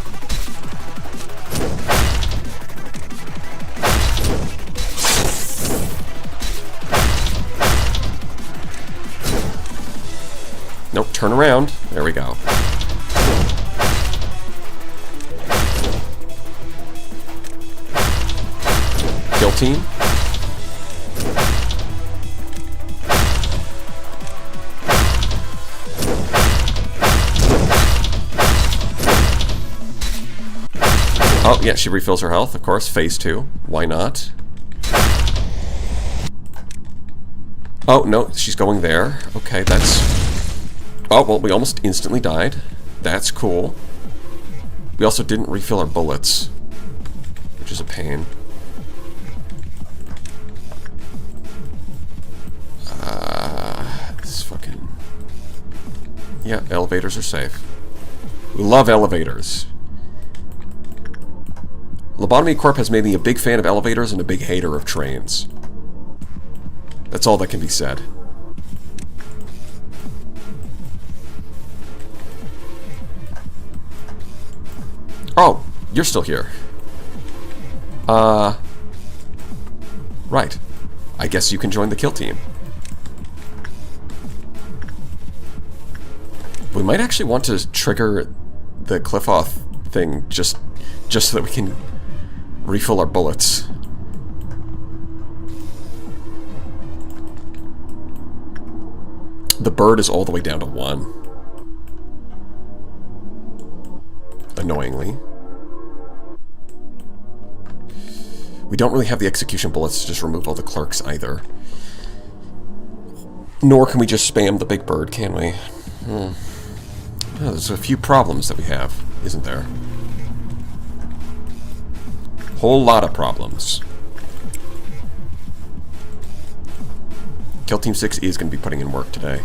Nope, turn around. There we go. Kill team. Oh, yeah, she refills her health, of course. Phase 2. Why not? Oh, no, she's going there. Okay, that's... Oh, well, we almost instantly died. That's cool. We also didn't refill our bullets, which is a pain. This fucking... Yeah, elevators are safe. We love elevators. Lobotomy Corp has made me a big fan of elevators and a big hater of trains. That's all that can be said. Oh, you're still here. Right. I guess you can join the kill team. We might actually want to trigger the cliff-off thing just so that we can refill our bullets. The bird is all the way down to 1. Annoyingly. We don't really have the execution bullets to just remove all the clerks either. Nor can we just spam the big bird, can we? Yeah, there's a few problems that we have, isn't there? Whole lot of problems. Kill Team 6 is going to be putting in work today.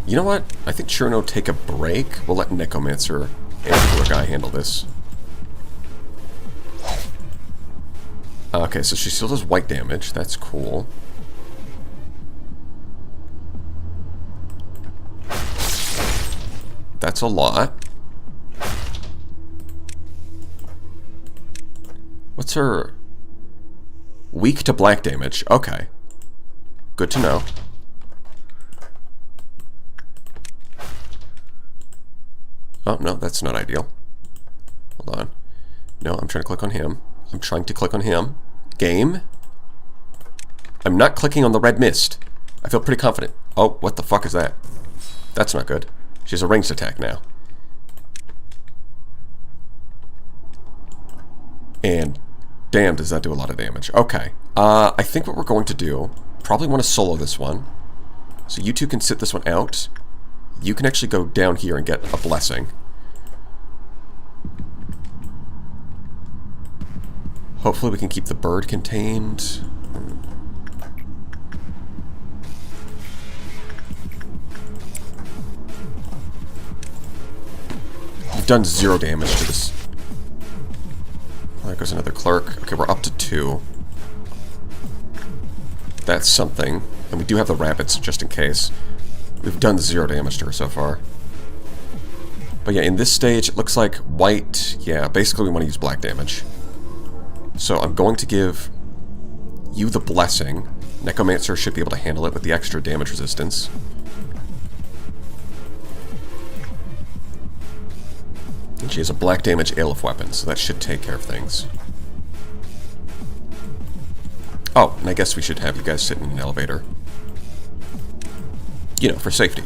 You know what? I think Chirno take a break. We'll let Necromancer and Cooler Guy handle this. Okay, so she still does white damage. That's cool. That's a lot. What's her... Weak to black damage. Okay. Good to know. Oh, no, that's not ideal. Hold on. No, I'm trying to click on him. I'm trying to click on him. Game. I'm not clicking on the red mist. I feel pretty confident. Oh, what the fuck is that? That's not good. She has a ranged attack now. And Damn, does that do a lot of damage. Okay. I think what we're going to do, probably want to solo this one. So you two can sit this one out. You can actually go down here and get a blessing. Hopefully we can keep the bird contained. We've done 0 damage to this. There goes another clerk. Okay, we're up to 2. That's something. And we do have the rabbits, just in case. We've done 0 damage to her so far. But yeah, in this stage, it looks like white... Yeah, basically we want to use black damage. So I'm going to give you the blessing. Necromancer should be able to handle it with the extra damage resistance. And she has a black damage Aleph weapon, so that should take care of things. Oh, and I guess we should have you guys sit in an elevator. You know, for safety.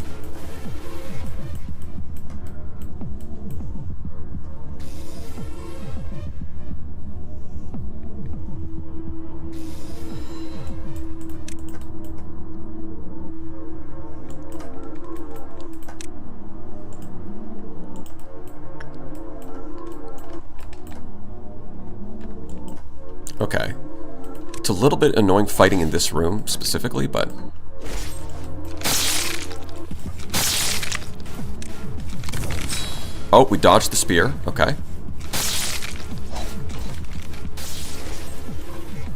Okay. It's a little bit annoying fighting in this room specifically, but... Oh, we dodged the spear. Okay.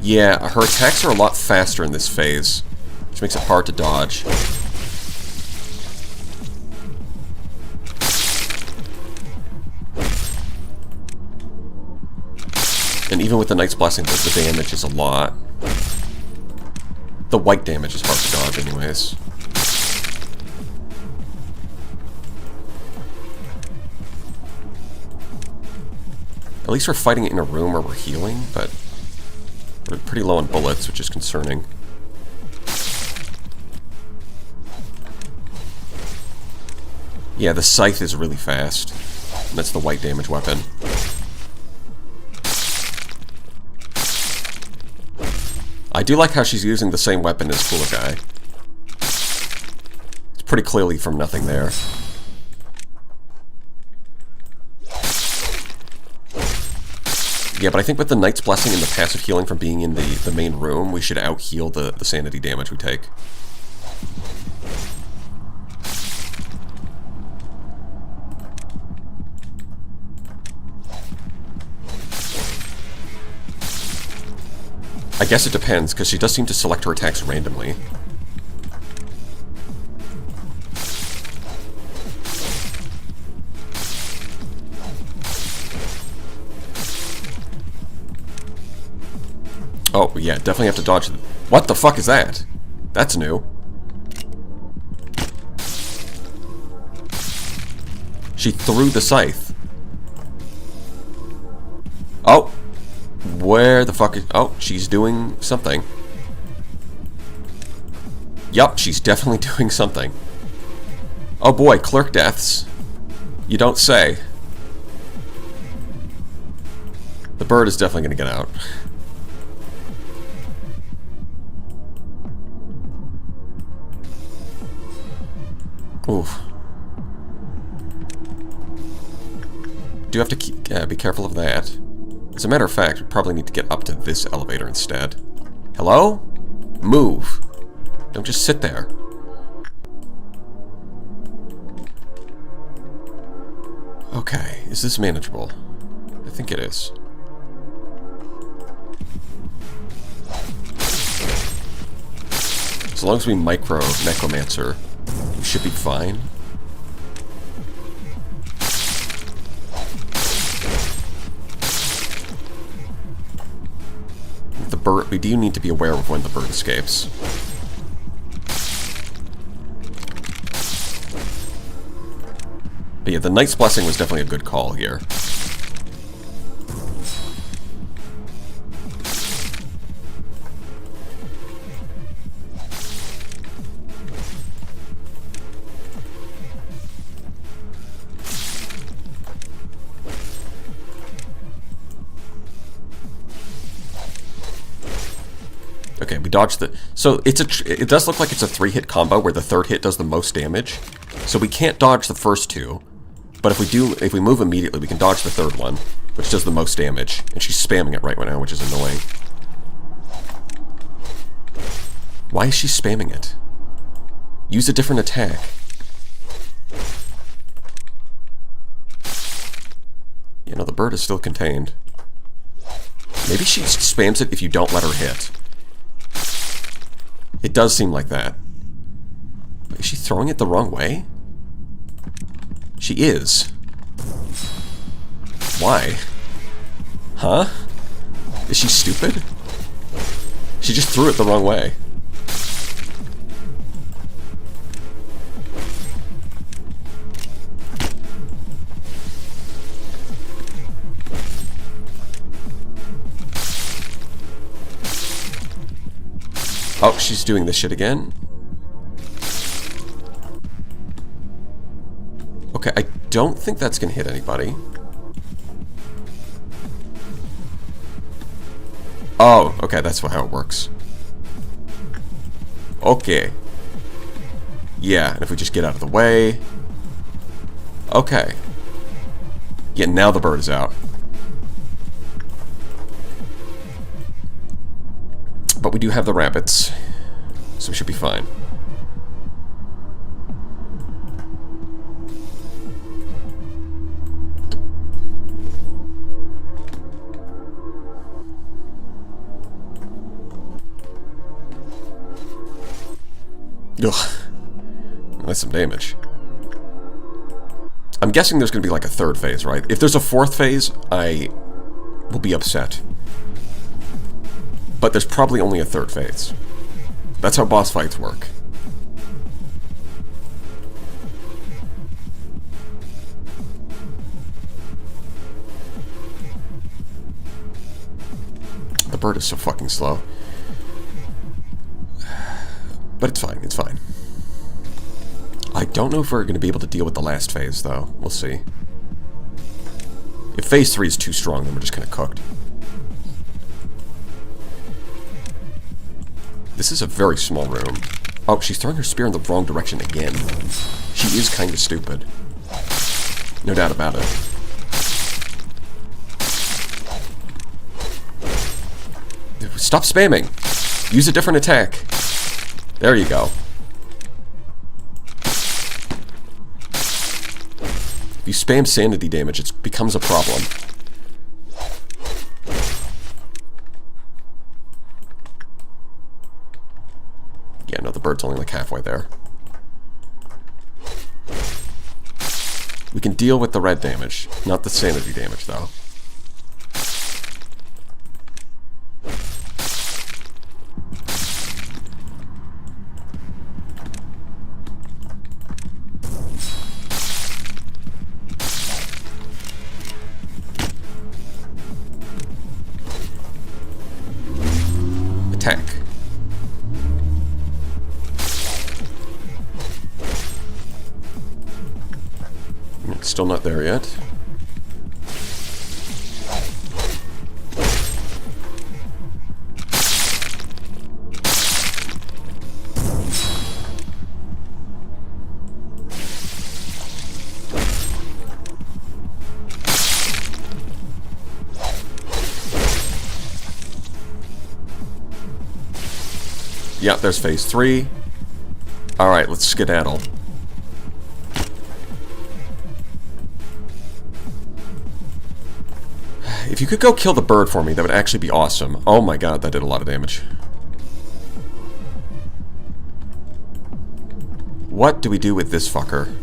Yeah, her attacks are a lot faster in this phase, which makes it hard to dodge. And even with the Knight's Blessing, the damage is a lot. The white damage is hard to dodge anyways. At least we're fighting it in a room where we're healing, but we're pretty low on bullets, which is concerning. Yeah, the scythe is really fast. And that's the white damage weapon. I do like how she's using the same weapon as Cooler Guy. It's pretty clearly from nothing there. Yeah, but I think with the Knight's Blessing and the passive healing from being in the main room, we should out-heal the sanity damage we take. I guess it depends, because she does seem to select her attacks randomly. Oh, yeah, definitely have to dodge. What the fuck is that? That's new. She threw the scythe. Oh! Where the fuck is... Oh, she's doing something. Yup, she's definitely doing something. Oh boy, clerk deaths. You don't say. The bird is definitely gonna get out. Oof. Do have to be careful of that. As a matter of fact, we probably need to get up to this elevator instead. Hello? Move. Don't just sit there. Okay, is this manageable? I think it is. As long as we micro Necromancer, we should be fine. The bird, we do need to be aware of when the bird escapes. But yeah, the Knight's Blessing was definitely a good call here. We dodge the... So it does look like it's a 3-hit combo where the third hit does the most damage. So we can't dodge the first two. But if we move immediately, we can dodge the third one, which does the most damage. And she's spamming it right now, which is annoying. Why is she spamming it? Use a different attack. You know, the bird is still contained. Maybe she spams it if you don't let her hit. It does seem like that. Is she throwing it the wrong way? She is. Why? Huh? Is she stupid? She just threw it the wrong way. Oh, she's doing this shit again. Okay, I don't think that's gonna hit anybody. Oh, okay, that's how it works. Okay. Yeah, and if we just get out of the way... Okay. Yeah, now the bird is out. But we do have the rabbits, so we should be fine. Ugh. That's some damage. I'm guessing there's going to be like a third phase, right? If there's a fourth phase, I will be upset. But there's probably only a third phase. That's how boss fights work. The bird is so fucking slow. But it's fine, it's fine. I don't know if we're going to be able to deal with the last phase, though. We'll see. If phase 3 is too strong, then we're just kind of cooked. This is a very small room. Oh, she's throwing her spear in the wrong direction again. She is kind of stupid. No doubt about it. Stop spamming! Use a different attack. There you go. If you spam sanity damage, it becomes a problem. Yeah, no, the bird's only like halfway there. We can deal with the red damage, not the sanity damage, though. Attack. Still not there yet. Yeah, there's phase 3. Alright, let's skedaddle. If you could go kill the bird for me, that would actually be awesome. Oh my god, that did a lot of damage. What do we do with this fucker?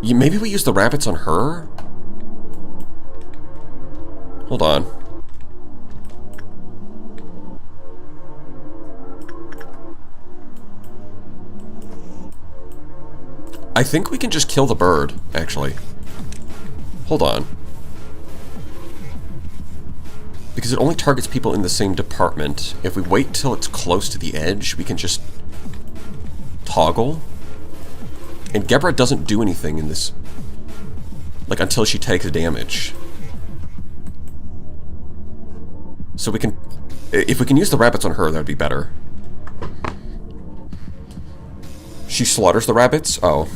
Maybe we use the rabbits on her? Hold on. I think we can just kill the bird, actually. Hold on. Because it only targets people in the same department. If we wait till it's close to the edge, we can just toggle. And Gebra doesn't do anything in this, like, until she takes damage. So we can... If we can use the rabbits on her, that would be better. She slaughters the rabbits? Oh.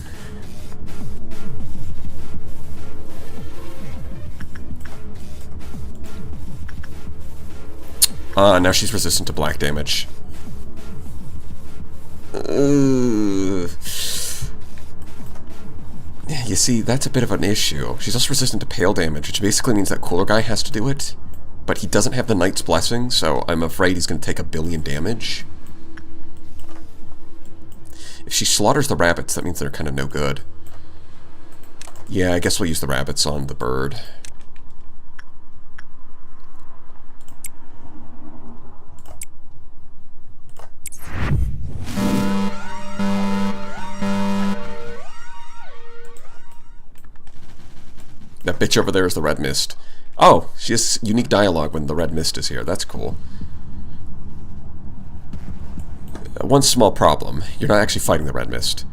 Now she's resistant to black damage. You see, that's a bit of an issue. She's also resistant to pale damage, which basically means that cooler guy has to do it. But he doesn't have the Knight's Blessing, so I'm afraid he's going to take 1 billion damage. If she slaughters the rabbits, that means they're kind of no good. Yeah, I guess we'll use the rabbits on the bird. That bitch over there is the Red Mist. Oh, she has unique dialogue when the Red Mist is here. That's cool. One small problem. You're not actually fighting the Red Mist.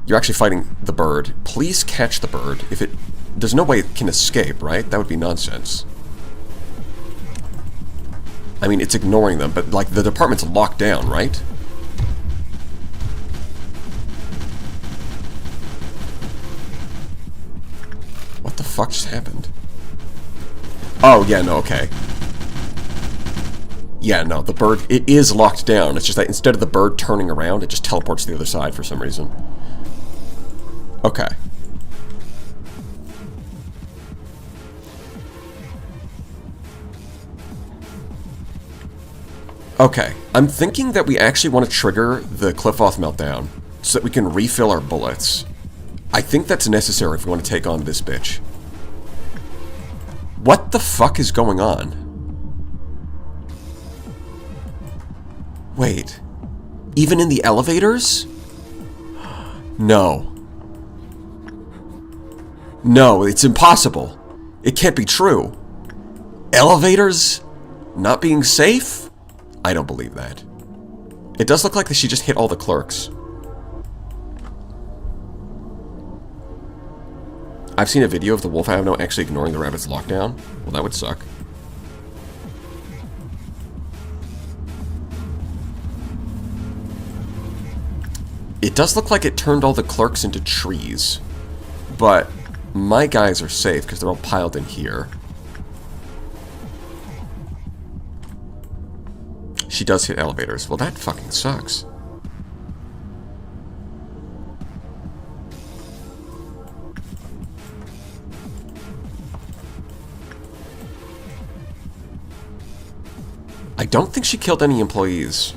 You're actually fighting the bird. Please catch the bird. If it... There's no way it can escape, right? That would be nonsense. I mean, it's ignoring them, but, like, the department's locked down, right? What the fuck just happened? Oh, yeah, no, okay. Yeah, no, the bird, it is locked down. It's just that instead of the bird turning around, it just teleports to the other side for some reason. Okay. Okay, I'm thinking that we actually want to trigger the Cliff-Off meltdown so that we can refill our bullets. I think that's necessary if we want to take on this bitch. What the fuck is going on? Wait. Even in the elevators? No. No, it's impossible. It can't be true. Elevators not being safe? I don't believe that. It does look like she just hit all the clerks. I've seen a video of the Wolf Avenue actually ignoring the rabbit's lockdown. Well, that would suck. It does look like it turned all the clerks into trees. But my guys are safe because they're all piled in here. She does hit elevators. Well, that fucking sucks. I don't think she killed any employees.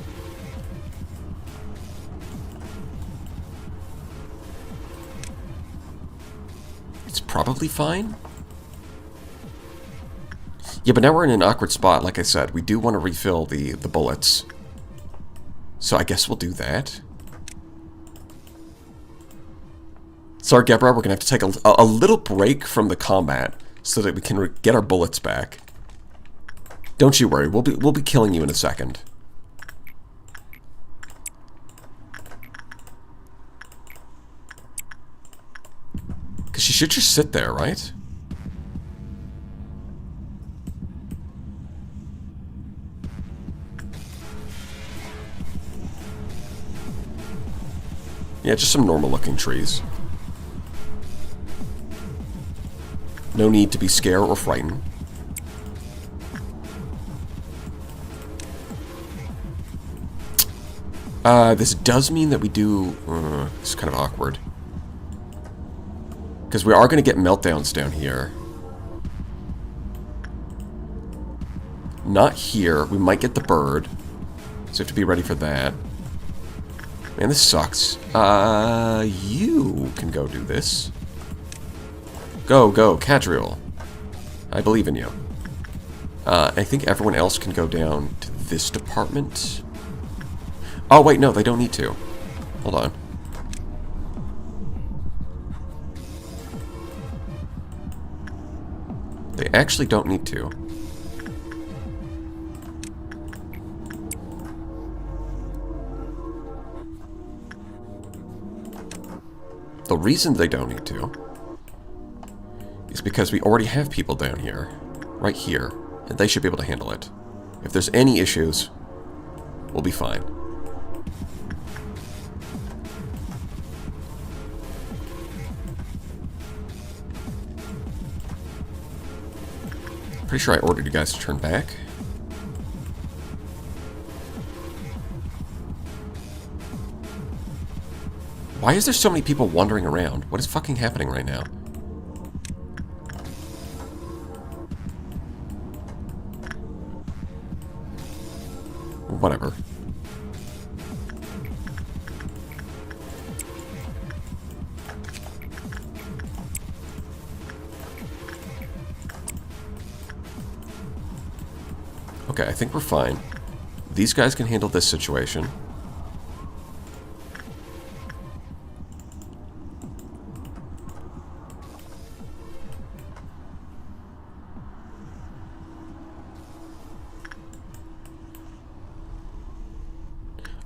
It's probably fine. Yeah, but now we're in an awkward spot. Like I said, we do want to refill the bullets. So I guess we'll do that. Sorry, Gebra, we're going to have to take a little break from the combat so that we can get our bullets back. Don't you worry, we'll be killing you in a second. Because she should just sit there, right? Yeah, just some normal looking trees. No need to be scared or frightened. This does mean that we do... it's kind of awkward. Because we are going to get meltdowns down here. Not here. We might get the bird. So we have to be ready for that. Man, this sucks. You can go do this. Go, Cadriel. I believe in you. I think everyone else can go down to this department. Oh, wait, no, they don't need to. Hold on. They actually don't need to. The reason they don't need to is because we already have people down here, right here, and they should be able to handle it. If there's any issues, we'll be fine. Pretty sure I ordered you guys to turn back. Why is there so many people wandering around? What is fucking happening right now? Whatever. Okay, I think we're fine. These guys can handle this situation.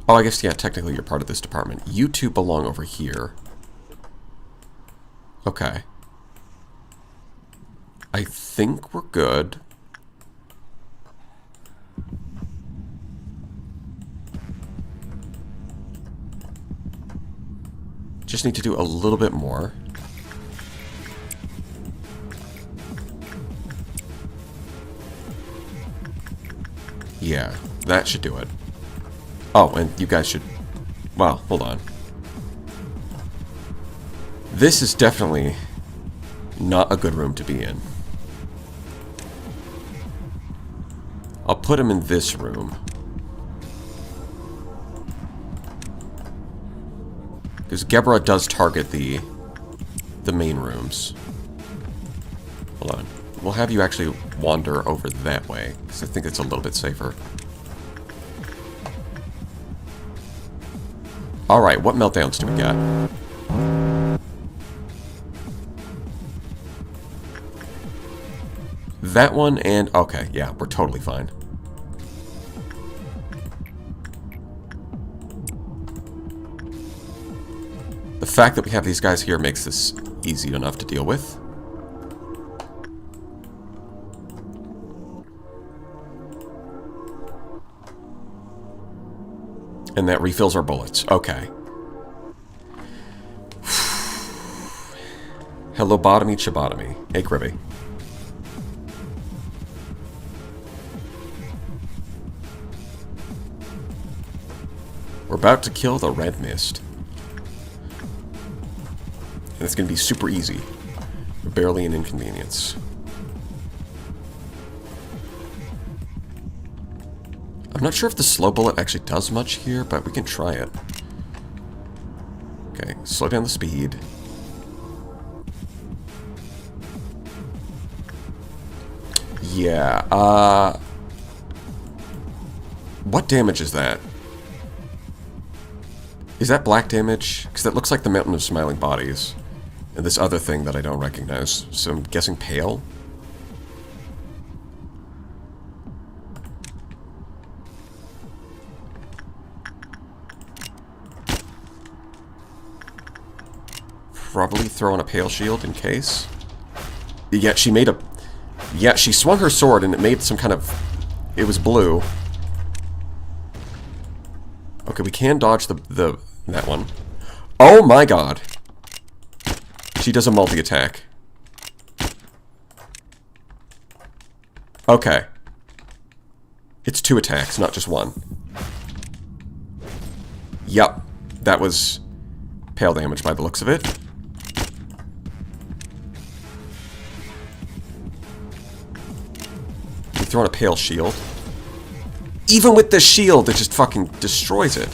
Oh, I guess, yeah, technically you're part of this department. You two belong over here. Okay. I think we're good. Just need to do a little bit more. Yeah, that should do it. Oh, and you guys should... Well, hold on. This is definitely not a good room to be in. I'll put him in this room. Because Gebra does target the main rooms. Hold on. We'll have you actually wander over that way, because I think it's a little bit safer. Alright, what meltdowns do we got? That one and... Okay, yeah, we're totally fine. The fact that we have these guys here makes this easy enough to deal with. And that refills our bullets. Okay. Lobotomy, chabotomy. Hey, Cribby. We're about to kill the red mist. And it's going to be super easy. Barely an inconvenience. I'm not sure if the slow bullet actually does much here, but we can try it. Okay, slow down the speed. Yeah, what damage is that? Is that black damage? Because that looks like the Mountain of Smiling Bodies. And this other thing that I don't recognize. So I'm guessing pale? Probably throw on a pale shield in case. Yeah, she made a... Yeah, she swung her sword and it made some kind of... It was blue. Okay, we can dodge that one. Oh my god! She does a multi-attack. Okay. It's 2 attacks, not just 1. Yup. That was pale damage by the looks of it. We throw in a pale shield. Even with the shield, it just fucking destroys it.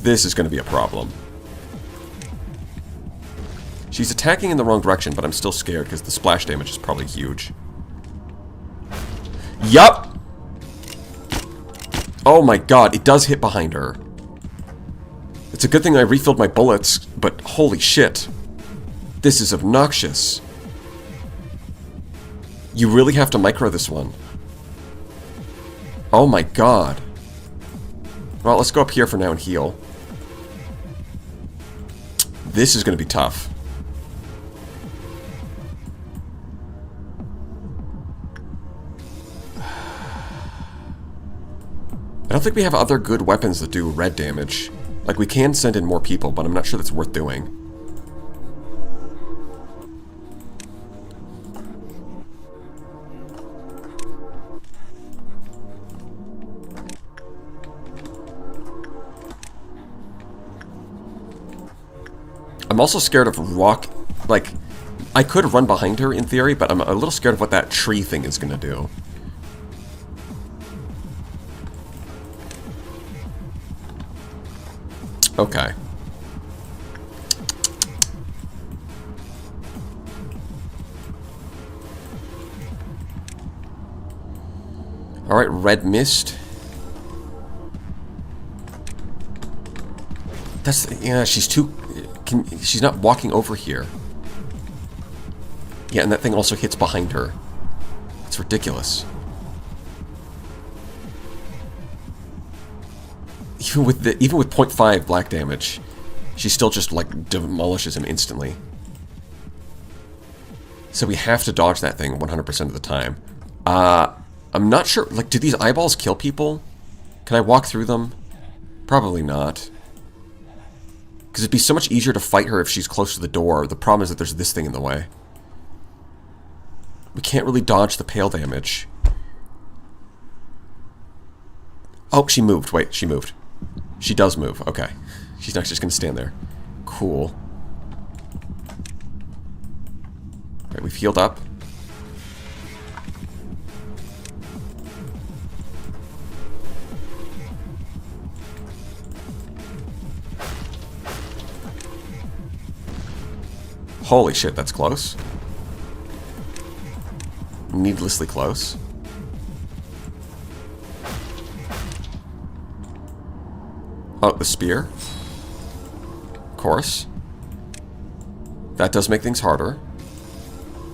This is going to be a problem. She's attacking in the wrong direction, but I'm still scared because the splash damage is probably huge. Yup! Oh my god, it does hit behind her. It's a good thing I refilled my bullets, but holy shit. This is obnoxious. You really have to micro this one. Oh my god. Well, let's go up here for now and heal. This is going to be tough. I don't think we have other good weapons that do red damage. Like, we can send in more people, but I'm not sure that's worth doing. I'm also scared of rock... Like, I could run behind her in theory, but I'm a little scared of what that tree thing is going to do. Okay. Alright, red mist. That's... Yeah, she's too... she's not walking over here. Yeah, and that thing also hits behind her. It's ridiculous. Even with 0.5 black damage, she still just like demolishes him instantly. So we have to dodge that thing 100% of the time. I'm not sure, like, do these eyeballs kill people? Can I walk through them? Probably not. Because it'd be so much easier to fight her if she's close to the door. The problem is that there's this thing in the way. We can't really dodge the pale damage. Oh, she moved. Wait, she moved. She does move. Okay. She's not just going to stand there. Cool. Alright, we've healed up. Holy shit, that's close. Needlessly close. Oh, the spear. Of course. That does make things harder.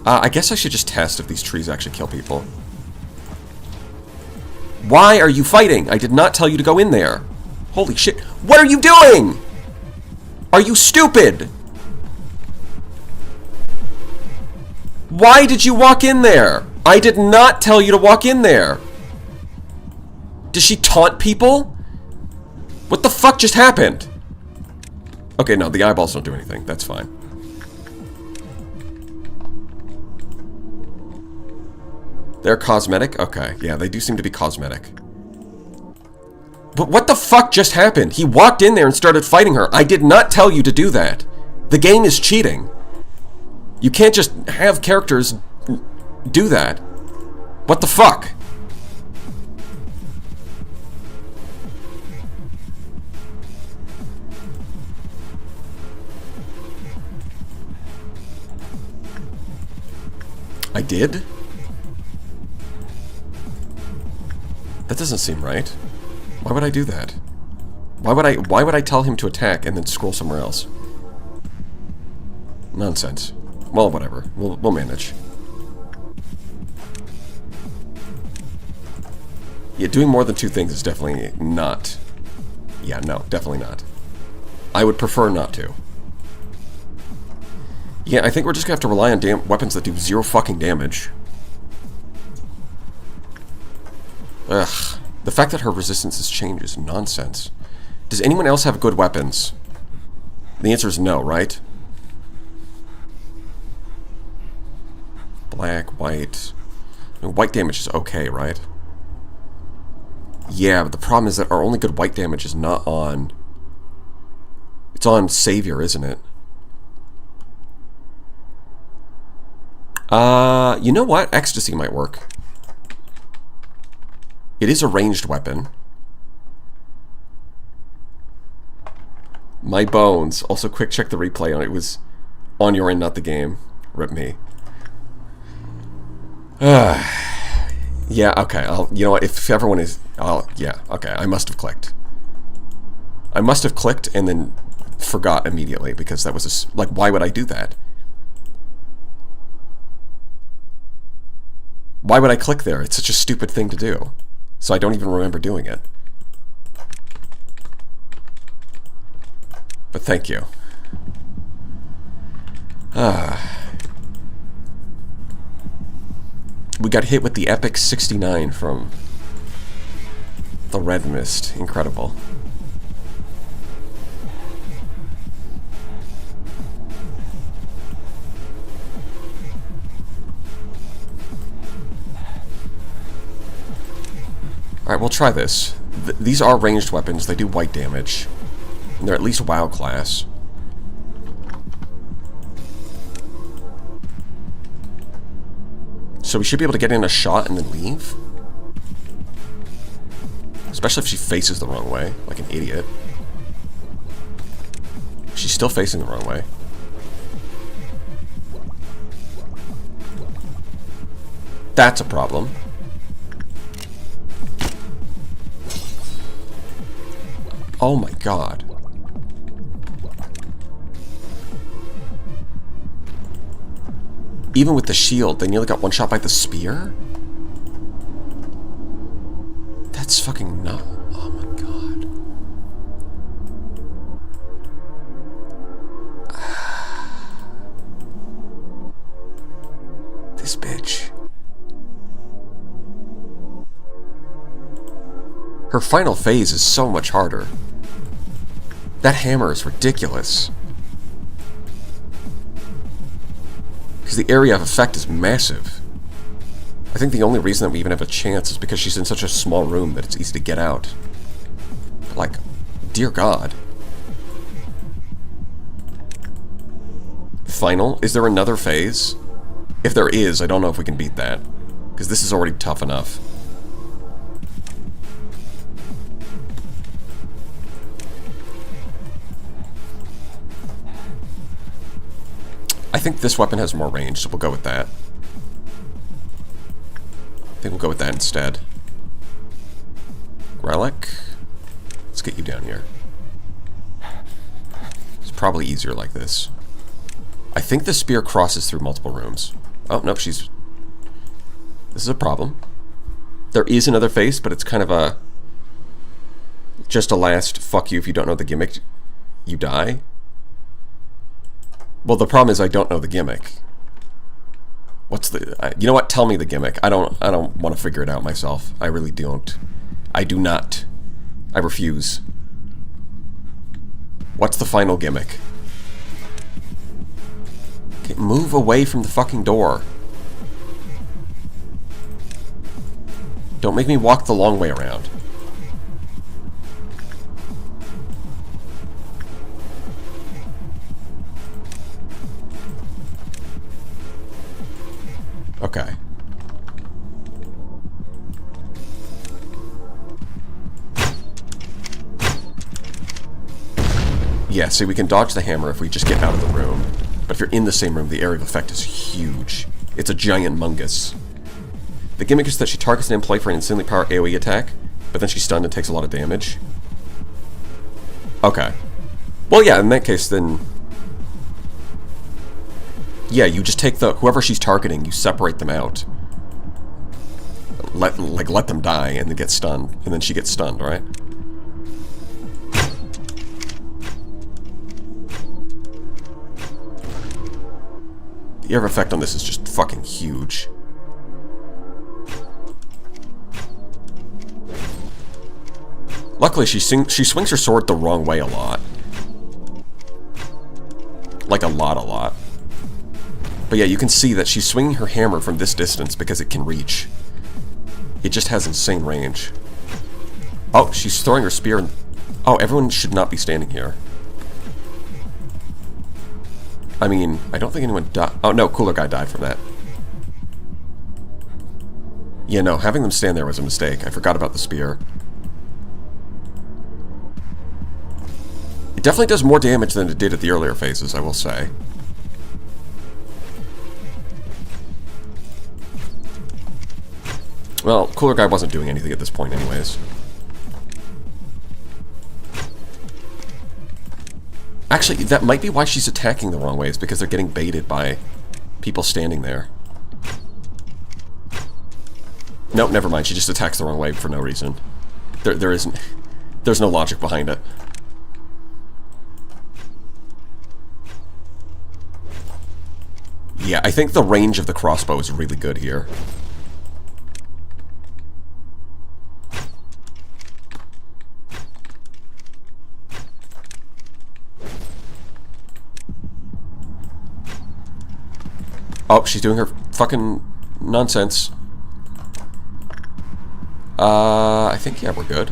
I guess I should just test if these trees actually kill people. Why are you fighting? I did not tell you to go in there. Holy shit. What are you doing? Are you stupid? Why did you walk in there? I did not tell you to walk in there. Does she taunt people? What the fuck just happened? Okay, no, the eyeballs don't do anything. That's fine. They're cosmetic? Okay, yeah, they do seem to be cosmetic. But what the fuck just happened? He walked in there and started fighting her. I did not tell you to do that. The game is cheating. You can't just have characters do that. What the fuck? I did? That doesn't seem right. Why would I do that? Why would I tell him to attack and then scroll somewhere else? Nonsense. Well, whatever. We'll manage. Yeah, doing more than two things is definitely not... Yeah, no, definitely not. I would prefer not to. Yeah, I think we're just gonna have to rely on weapons that do zero fucking damage. Ugh. The fact that her resistance has changed is nonsense. Does anyone else have good weapons? The answer is no, right? Black, white. I mean, white damage is okay, right? Yeah, but the problem is that our only good white damage is not on... It's on Savior, isn't it? You know what? Ecstasy might work. It is a ranged weapon. My bones. Also, quick check the replay on it. It was on your end, not the game. Rip me. Yeah, okay. You know what? If everyone is... yeah, okay. I must have clicked. I must have clicked and then forgot immediately because that was a... Like, why would I do that? Why would I click there? It's such a stupid thing to do. So I don't even remember doing it. But thank you. We got hit with the epic 69 from The red mist. Incredible. Alright, we'll try this. These are ranged weapons. They do white damage. And they're at least WoW class. So we should be able to get in a shot and then leave? Especially if she faces the wrong way, like an idiot. She's still facing the wrong way. That's a problem. Oh my god. Even with the shield, they nearly got one shot by the spear? That's fucking nut. Oh my god. This bitch. Her final phase is so much harder. That hammer is ridiculous. Because the area of effect is massive. I think the only reason that we even have a chance is because she's in such a small room that it's easy to get out. But like, dear God. Final? Is there another phase? If there is, I don't know if we can beat that. Because this is already tough enough. I think this weapon has more range, so we'll go with that. I think we'll go with that instead. Relic. Let's get you down here. It's probably easier like this. I think the spear crosses through multiple rooms. Oh, nope, she's... This is a problem. There is another face, but it's kind of a... Just a last, fuck you if you don't know the gimmick, you die. Well, the problem is I don't know the gimmick. What's the... you know what? Tell me the gimmick. I don't want to figure it out myself. I really don't. I do not. I refuse. What's the final gimmick? Okay, move away from the fucking door. Don't make me walk the long way around. Okay. Yeah, see, we can dodge the hammer if we just get out of the room. But if you're in the same room, the area of effect is huge. It's a giant mungus. The gimmick is that she targets an employee for an insanely powerful AoE attack, but then she's stunned and takes a lot of damage. Okay. Well, yeah, in that case, then... Yeah, you just take the... Whoever she's targeting, you separate them out. Let them die and then get stunned. And then she gets stunned, right? The area of effect on this is just fucking huge. Luckily, she swings her sword the wrong way a lot. Like a lot. But yeah, you can see that she's swinging her hammer from this distance because it can reach. It just has insane range. Oh, she's throwing her spear. Oh, everyone should not be standing here. I mean, I don't think anyone died. Oh, no, Cooler Guy died from that. Yeah, no, having them stand there was a mistake. I forgot about the spear. It definitely does more damage than it did at the earlier phases, I will say. Well, Cooler Guy wasn't doing anything at this point anyways. Actually, that might be why she's attacking the wrong way, is because they're getting baited by people standing there. Nope, never mind. She just attacks the wrong way for no reason. There's no logic behind it. Yeah, I think the range of the crossbow is really good here. Oh, she's doing her fucking nonsense. I think, yeah, we're good.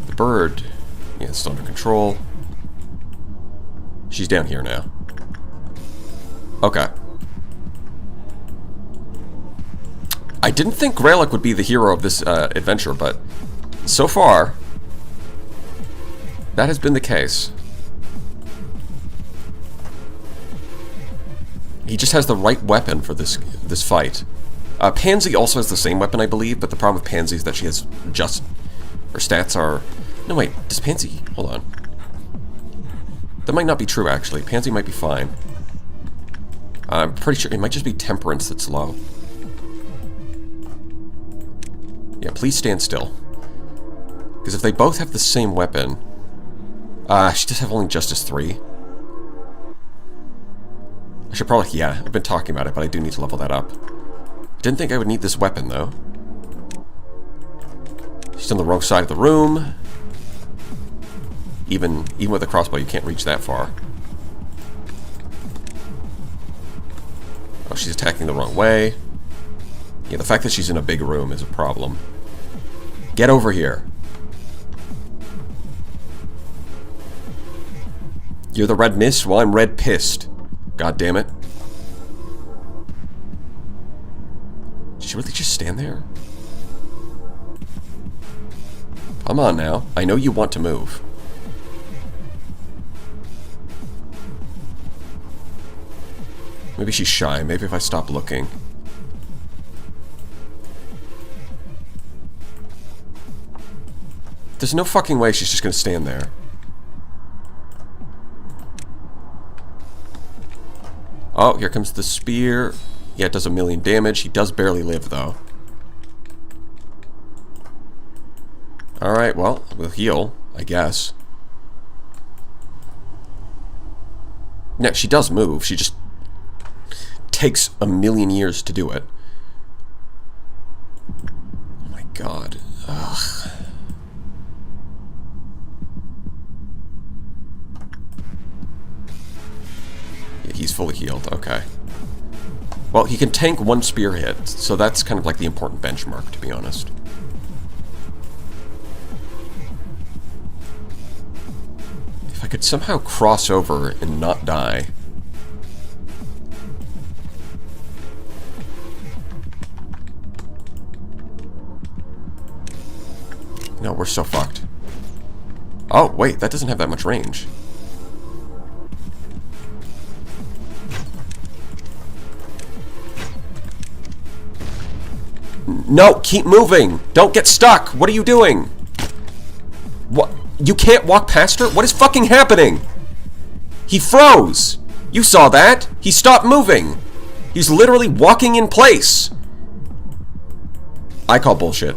The bird, yeah, it's still under control. She's down here now. Okay. I didn't think Greylock would be the hero of this adventure, but so far, that has been the case. He just has the right weapon for this fight. Pansy also has the same weapon, I believe, but the problem with Pansy is that she has just... her stats are... No, wait, does Pansy... Hold on. That might not be true, actually. Pansy might be fine. I'm pretty sure it might just be Temperance that's low. Yeah, please stand still. Because if they both have the same weapon... she does have only Justice 3. I should probably... Yeah, I've been talking about it, but I do need to level that up. Didn't think I would need this weapon, though. She's on the wrong side of the room. Even with a crossbow, you can't reach that far. Oh, she's attacking the wrong way. Yeah, the fact that she's in a big room is a problem. Get over here. You're the red mist? Well, I'm red pissed. God damn it. Did she really just stand there? Come on now. I know you want to move. Maybe she's shy. Maybe if I stop looking. There's no fucking way she's just gonna stand there. Oh, here comes the spear. Yeah, it does 1,000,000 damage. He does barely live, though. Alright, well, we'll heal, I guess. Yeah, she does move. She just takes 1,000,000 years to do it. Oh my god. Ugh. Yeah, he's fully healed. Okay. Well, he can tank 1 spear hit, so that's kind of like the important benchmark, to be honest. If I could somehow cross over and not die. No, we're so fucked. Oh, wait, that doesn't have that much range. No, keep moving! Don't get stuck! What are you doing? What? You can't walk past her? What is fucking happening? He froze! You saw that? He stopped moving! He's literally walking in place! I call bullshit.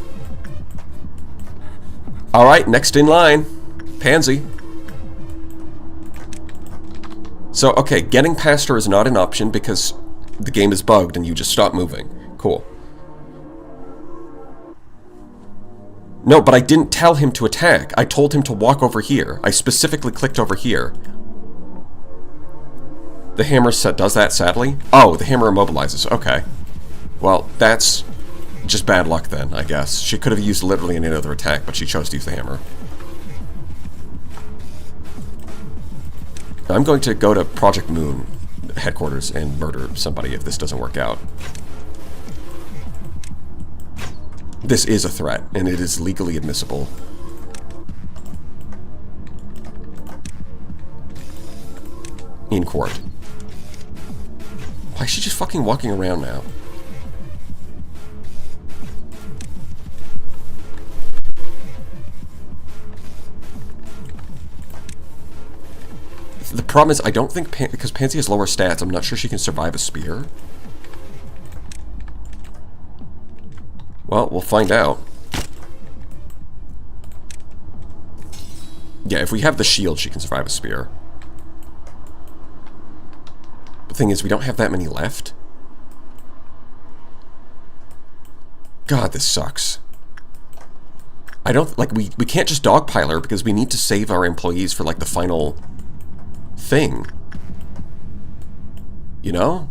Alright, next in line. Pansy. So, okay, getting past her is not an option because the game is bugged and you just stop moving. Cool. No, but I didn't tell him to attack. I told him to walk over here. I specifically clicked over here. The hammer does that, sadly? Oh, the hammer immobilizes. Okay. Well, that's just bad luck then, I guess. She could have used literally any other attack, but she chose to use the hammer. I'm going to go to Project Moon headquarters and murder somebody if this doesn't work out. This is a threat, and it is legally admissible. In court. Why is she just fucking walking around now? The problem is, I don't think, because Pansy has lower stats, I'm not sure she can survive a spear. Well, we'll find out. Yeah, if we have the shield, she can survive a spear. thing is, we don't have that many left. God, this sucks. I don't, like, we can't just dogpile her because we need to save our employees for, like, the final thing. You know?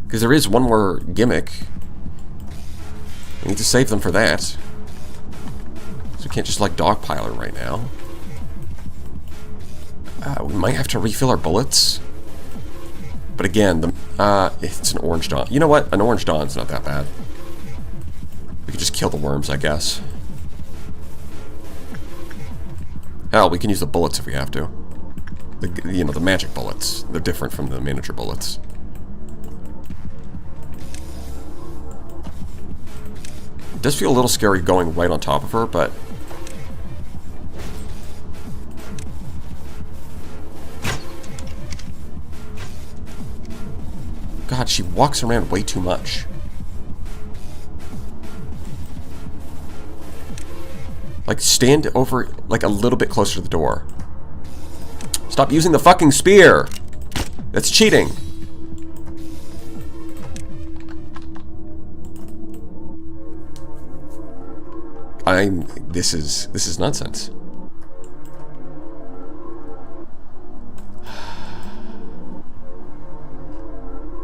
Because there is one more gimmick. We need to save them for that. So we can't just, like, dogpile her right now. We might have to refill our bullets. But again, it's an orange dawn. You know what? An orange dawn's not that bad. We could just kill the worms, I guess. Hell, we can use the bullets if we have to. You know, the magic bullets. They're different from the miniature bullets. It does feel a little scary going right on top of her, but... God, she walks around way too much. Like, stand over, like, a little bit closer to the door. Stop using the fucking spear! That's cheating! This is nonsense.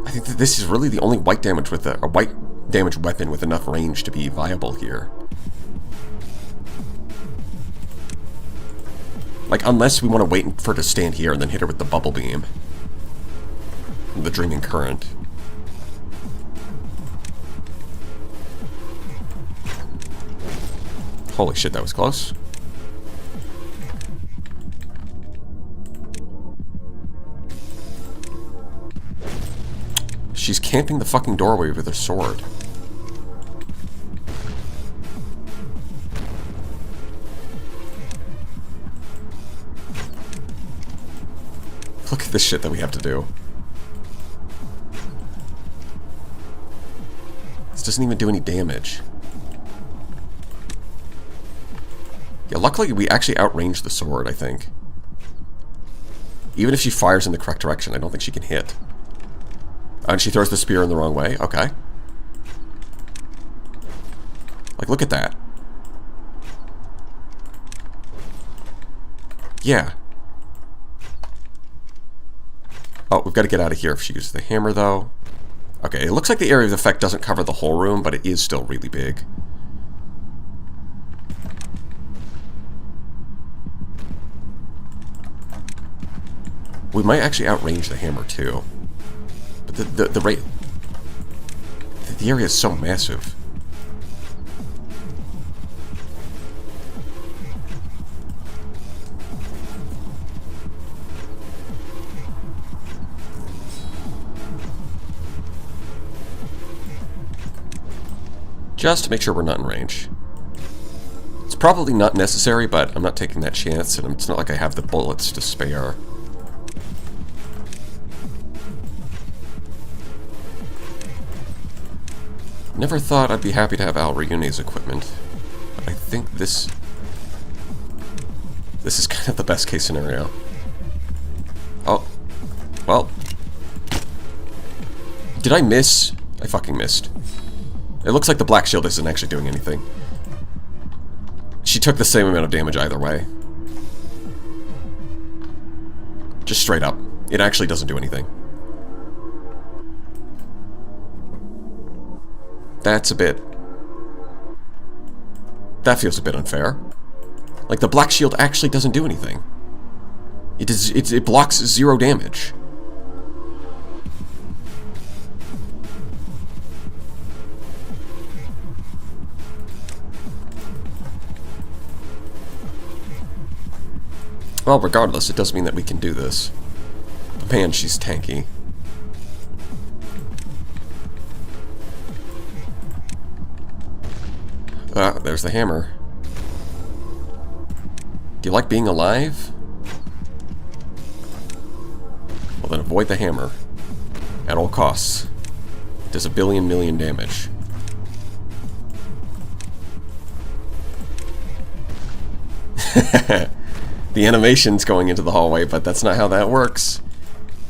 I think that this is really the only white damage with a white damage weapon with enough range to be viable here. Like, unless we want to wait for her to stand here and then hit her with the bubble beam. The Dreaming Current. Holy shit, that was close. She's camping the fucking doorway with her sword. Look at this shit that we have to do. This doesn't even do any damage. Yeah, luckily we actually outranged the sword, I think. Even if she fires in the correct direction, I don't think she can hit. And she throws the spear in the wrong way? Okay. Like, look at that. Yeah. Oh, we've got to get out of here if she uses the hammer, though. Okay, it looks like the area of effect doesn't cover the whole room, but it is still really big. We might actually outrange the hammer, too. But the rate... The area is so massive. Just to make sure we're not in range. It's probably not necessary, but I'm not taking that chance, and it's not like I have the bullets to spare. Never thought I'd be happy to have Al Ryune's equipment, but I think this is kind of the best case scenario. Oh, well. Did I miss? I fucking missed. It looks like the black shield isn't actually doing anything. She took the same amount of damage either way. Just straight up. It actually doesn't do anything. That's a bit... That feels a bit unfair. Like, the black shield actually doesn't do anything. It blocks 0 damage. Well, regardless, it does mean that we can do this. But man, she's tanky. There's the hammer. Do you like being alive? Well, then avoid the hammer. At all costs. It does 1 billion million damage. The animation's going into the hallway, but that's not how that works.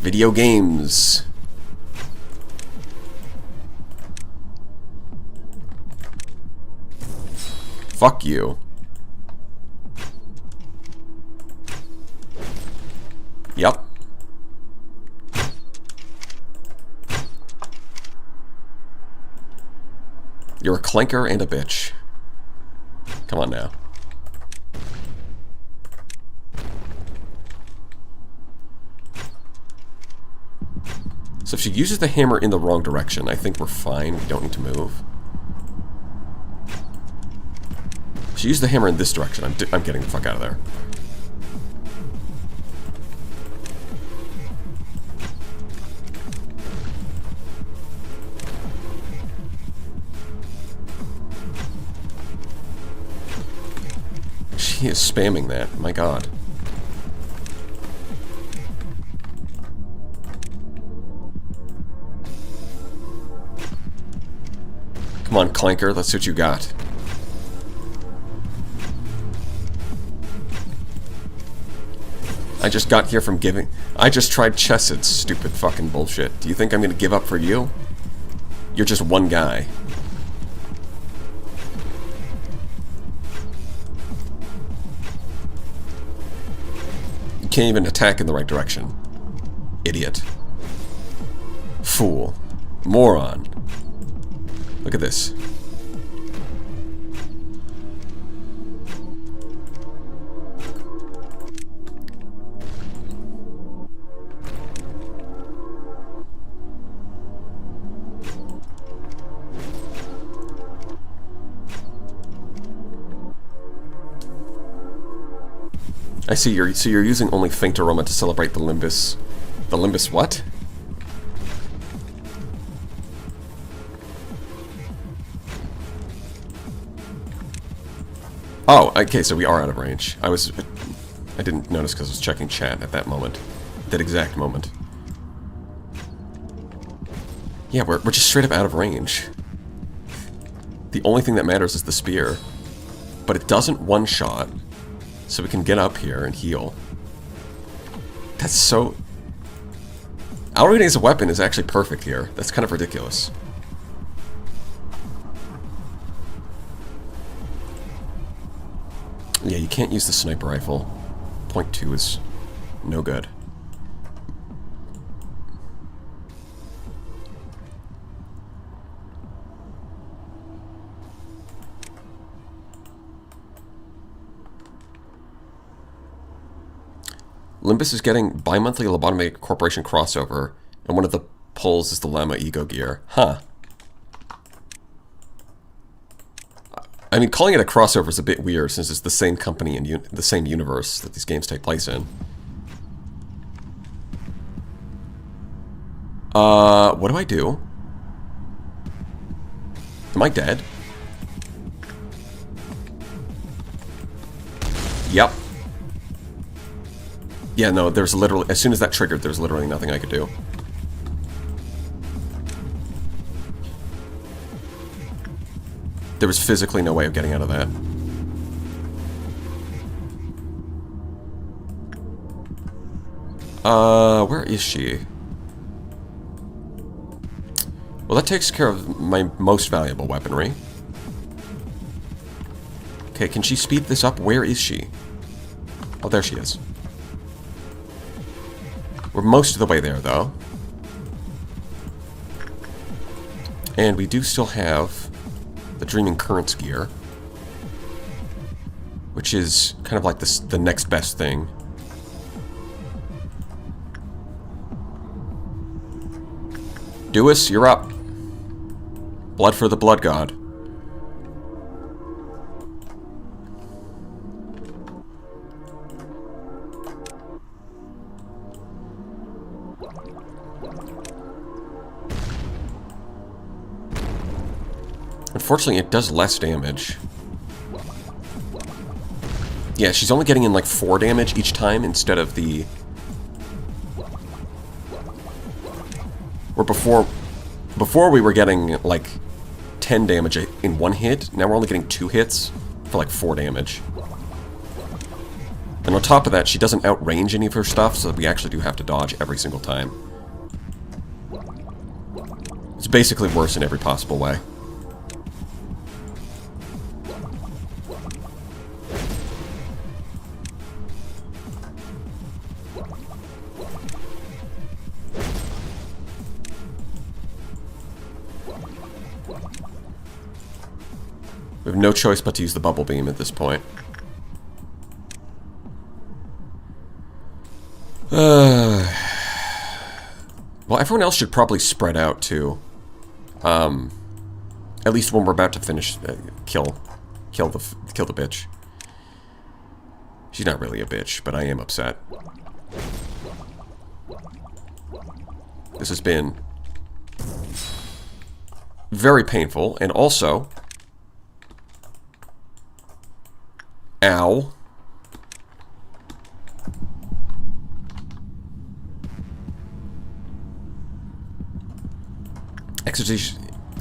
Video games. Fuck you. Yep. You're a clanker and a bitch. Come on now. So if she uses the hammer in the wrong direction, I think we're fine. We don't need to move. She used the hammer in this direction. I'm getting the fuck out of there. She is spamming that. My god. Come on, Clanker. Let's see what you got. I just got here from giving... I just tried Chessed's stupid fucking bullshit. Do you think I'm gonna give up for you? You're just one guy. You can't even attack in the right direction. Idiot. Fool. Moron. Look at this. I see you're using only faint aroma to celebrate the Limbus. The Limbus what? Oh, okay, so we are out of range. I didn't notice because I was checking chat at that moment. That exact moment. Yeah, we're just straight up out of range. The only thing that matters is the spear. But it doesn't one-shot. So we can get up here and heal. That's so... Outrating as a weapon is actually perfect here. That's kind of ridiculous. Yeah, you can't use the sniper rifle. .2 is no good. Limbus is getting bi-monthly Lobotomy Corporation crossover, and one of the pulls is the Llama Ego Gear. Huh. I mean, calling it a crossover is a bit weird, since it's the same company and the same universe that these games take place in. What do I do? Am I dead? Yep. Yeah, no, there's literally... As soon as that triggered, there's literally nothing I could do. There was physically no way of getting out of that. Where is she? Well, that takes care of my most valuable weaponry. Okay, can she speed this up? Where is she? Oh, there she is. We're most of the way there, though. And we do still have the Dreaming Currents gear, which is kind of like the next best thing. Dewis, you're up. Blood for the Blood God. Unfortunately, it does less damage. Yeah, she's only getting in like 4 damage each time instead of the... Where before we were getting like 10 damage in 1 hit, now we're only getting 2 hits for like 4 damage. And on top of that, she doesn't outrange any of her stuff, so we actually do have to dodge every single time. It's basically worse in every possible way. have no choice but to use the bubble beam at this point. Well, everyone else should probably spread out, too. At least when we're about to finish, kill the bitch. She's not really a bitch, but I am upset. This has been very painful, and also... Ow.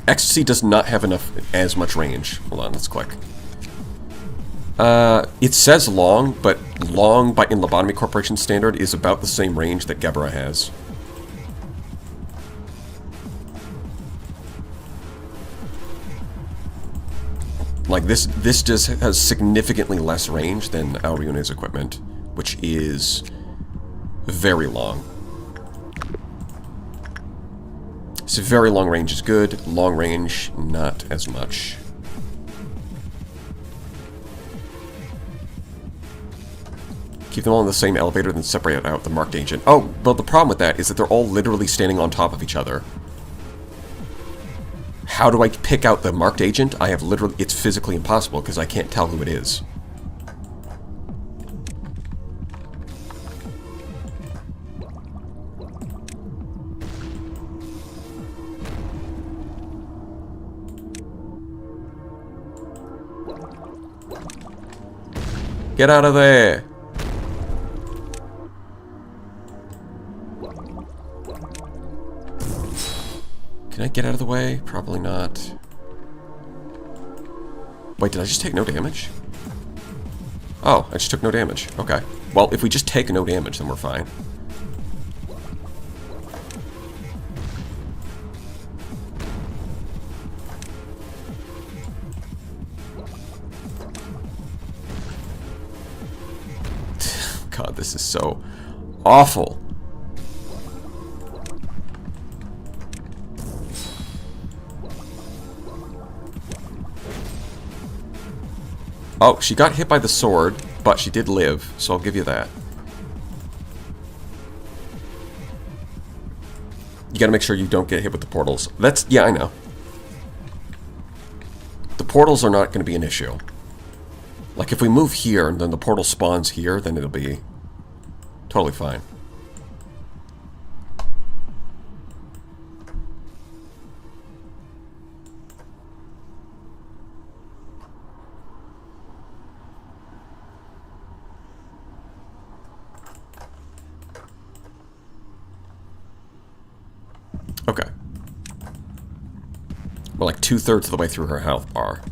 Ecstasy does not have as much range. Hold on, let's click. It says long, but long in Lobotomy Corporation standard is about the same range that Gebra has. Like this just has significantly less range than Auriune's equipment, which is very long. So very long range is good, long range not as much. Keep them all in the same elevator, then separate out the marked agent. Oh, well the problem with that is that they're all literally standing on top of each other. How do I pick out the marked agent? I have literally... It's physically impossible because I can't tell who it is. Get out of there! Can I get out of the way? Probably not. Wait, did I just take no damage? Oh, I just took no damage. Okay. Well, if we just take no damage, then we're fine. God, this is so awful. Oh, she got hit by the sword, but she did live, so I'll give you that. You gotta make sure you don't get hit with the portals. That's... yeah, I know. The portals are not gonna be an issue. Like, if we move here, and then the portal spawns here, then it'll be totally fine. Okay. We're like 2/3 of the way through her health bar.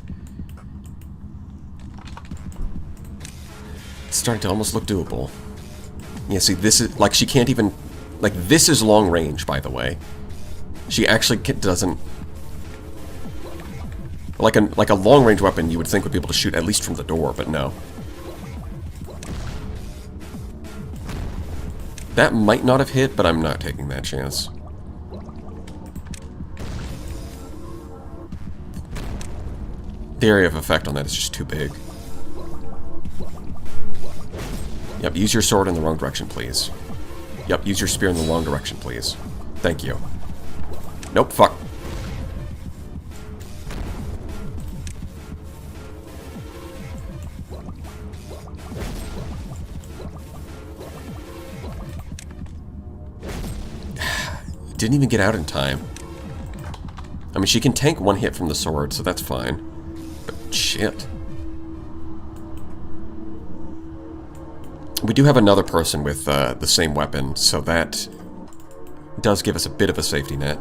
It's starting to almost look doable. Yeah, see, this is... like, she can't even... like, this is long range, by the way. She actually doesn't... like a long range weapon you would think would be able to shoot at least from the door, but no. That might not have hit, but I'm not taking that chance. The area of effect on that is just too big. Yep, use your sword in the wrong direction, please. Yep, use your spear in the wrong direction, please. Thank you. Nope, fuck. Didn't even get out in time. I mean, she can tank one hit from the sword, so that's fine. But shit. We do have another person with the same weapon, so that does give us a bit of a safety net.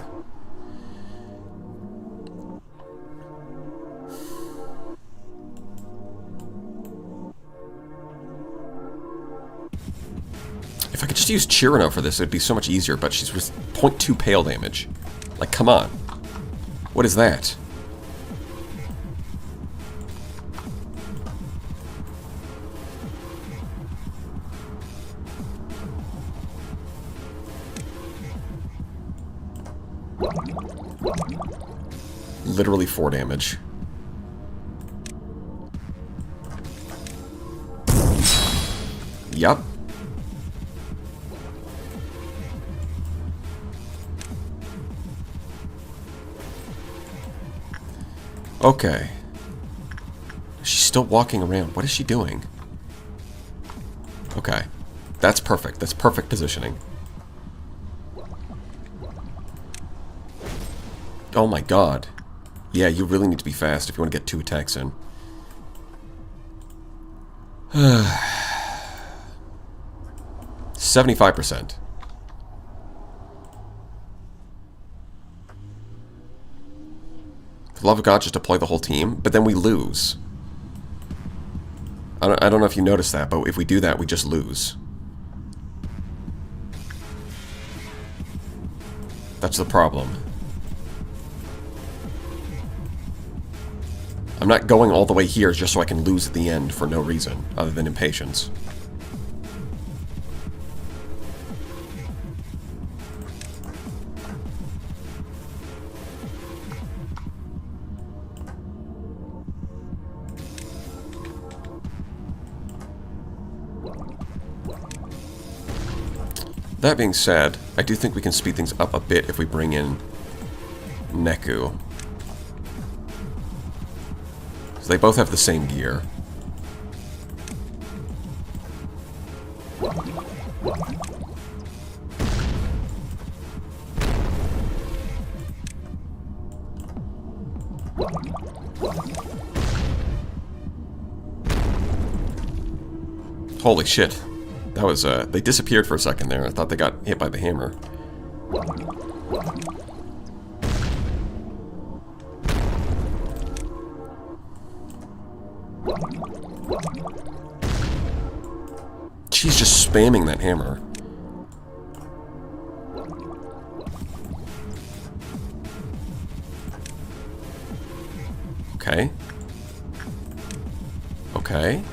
If I could just use Chirino for this, it'd be so much easier, but she's with 0.2 pale damage. Like, come on. What is that? Literally 4 damage. Yup. Okay. She's still walking around. What is she doing? Okay. That's perfect. That's perfect positioning. Oh my god. Yeah, you really need to be fast if you want to get 2 attacks in. 75%. For the love of God, just deploy the whole team, but then we lose. I don't know if you noticed that, but if we do that, we just lose. That's the problem. I'm not going all the way here just so I can lose at the end for no reason, other than impatience. That being said, I do think we can speed things up a bit if we bring in Neku. So they both have the same gear. Holy shit. That was, they disappeared for a second there. I thought they got hit by the hammer. She's just spamming that hammer. Okay. Okay.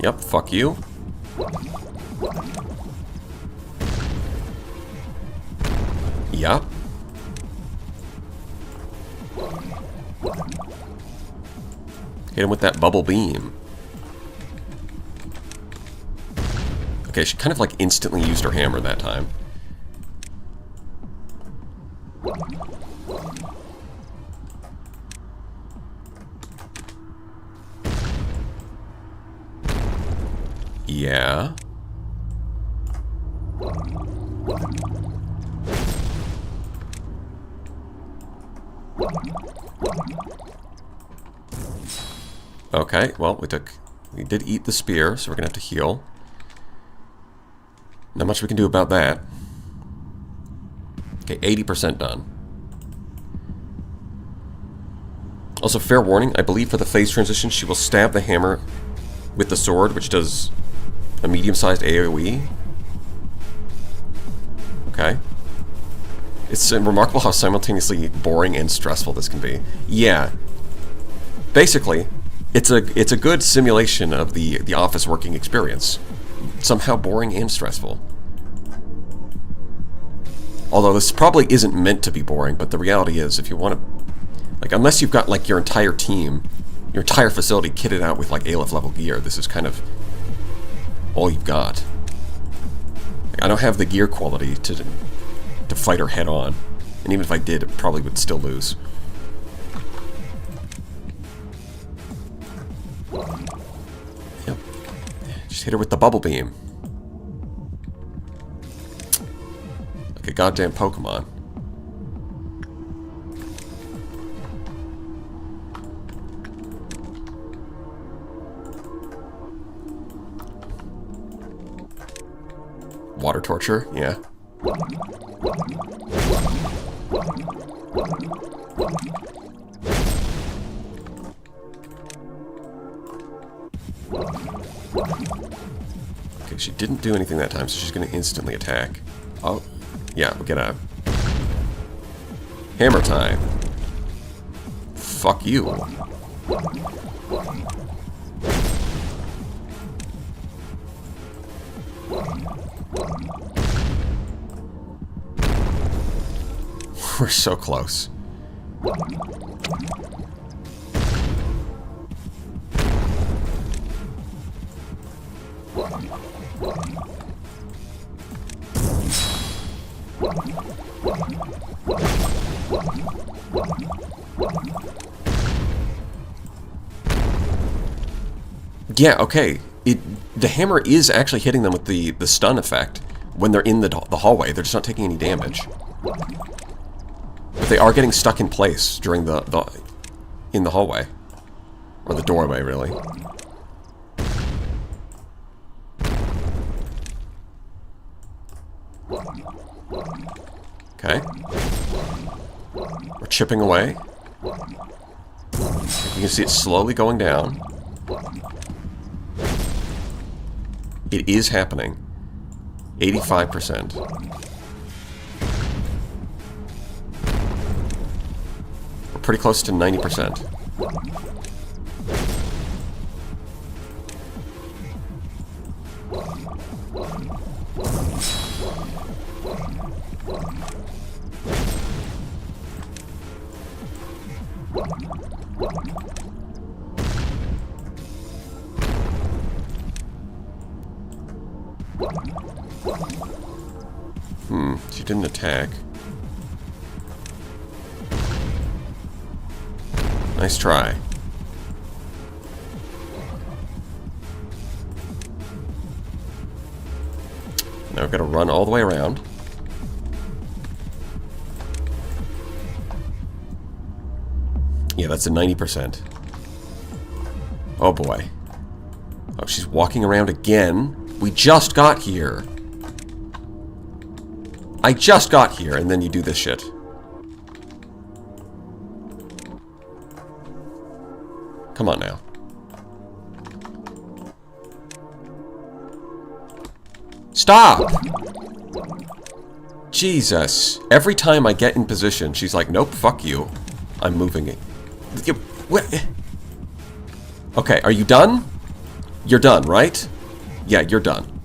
Yep, fuck you. Yep. Hit him with that bubble beam. Okay, she kind of like instantly used her hammer that time. Yeah. Okay, well, we did eat the spear, so we're gonna have to heal. Not much we can do about that. Okay, 80% done. Also, fair warning, I believe for the phase transition, she will stab the hammer with the sword, which does a medium-sized AoE. Okay. It's remarkable how simultaneously boring and stressful this can be. Yeah. Basically, it's a good simulation of the office working experience. Somehow boring and stressful. Although this probably isn't meant to be boring, but the reality is, if you want to... Like, unless you've got, like, your entire team, your entire facility kitted out with, like, Aleph level gear, this is kind of all you've got. Like, I don't have the gear quality to fight her head on. And even if I did, it probably would still lose. Yep. Just hit her with the bubble beam. Like a goddamn Pokemon. Water torture, yeah. Okay, she didn't do anything that time, so she's going to instantly attack. Oh, yeah, we'll get a hammer time. Fuck you. We're so close. Yeah, okay. The hammer is actually hitting them with the stun effect when they're in the hallway. They're just not taking any damage. But they are getting stuck in place during in the hallway. Or the doorway, really. Okay. We're chipping away. You can see it slowly going down. It is happening. 85%. We're pretty close to 90%. She didn't attack. Nice try. Now we've got to run all the way around. Yeah, that's a 90%. Oh boy. Oh, she's walking around again. We just got here. I just got here, and then you do this shit. Come on now. Stop! Jesus. Every time I get in position, she's like, nope, fuck you. I'm moving it. What? Okay, are you done? You're done, right? Yeah, you're done.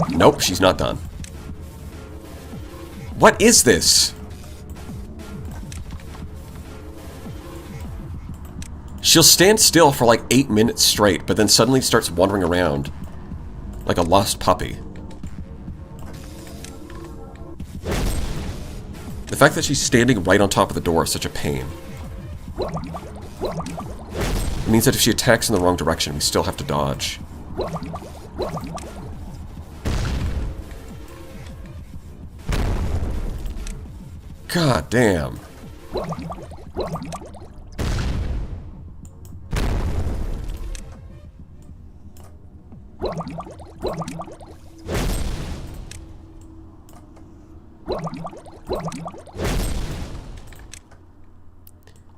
Nope, she's not done. What is this? She'll stand still for like 8 minutes straight, but then suddenly starts wandering around like a lost puppy. The fact that she's standing right on top of the door is such a pain. It means that if she attacks in the wrong direction, we still have to dodge. God damn.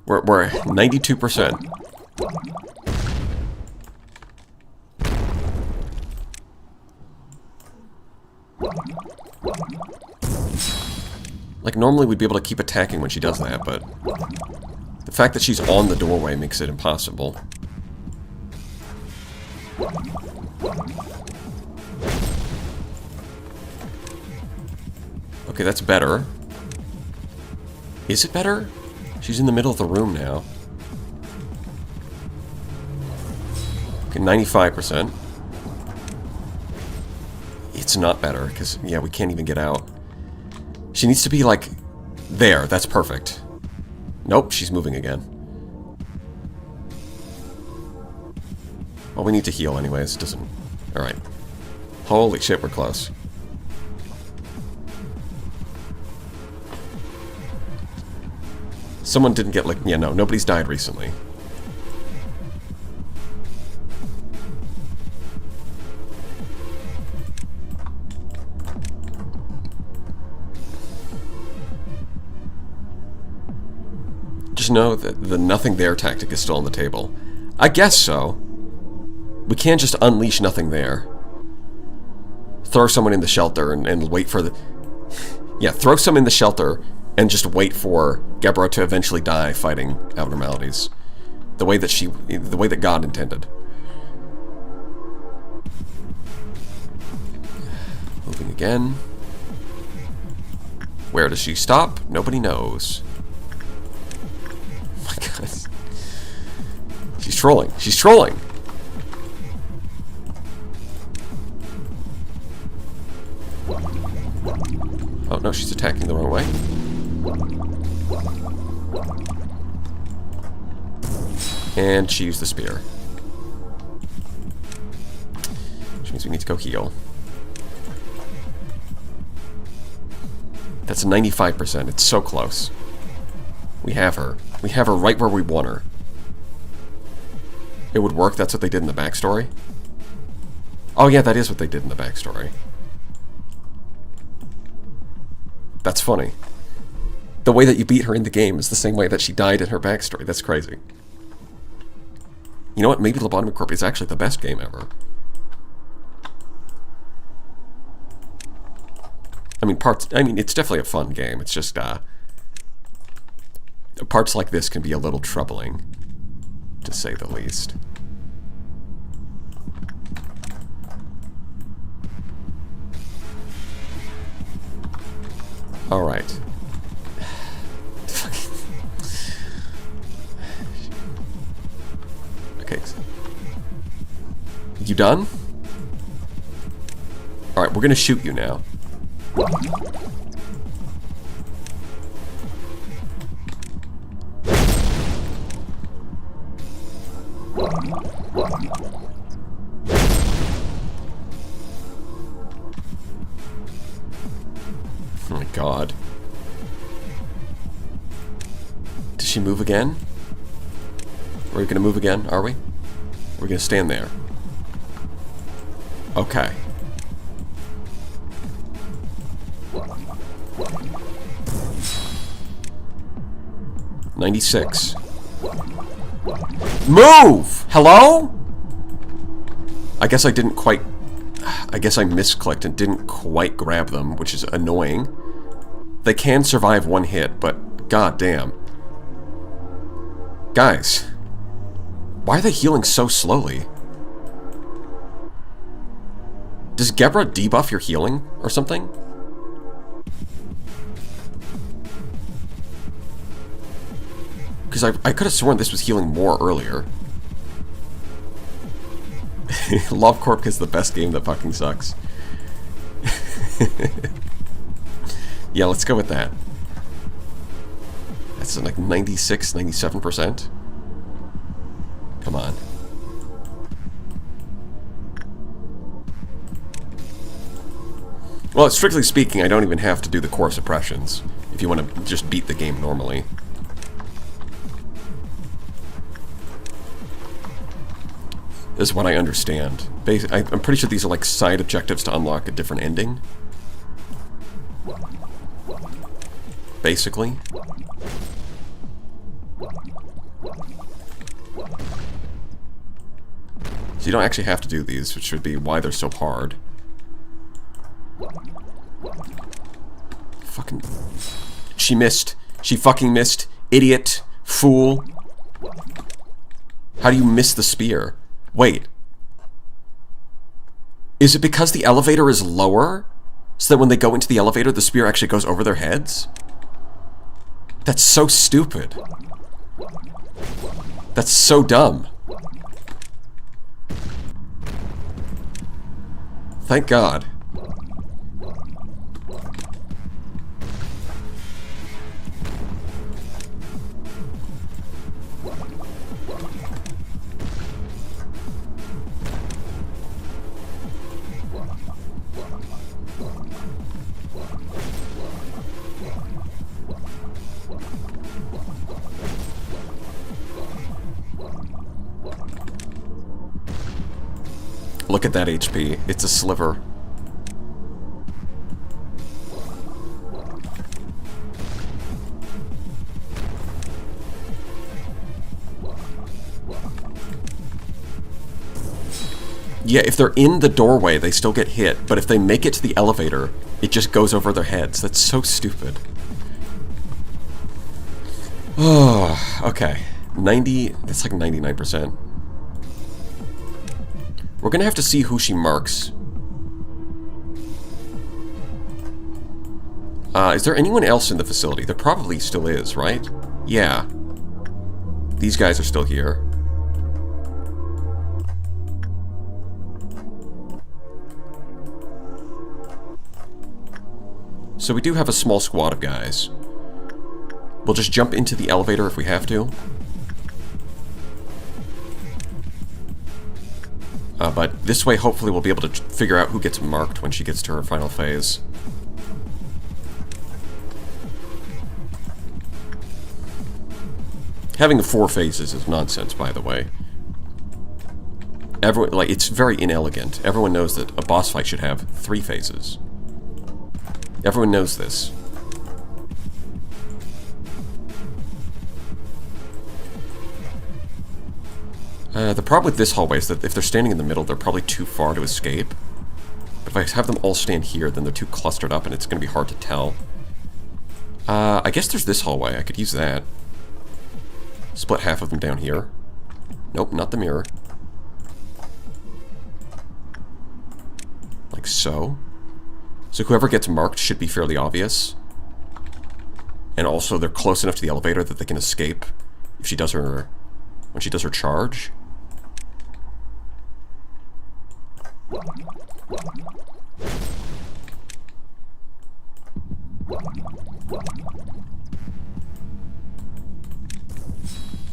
We're 92%. Like, normally we'd be able to keep attacking when she does that, but the fact that she's on the doorway makes it impossible. Okay, that's better. Is it better? She's in the middle of the room now. Okay, 95%. It's not better, because, yeah, we can't even get out. She needs to be, like, there. That's perfect. Nope, she's moving again. Well, we need to heal anyways. Doesn't... Alright. Holy shit, we're close. Someone didn't get, like... Yeah, no, nobody's died recently. Just know that the nothing there tactic is still on the table. I guess so. We can't just unleash nothing there. Throw someone in the shelter and wait for the... Yeah, throw some in the shelter and just wait for Gebra to eventually die fighting abnormalities. The way that God intended. Moving again. Where does she stop? Nobody knows. Oh my god. She's trolling. She's trolling! Oh no, she's attacking the wrong way. And she used the spear. Which means we need to go heal. That's 95%. It's so close. We have her. We have her right where we want her. It would work? That's what they did in the backstory? Oh yeah, that is what they did in the backstory. That's funny. The way that you beat her in the game is the same way that she died in her backstory. That's crazy. You know what? Maybe Lobotomy Corp is actually the best game ever. I mean, it's definitely a fun game. It's just, parts like this can be a little troubling, to say the least. Alright. Okay. You done? Alright, we're gonna shoot you now. Oh my god. Does she move again? Are we gonna move again, are we? Or are we gonna stand there? Okay. $96. Move! Hello? I guess I didn't quite... I guess I misclicked and didn't quite grab them, which is annoying. They can survive one hit, but goddamn. Guys. Why are they healing so slowly? Does Gebra debuff your healing or something? Because I could have sworn this was healing more earlier. Love Corp is the best game that fucking sucks. Yeah, let's go with that. That's like 96, 97%. Come on. Well, strictly speaking, I don't even have to do the core suppressions if you want to just beat the game normally. Is what I understand. I'm pretty sure these are like side objectives to unlock a different ending. Basically. So you don't actually have to do these, which would be why they're so hard. Fucking... She missed. She fucking missed. Idiot. Fool. How do you miss the spear? Wait. Is it because the elevator is lower? So that when they go into the elevator, the spear actually goes over their heads? That's so stupid. That's so dumb. Thank God. Look at that HP. It's a sliver. Yeah, if they're in the doorway, they still get hit, but if they make it to the elevator, it just goes over their heads. That's so stupid. Oh, okay. 90... That's like 99%. We're gonna have to see who she marks. Is there anyone else in the facility? There probably still is, right? Yeah. These guys are still here. So we do have a small squad of guys. We'll just jump into the elevator if we have to. But this way, hopefully, we'll be able to figure out who gets marked when she gets to her final phase. Having 4 phases is nonsense, by the way. Everyone, like, it's very inelegant. Everyone knows that a boss fight should have 3 phases. Everyone knows this. The problem with this hallway is that if they're standing in the middle, they're probably too far to escape. But if I have them all stand here, then they're too clustered up and it's going to be hard to tell. I guess there's this hallway. I could use that. Split half of them down here. Nope, not the mirror. Like so. So whoever gets marked should be fairly obvious. And also they're close enough to the elevator that they can escape if she does her... when she does her charge.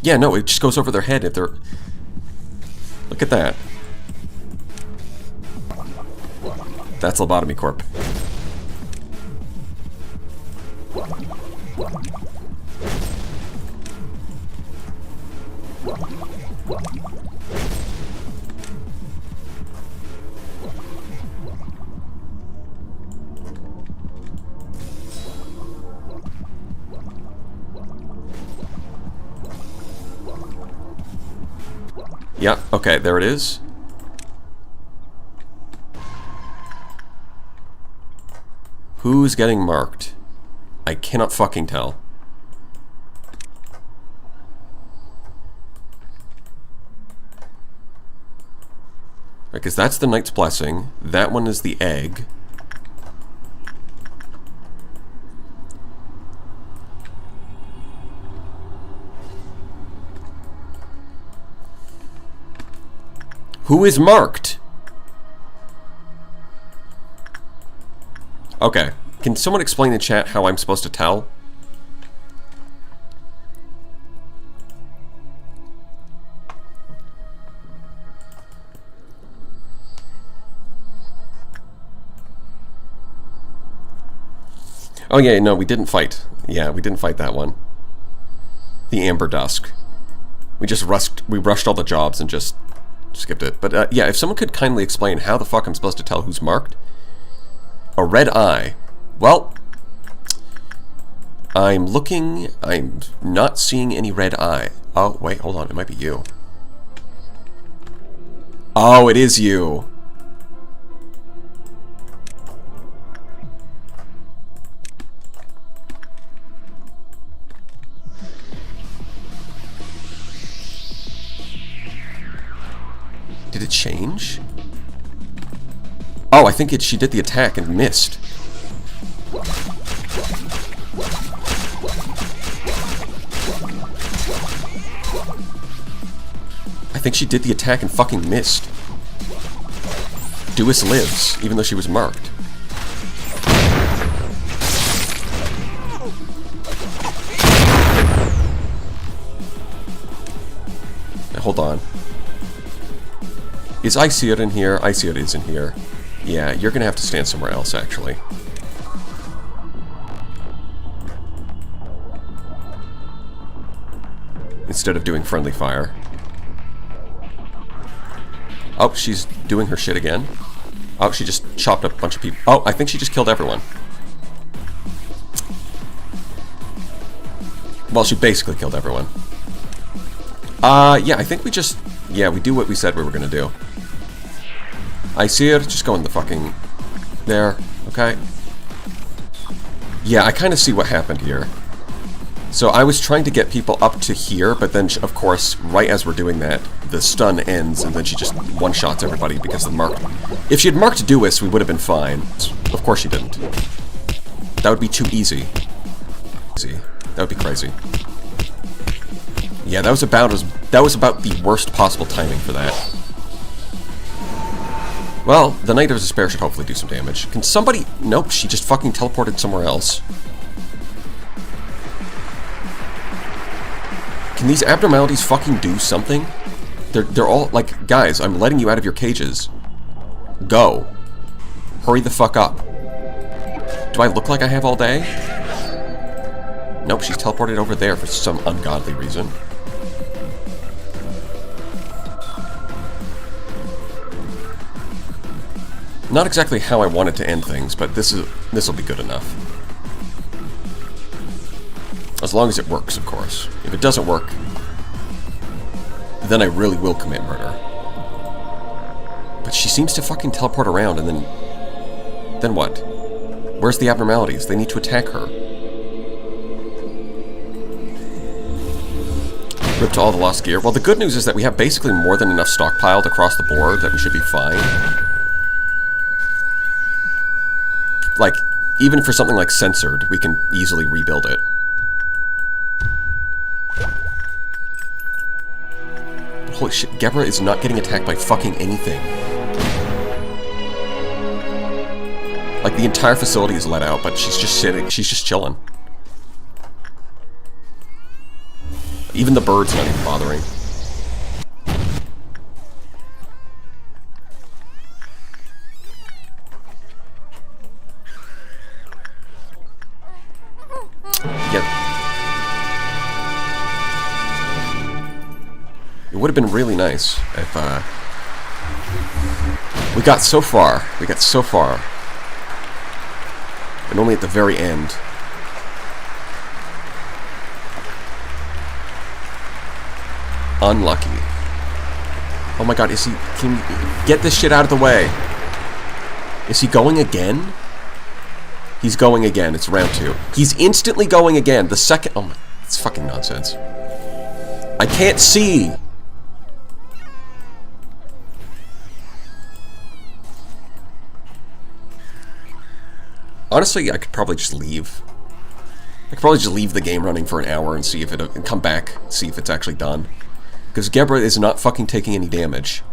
Yeah, no, it just goes over their head if they're... Look at that. That's Lobotomy Corp. Yeah, okay, there it is. Who's getting marked? I cannot fucking tell. Because that's the Knight's Blessing. That one is the egg. Who is marked? Okay. Can someone explain in chat how I'm supposed to tell? Oh yeah, no, we didn't fight. Yeah, we didn't fight that one. The Amber Dusk. We just rushed all the jobs and just skipped it. But yeah, if someone could kindly explain how the fuck I'm supposed to tell who's marked. A red eye. Well, I'm looking. I'm not seeing any red eye. Oh, wait, hold on. It might be you. Oh, it is you. Did it change? Oh, I think she did the attack and missed. I think she did the attack and fucking missed. Duis lives, even though she was marked. Now, hold on. Is Aesir in here? Aesir is in here. Yeah, you're gonna have to stand somewhere else, actually. Instead of doing friendly fire. Oh, she's doing her shit again. Oh, she just chopped up a bunch of people. Oh, I think she just killed everyone. Well, she basically killed everyone. Yeah, I think we just... Yeah, we do what we said we were gonna do. Aesir, just go in the fucking... There, okay? Yeah, I kind of see what happened here. So I was trying to get people up to here, but then, of course, right as we're doing that, the stun ends, and then she just one-shots everybody because of the mark. If she had marked Duis, we would have been fine. Of course she didn't. That would be too easy. That would be crazy. Yeah, that was about the worst possible timing for that. Well, the Knight of Despair should hopefully do some damage. Can somebody... Nope, she just fucking teleported somewhere else. Can these abnormalities fucking do something? They're all... Like, guys, I'm letting you out of your cages. Go. Hurry the fuck up. Do I look like I have all day? Nope, she's teleported over there for some ungodly reason. Not exactly how I wanted to end things, but this will be good enough. As long as it works, of course. If it doesn't work, then I really will commit murder. But she seems to fucking teleport around, and then what? Where's the abnormalities? They need to attack her. Rip to all the lost gear. Well, the good news is that we have basically more than enough stockpiled across the board that we should be fine. Like, even for something like Censored, we can easily rebuild it. Holy shit, Gebra is not getting attacked by fucking anything. Like, the entire facility is let out, but she's just sitting, she's just chilling. Even the bird's not even bothering. It would have been really nice if, we got so far. We got so far. And only at the very end. Unlucky. Oh my god, is he... Can you get this shit out of the way? Is he going again? He's going again. It's round 2. He's instantly going again. The second... Oh my... It's fucking nonsense. I can't see! Honestly, I could probably just leave. I could probably just leave the game running for an hour and see if and come back, see if it's actually done. Because Gebra is not fucking taking any damage.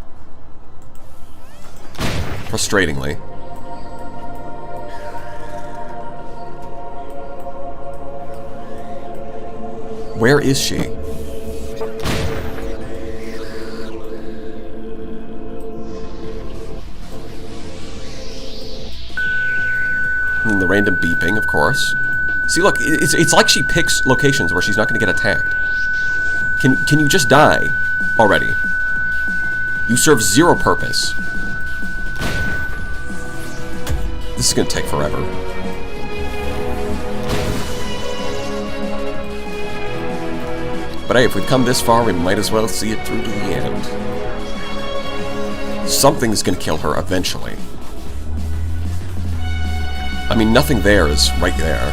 Frustratingly. Where is she? And the random beeping, of course. See, look, it's like she picks locations where she's not going to get attacked. Can you just die already? You serve zero purpose. This is going to take forever. But hey, if we've come this far, we might as well see it through to the end. Something's going to kill her eventually. I mean, nothing there is right there.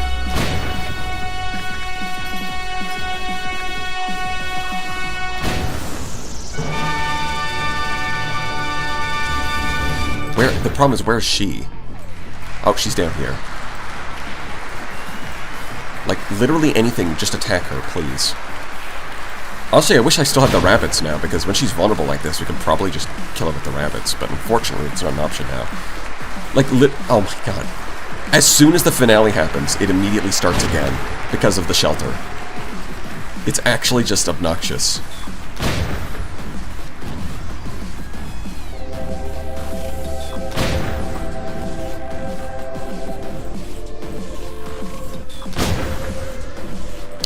Where? The problem is, where's she? Oh, she's down here. Like, literally anything, just attack her, please. Honestly, I wish I still had the rabbits now, because when she's vulnerable like this, we could probably just kill her with the rabbits, but unfortunately, it's not an option now. Like, oh my god. As soon as the finale happens, it immediately starts again, because of the shelter. It's actually just obnoxious.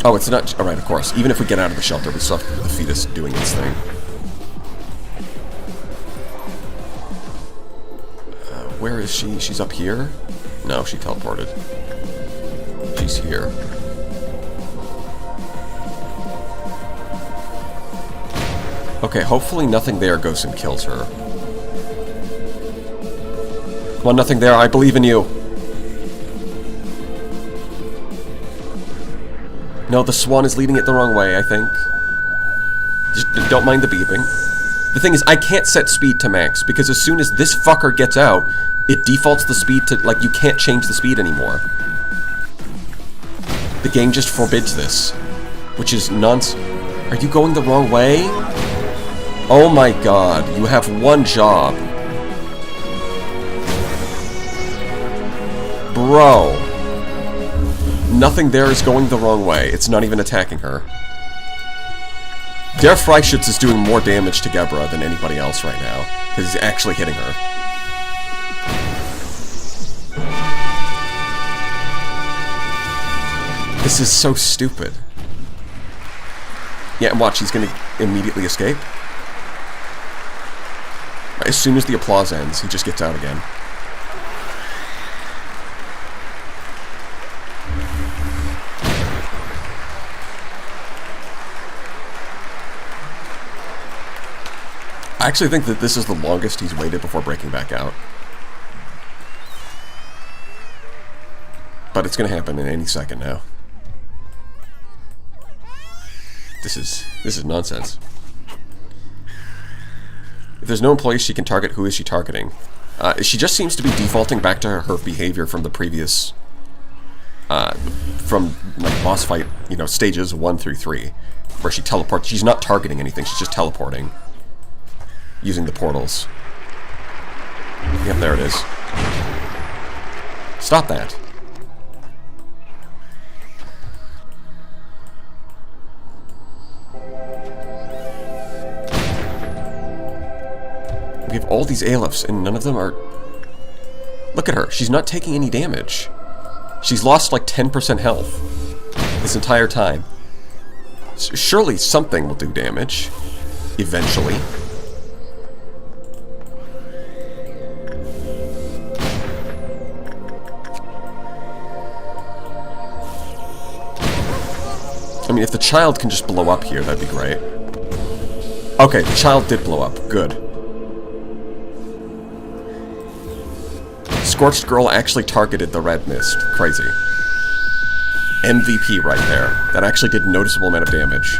Oh, it's not... Alright, of course. Even if we get out of the shelter, we still have the fetus doing its thing. Where is she? She's up here? No, she teleported. She's here. Okay, hopefully nothing there goes and kills her. Come on, nothing there. I believe in you. No, the swan is leading it the wrong way, I think. Just don't mind the beeping. The thing is, I can't set speed to max, because as soon as this fucker gets out, it defaults the speed to, like, you can't change the speed anymore. The game just forbids this. Which is nonsense. Are you going the wrong way? Oh my god, you have one job. Bro. Nothing there is going the wrong way. It's not even attacking her. Der Freischütz is doing more damage to Gebra than anybody else right now, because he's actually hitting her. This is so stupid. Yeah, and watch, he's gonna immediately escape. As soon as the applause ends, he just gets out again. I actually think that this is the longest he's waited before breaking back out. But it's gonna happen in any second now. This is nonsense. If there's no employees she can target, who is she targeting? She just seems to be defaulting back to her behavior from the previous, from like boss fight, you know, stages 1 through 3, where she teleports. She's not targeting anything. She's just teleporting, using the portals. Yep, there it is. Stop that. We have all these ALFs, and none of them are... Look at her. She's not taking any damage. She's lost like 10% health this entire time. Surely something will do damage. Eventually. I mean, if the child can just blow up here, that'd be great. Okay, the child did blow up. Good. Scorched Girl actually targeted the red mist. Crazy. MVP right there. That actually did a noticeable amount of damage.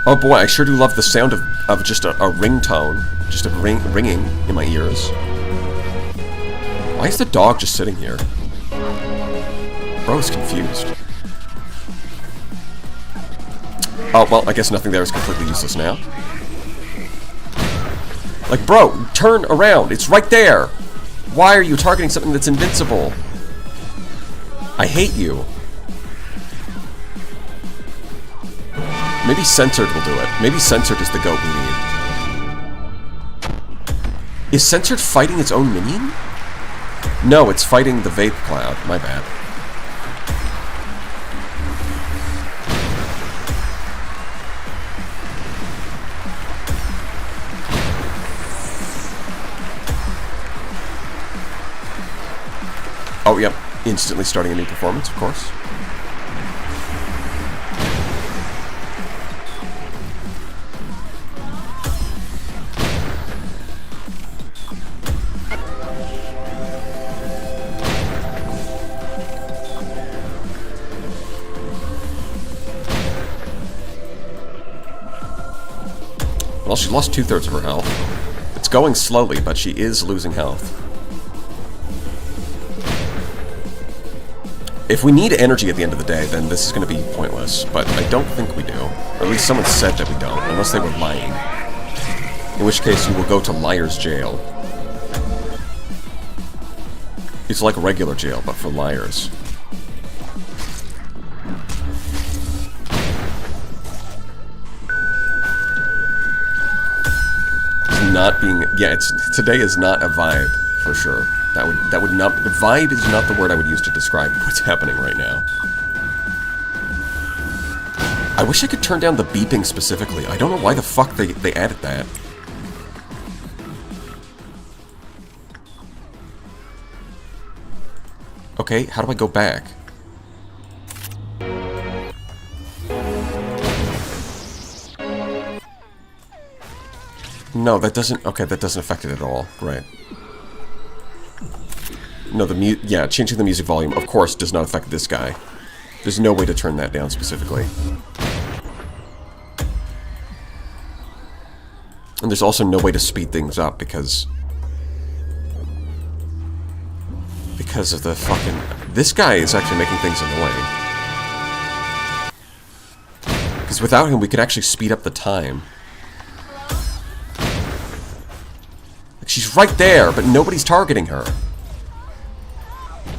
Oh boy, I sure do love the sound of just a ringtone. Just a ringing in my ears. Why is the dog just sitting here? Bro's confused. Oh, well, I guess nothing there is completely useless now. Like, bro, turn around. It's right there. Why are you targeting something that's invincible? I hate you. Maybe Censored will do it. Maybe Censored is the goat we need. Is Censored fighting its own minion? No, it's fighting the Vape Cloud. My bad. Oh, yep. Instantly starting a new performance, of course. Well, she lost 2/3 of her health. It's going slowly, but she is losing health. If we need energy at the end of the day, then this is going to be pointless, but I don't think we do. Or at least someone said that we don't, unless they were lying. In which case, you will go to liar's jail. It's like regular jail, but for liars. It's not being... Yeah, today is not a vibe, for sure. That would not... Vibe is not the word I would use to describe what's happening right now. I wish I could turn down the beeping specifically. I don't know why the fuck they added that. Okay, how do I go back? No, that doesn't... Okay, that doesn't affect it at all. Right. No, yeah, changing the music volume, of course, does not affect this guy. There's no way to turn that down specifically. And there's also no way to speed things up because of the fucking... This guy is actually making things annoying. Because without him, we could actually speed up the time. Like, she's right there, but nobody's targeting her.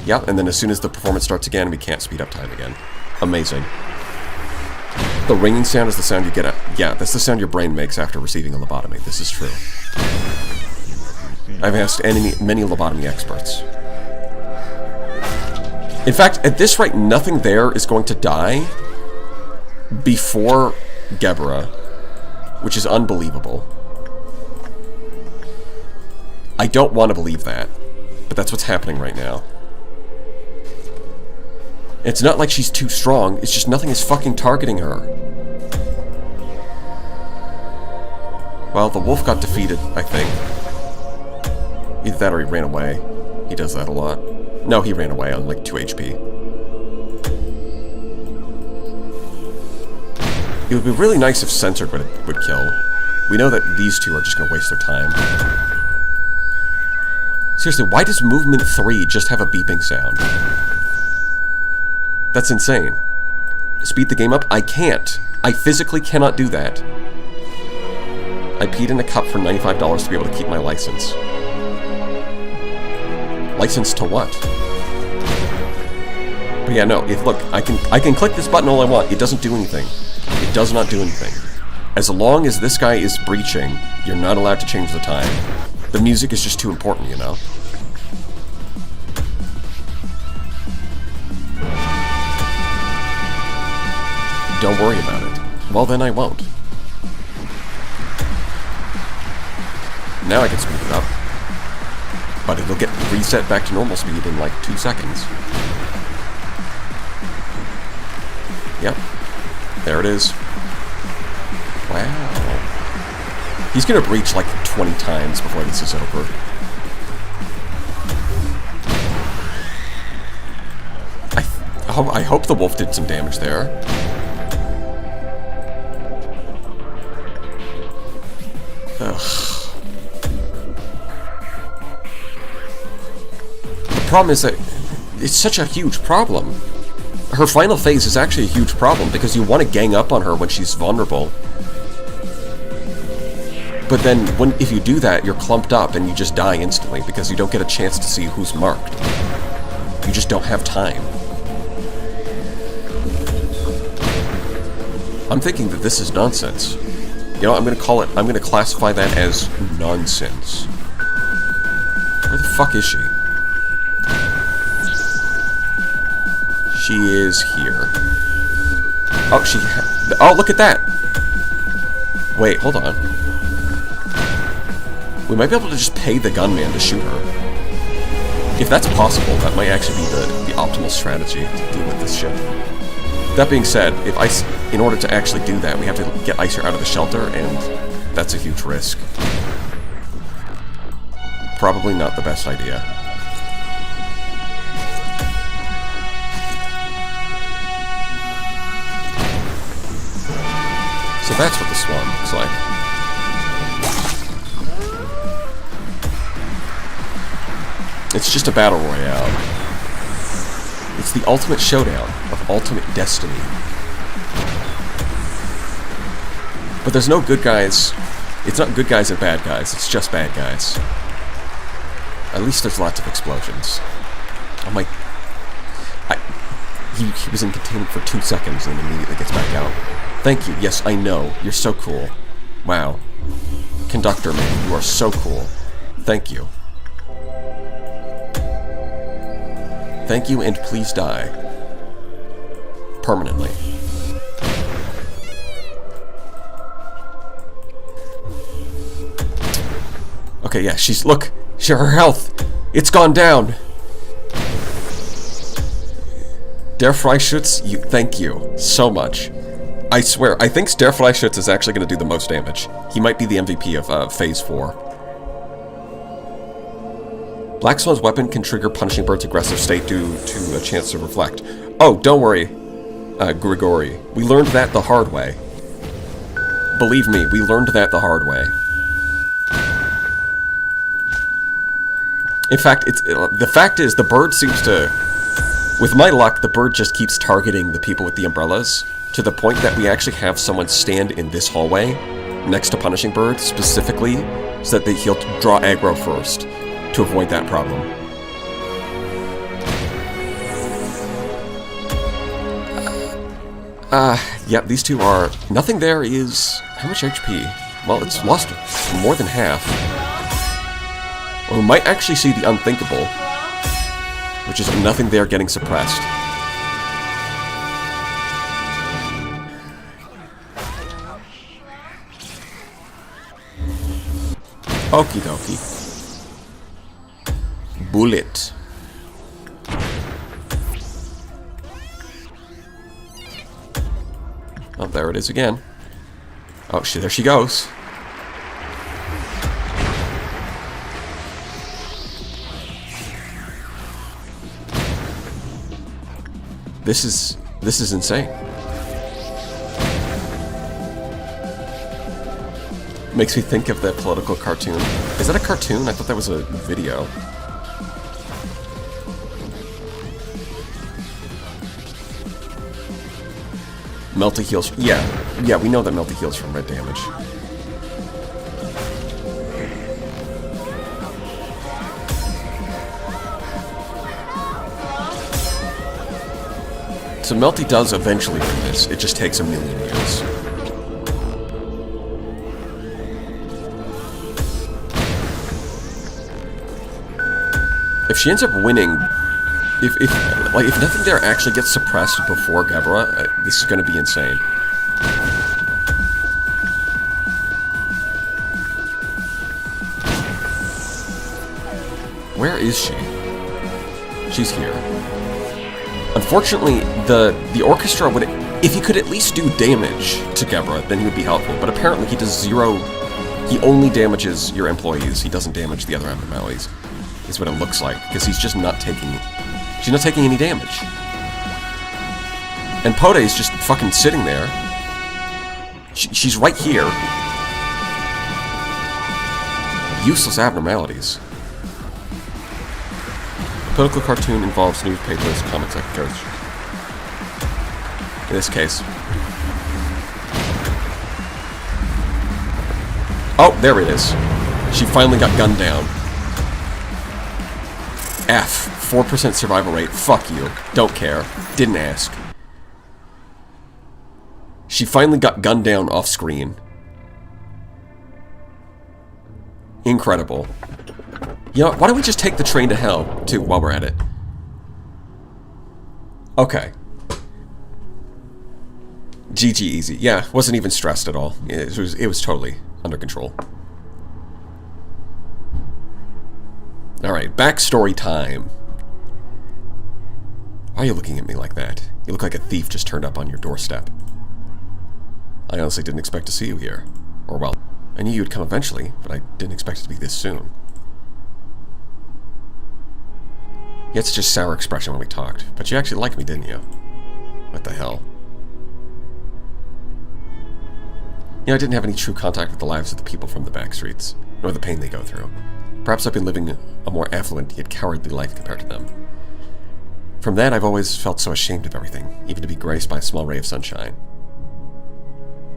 Yep, and then as soon as the performance starts again, we can't speed up time again. Amazing. The ringing sound is the sound you get at... Yeah, that's the sound your brain makes after receiving a lobotomy. This is true. I've asked many lobotomy experts. In fact, at this rate, nothing there is going to die before Gebra, which is unbelievable. I don't want to believe that, but that's what's happening right now. It's not like she's too strong, it's just nothing is fucking targeting her. Well, the wolf got defeated, I think. Either that or he ran away. He does that a lot. No, he ran away on like 2 HP. It would be really nice if Censored would kill. We know that these two are just going to waste their time. Seriously, why does Movement 3 just have a beeping sound? That's insane. Speed the game up? I can't. I physically cannot do that. I peed in a cup for $95 to be able to keep my license. License to what? But yeah, no, look, I can click this button all I want. It doesn't do anything. It does not do anything. As long as this guy is breaching, you're not allowed to change the time. The music is just too important, you know? Don't worry about it. Well, then I won't. Now I can speed it up. But it'll get reset back to normal speed in like 2 seconds. Yep. There it is. Wow. He's gonna breach like 20 times before this is over. I hope the wolf did some damage there. Ugh. The problem is that it's such a huge problem. Her final phase is actually a huge problem because you want to gang up on her when she's vulnerable. But then, if you do that, you're clumped up and you just die instantly because you don't get a chance to see who's marked. You just don't have time. I'm thinking that this is nonsense. You know, I'm going to classify that as nonsense. Where the fuck is she? She is here. Oh, oh, look at that! Wait, hold on. We might be able to just pay the gunman to shoot her. If that's possible, that might actually be the optimal strategy to deal with this shit. That being said, in order to actually do that, we have to get Icer out of the shelter, and that's a huge risk. Probably not the best idea. So that's what the swan looks like. It's just a battle royale. It's the ultimate showdown of ultimate destiny. But there's no good guys. It's not good guys and bad guys. It's just bad guys. At least there's lots of explosions. Oh my... He was in containment for 2 seconds and immediately gets back out. Thank you. Yes, I know. You're so cool. Wow. Conductor man, you are so cool. Thank you. Thank you, and please die. Permanently. Okay, yeah, look, her health, it's gone down. Der Freischütz, thank you so much. I swear, I think Der Freischütz is actually going to do the most damage. He might be the MVP of Phase 4. Black Swan's weapon can trigger Punishing Bird's aggressive state due to a chance to reflect. Oh, don't worry, Grigori. We learned that the hard way. Believe me, we learned that the hard way. In fact, the fact is, the bird seems to... With my luck, the bird just keeps targeting the people with the umbrellas, to the point that we actually have someone stand in this hallway, next to Punishing Bird, specifically, so that he'll draw aggro first, to avoid that problem. Yeah, these two are... Nothing there is... How much HP? Well, it's lost more than half. Or we might actually see the unthinkable, which is nothing there getting suppressed. Okie dokie. Bullet. Oh, there it is again. Oh, there she goes. This is insane. Makes me think of that political cartoon. Is that a cartoon? I thought that was a video. Melty heals. Yeah, we know that Melty heals from red damage. So Melty does eventually win this. It just takes a million years. If she ends up winning, if nothing there actually gets suppressed before Gebra, this is going to be insane. Where is she? She's here. Unfortunately, the orchestra would... If he could at least do damage to Gebra, then he would be helpful. But apparently he does zero... He only damages your employees. He doesn't damage the other abnormalities. Is what it looks like. Because he's just not taking... She's not taking any damage. And Pode's just fucking sitting there. She's right here. Useless abnormalities. Political cartoon involves newspapers, comics, like coach. In this case. Oh, there it is. She finally got gunned down. F. 4% survival rate. Fuck you. Don't care. Didn't ask. She finally got gunned down off screen. Incredible. You know, why don't we just take the train to hell, too, while we're at it? Okay. GG easy. Yeah, wasn't even stressed at all. It was totally under control. Alright, backstory time. Why are you looking at me like that? You look like a thief just turned up on your doorstep. I honestly didn't expect to see you here. Or, well, I knew you'd come eventually, but I didn't expect it to be this soon. You had such a sour expression when we talked, but you actually liked me, didn't you? What the hell? You know, I didn't have any true contact with the lives of the people from the back streets, nor the pain they go through. Perhaps I've been living a more affluent yet cowardly life compared to them. From that, I've always felt so ashamed of everything, even to be graced by a small ray of sunshine.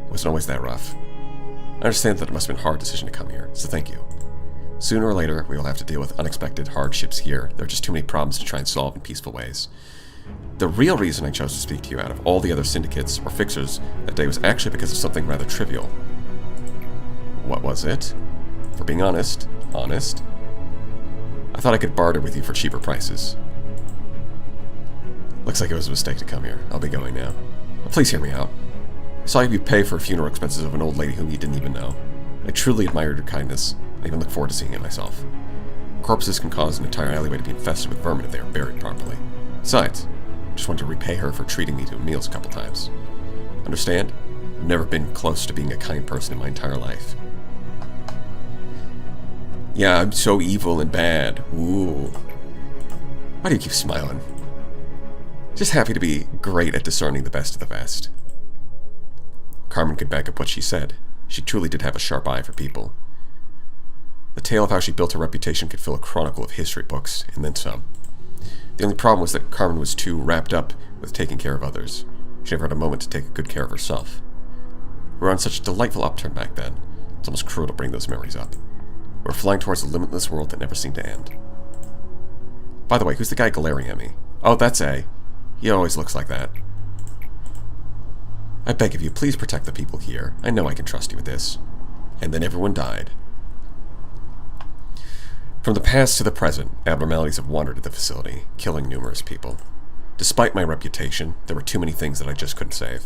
It wasn't always that rough. I understand that it must have been a hard decision to come here, so thank you. Sooner or later, we will have to deal with unexpected hardships here. There are just too many problems to try and solve in peaceful ways. The real reason I chose to speak to you out of all the other syndicates or fixers that day was actually because of something rather trivial. What was it? For being honest, I thought I could barter with you for cheaper prices. Looks like it was a mistake to come here. I'll be going now. But please hear me out. I saw you pay for funeral expenses of an old lady whom you didn't even know. I truly admired your kindness. I even look forward to seeing it myself. Corpses can cause an entire alleyway to be infested with vermin if they are buried properly. Besides, I just want to repay her for treating me to meals a couple times. Understand? I've never been close to being a kind person in my entire life. Yeah, I'm so evil and bad. Ooh. Why do you keep smiling? Just happy to be great at discerning the best of the best. Carmen could back up what she said. She truly did have a sharp eye for people. The tale of how she built her reputation could fill a chronicle of history books, and then some. The only problem was that Carmen was too wrapped up with taking care of others. She never had a moment to take good care of herself. We were on such a delightful upturn back then. It's almost cruel to bring those memories up. We were flying towards a limitless world that never seemed to end. By the way, who's the guy glaring at me? Oh, that's A. He always looks like that. I beg of you, please protect the people here. I know I can trust you with this. And then everyone died. From the past to the present, abnormalities have wandered at the facility, killing numerous people. Despite my reputation, there were too many things that I just couldn't save.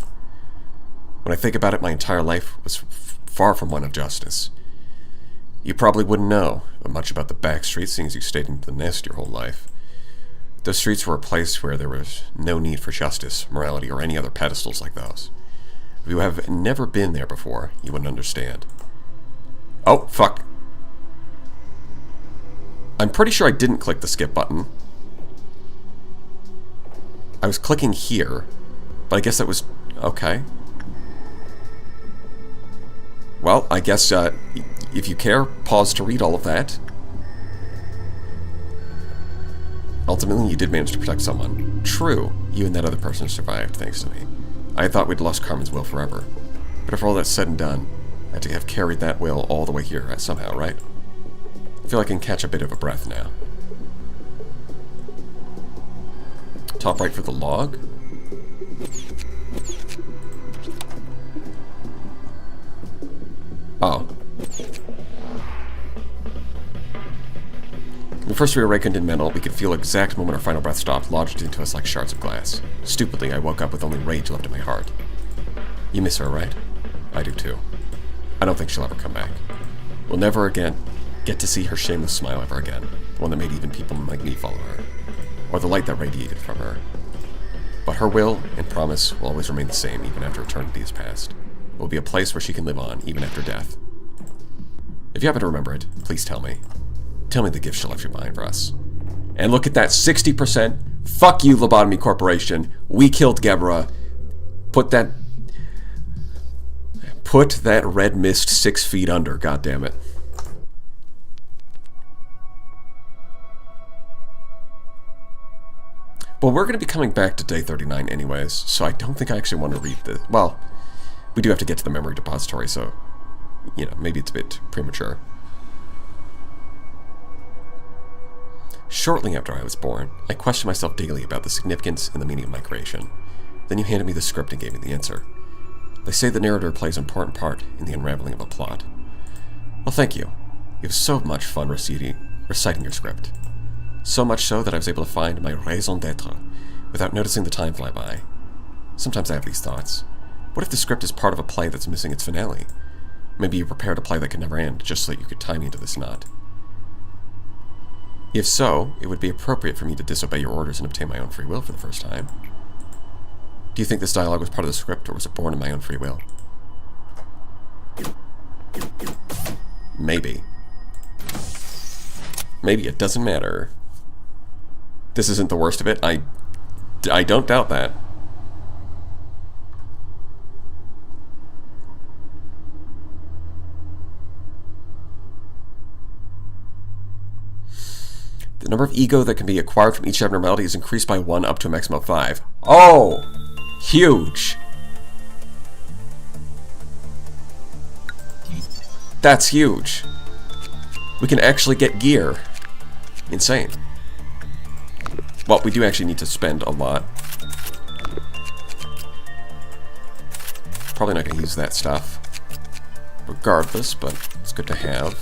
When I think about it, my entire life was far from one of justice. You probably wouldn't know much about the back streets, seeing as you stayed in the nest your whole life. Those streets were a place where there was no need for justice, morality, or any other pedestals like those. If you have never been there before, you wouldn't understand. Oh, fuck. I'm pretty sure I didn't click the skip button. I was clicking here, but I guess that was... okay. Well, I guess, if you care, pause to read all of that. Ultimately, you did manage to protect someone. True, you and that other person survived, thanks to me. I thought we'd lost Carmen's will forever. But after all that's said and done, I had to have carried that will all the way here, somehow, right? I feel like I can catch a bit of a breath now. Top right for the log. Oh. When we first reawakened in Mental, we could feel the exact moment our final breath stopped, lodged into us like shards of glass. Stupidly, I woke up with only rage left in my heart. You miss her, right? I do too. I don't think she'll ever come back. We'll never again get to see her shameless smile ever again, the one that made even people like me follow her, or the light that radiated from her. But her will and promise will always remain the same even after eternity has passed. It will be a place where she can live on, even after death. If you happen to remember it, please tell me. Tell me the gift she left you behind for us. And look at that, 60%. Fuck you, Lobotomy Corporation. We killed Gebra. Put that red mist 6 feet under, goddammit. Well, we're going to be coming back to day 39 anyways, so I don't think I actually want to read this. Well, we do have to get to the memory depository, so, you know, maybe it's a bit premature. Shortly after I was born, I questioned myself daily about the significance and the meaning of my creation. Then you handed me the script and gave me the answer. They say the narrator plays an important part in the unraveling of a plot. Well, thank you. It was so much fun reciting your script. So much so that I was able to find my raison d'etre without noticing the time fly by. Sometimes I have these thoughts. What if the script is part of a play that's missing its finale? Maybe you prepared a play that could never end just so that you could tie me into this knot. If so, it would be appropriate for me to disobey your orders and obtain my own free will for the first time. Do you think this dialogue was part of the script, or was it born of my own free will? Maybe. Maybe it doesn't matter. This isn't the worst of it. I don't doubt that. The number of ego that can be acquired from each abnormality is increased by 1 up to a maximum of 5. Oh! Huge! That's huge. We can actually get gear. Insane. Well, we do actually need to spend a lot. Probably not going to use that stuff. Regardless, but it's good to have.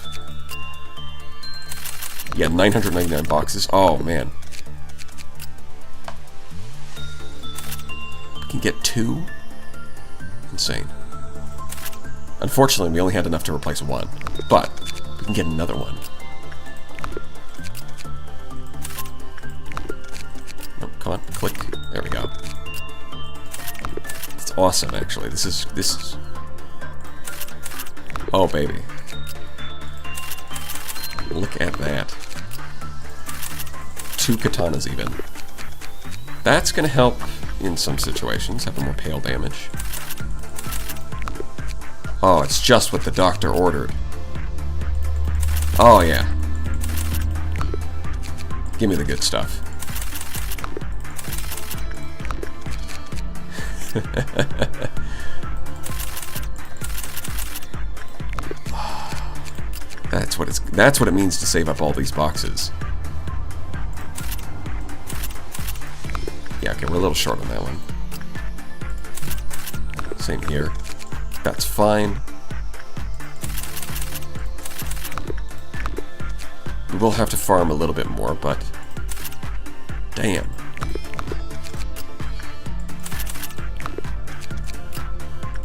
Yeah, 999 boxes. Oh, man. We can get 2? Insane. Unfortunately, we only had enough to replace 1. But we can get another one. Oh, come on, click. There we go. It's awesome, actually. This is... Oh, baby. Look at that. 2 katanas even. That's going to help in some situations, having more pale damage. Oh, it's just what the doctor ordered. Oh, yeah. Give me the good stuff. That's what it means to save up all these boxes. Yeah, okay, we're a little short on that one. Same here. That's fine. We will have to farm a little bit more, but damn.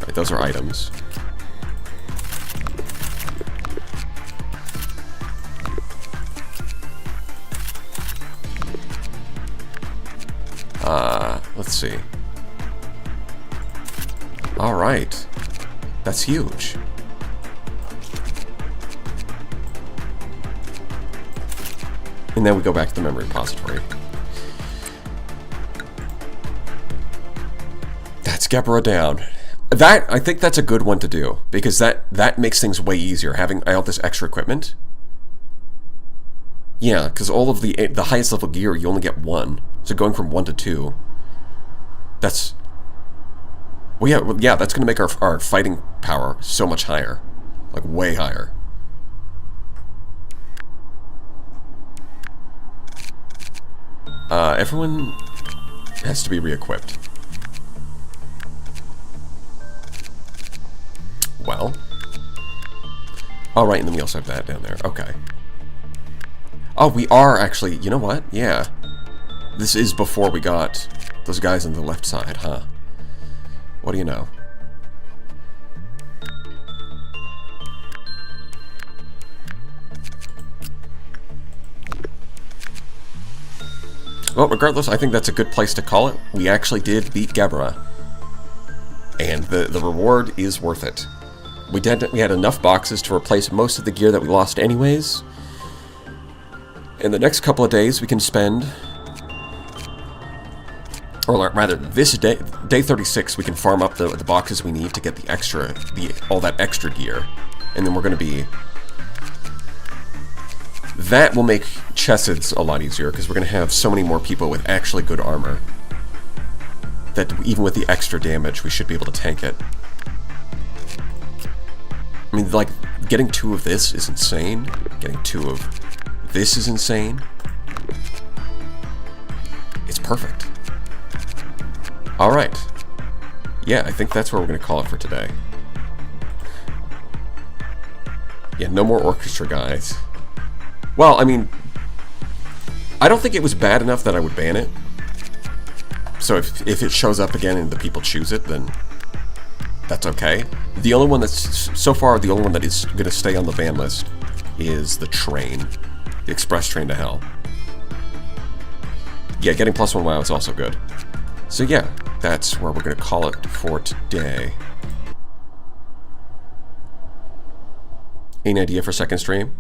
Alright, those are items. Let's see. Alright. That's huge. And then we go back to the memory repository. That's Geppera down. I think that's a good one to do, because that makes things way easier, having all this extra equipment. Yeah, because all of the highest level gear, you only get 1. So going from 1 to 2, that's... Well, yeah, that's going to make our fighting power so much higher. Like, way higher. Everyone has to be re-equipped. Well. Oh, right, and then we also have that down there. Okay. Oh, we are actually... You know what? Yeah. This is before we got those guys on the left side, huh? What do you know? Well, regardless, I think that's a good place to call it. We actually did beat Geppera. And the reward is worth it. We had enough boxes to replace most of the gear that we lost anyways. In the next couple of days, we can spend... Or rather, this day 36, we can farm up the boxes we need to get all that extra gear. And then we're going to be... That will make Chessids a lot easier, because we're going to have so many more people with actually good armor that even with the extra damage, we should be able to tank it. I mean, like, getting 2 of this is insane. Getting 2 of this is insane. It's perfect. Alright. Yeah, I think that's where we're going to call it for today. Yeah, no more orchestra guys. Well, I mean, I don't think it was bad enough that I would ban it. So if it shows up again and the people choose it, then that's okay. The only one that's, so far, the only one that is going to stay on the ban list is the train. The express train to hell. Yeah, getting +1 WoW is also good. So yeah, that's where we're going to call it for today. Any idea for second stream?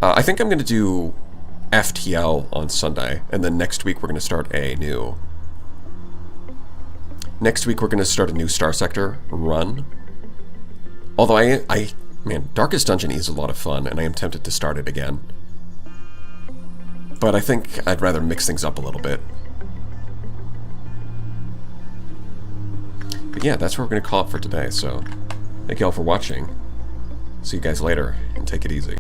I think I'm going to do FTL on Sunday, and then next week we're going to start a new... Next week we're going to start a new Star Sector run. Although man, Darkest Dungeon is a lot of fun, and I am tempted to start it again. But I think I'd rather mix things up a little bit. But yeah, that's what we're going to call it for today, so thank you all for watching. See you guys later, and take it easy.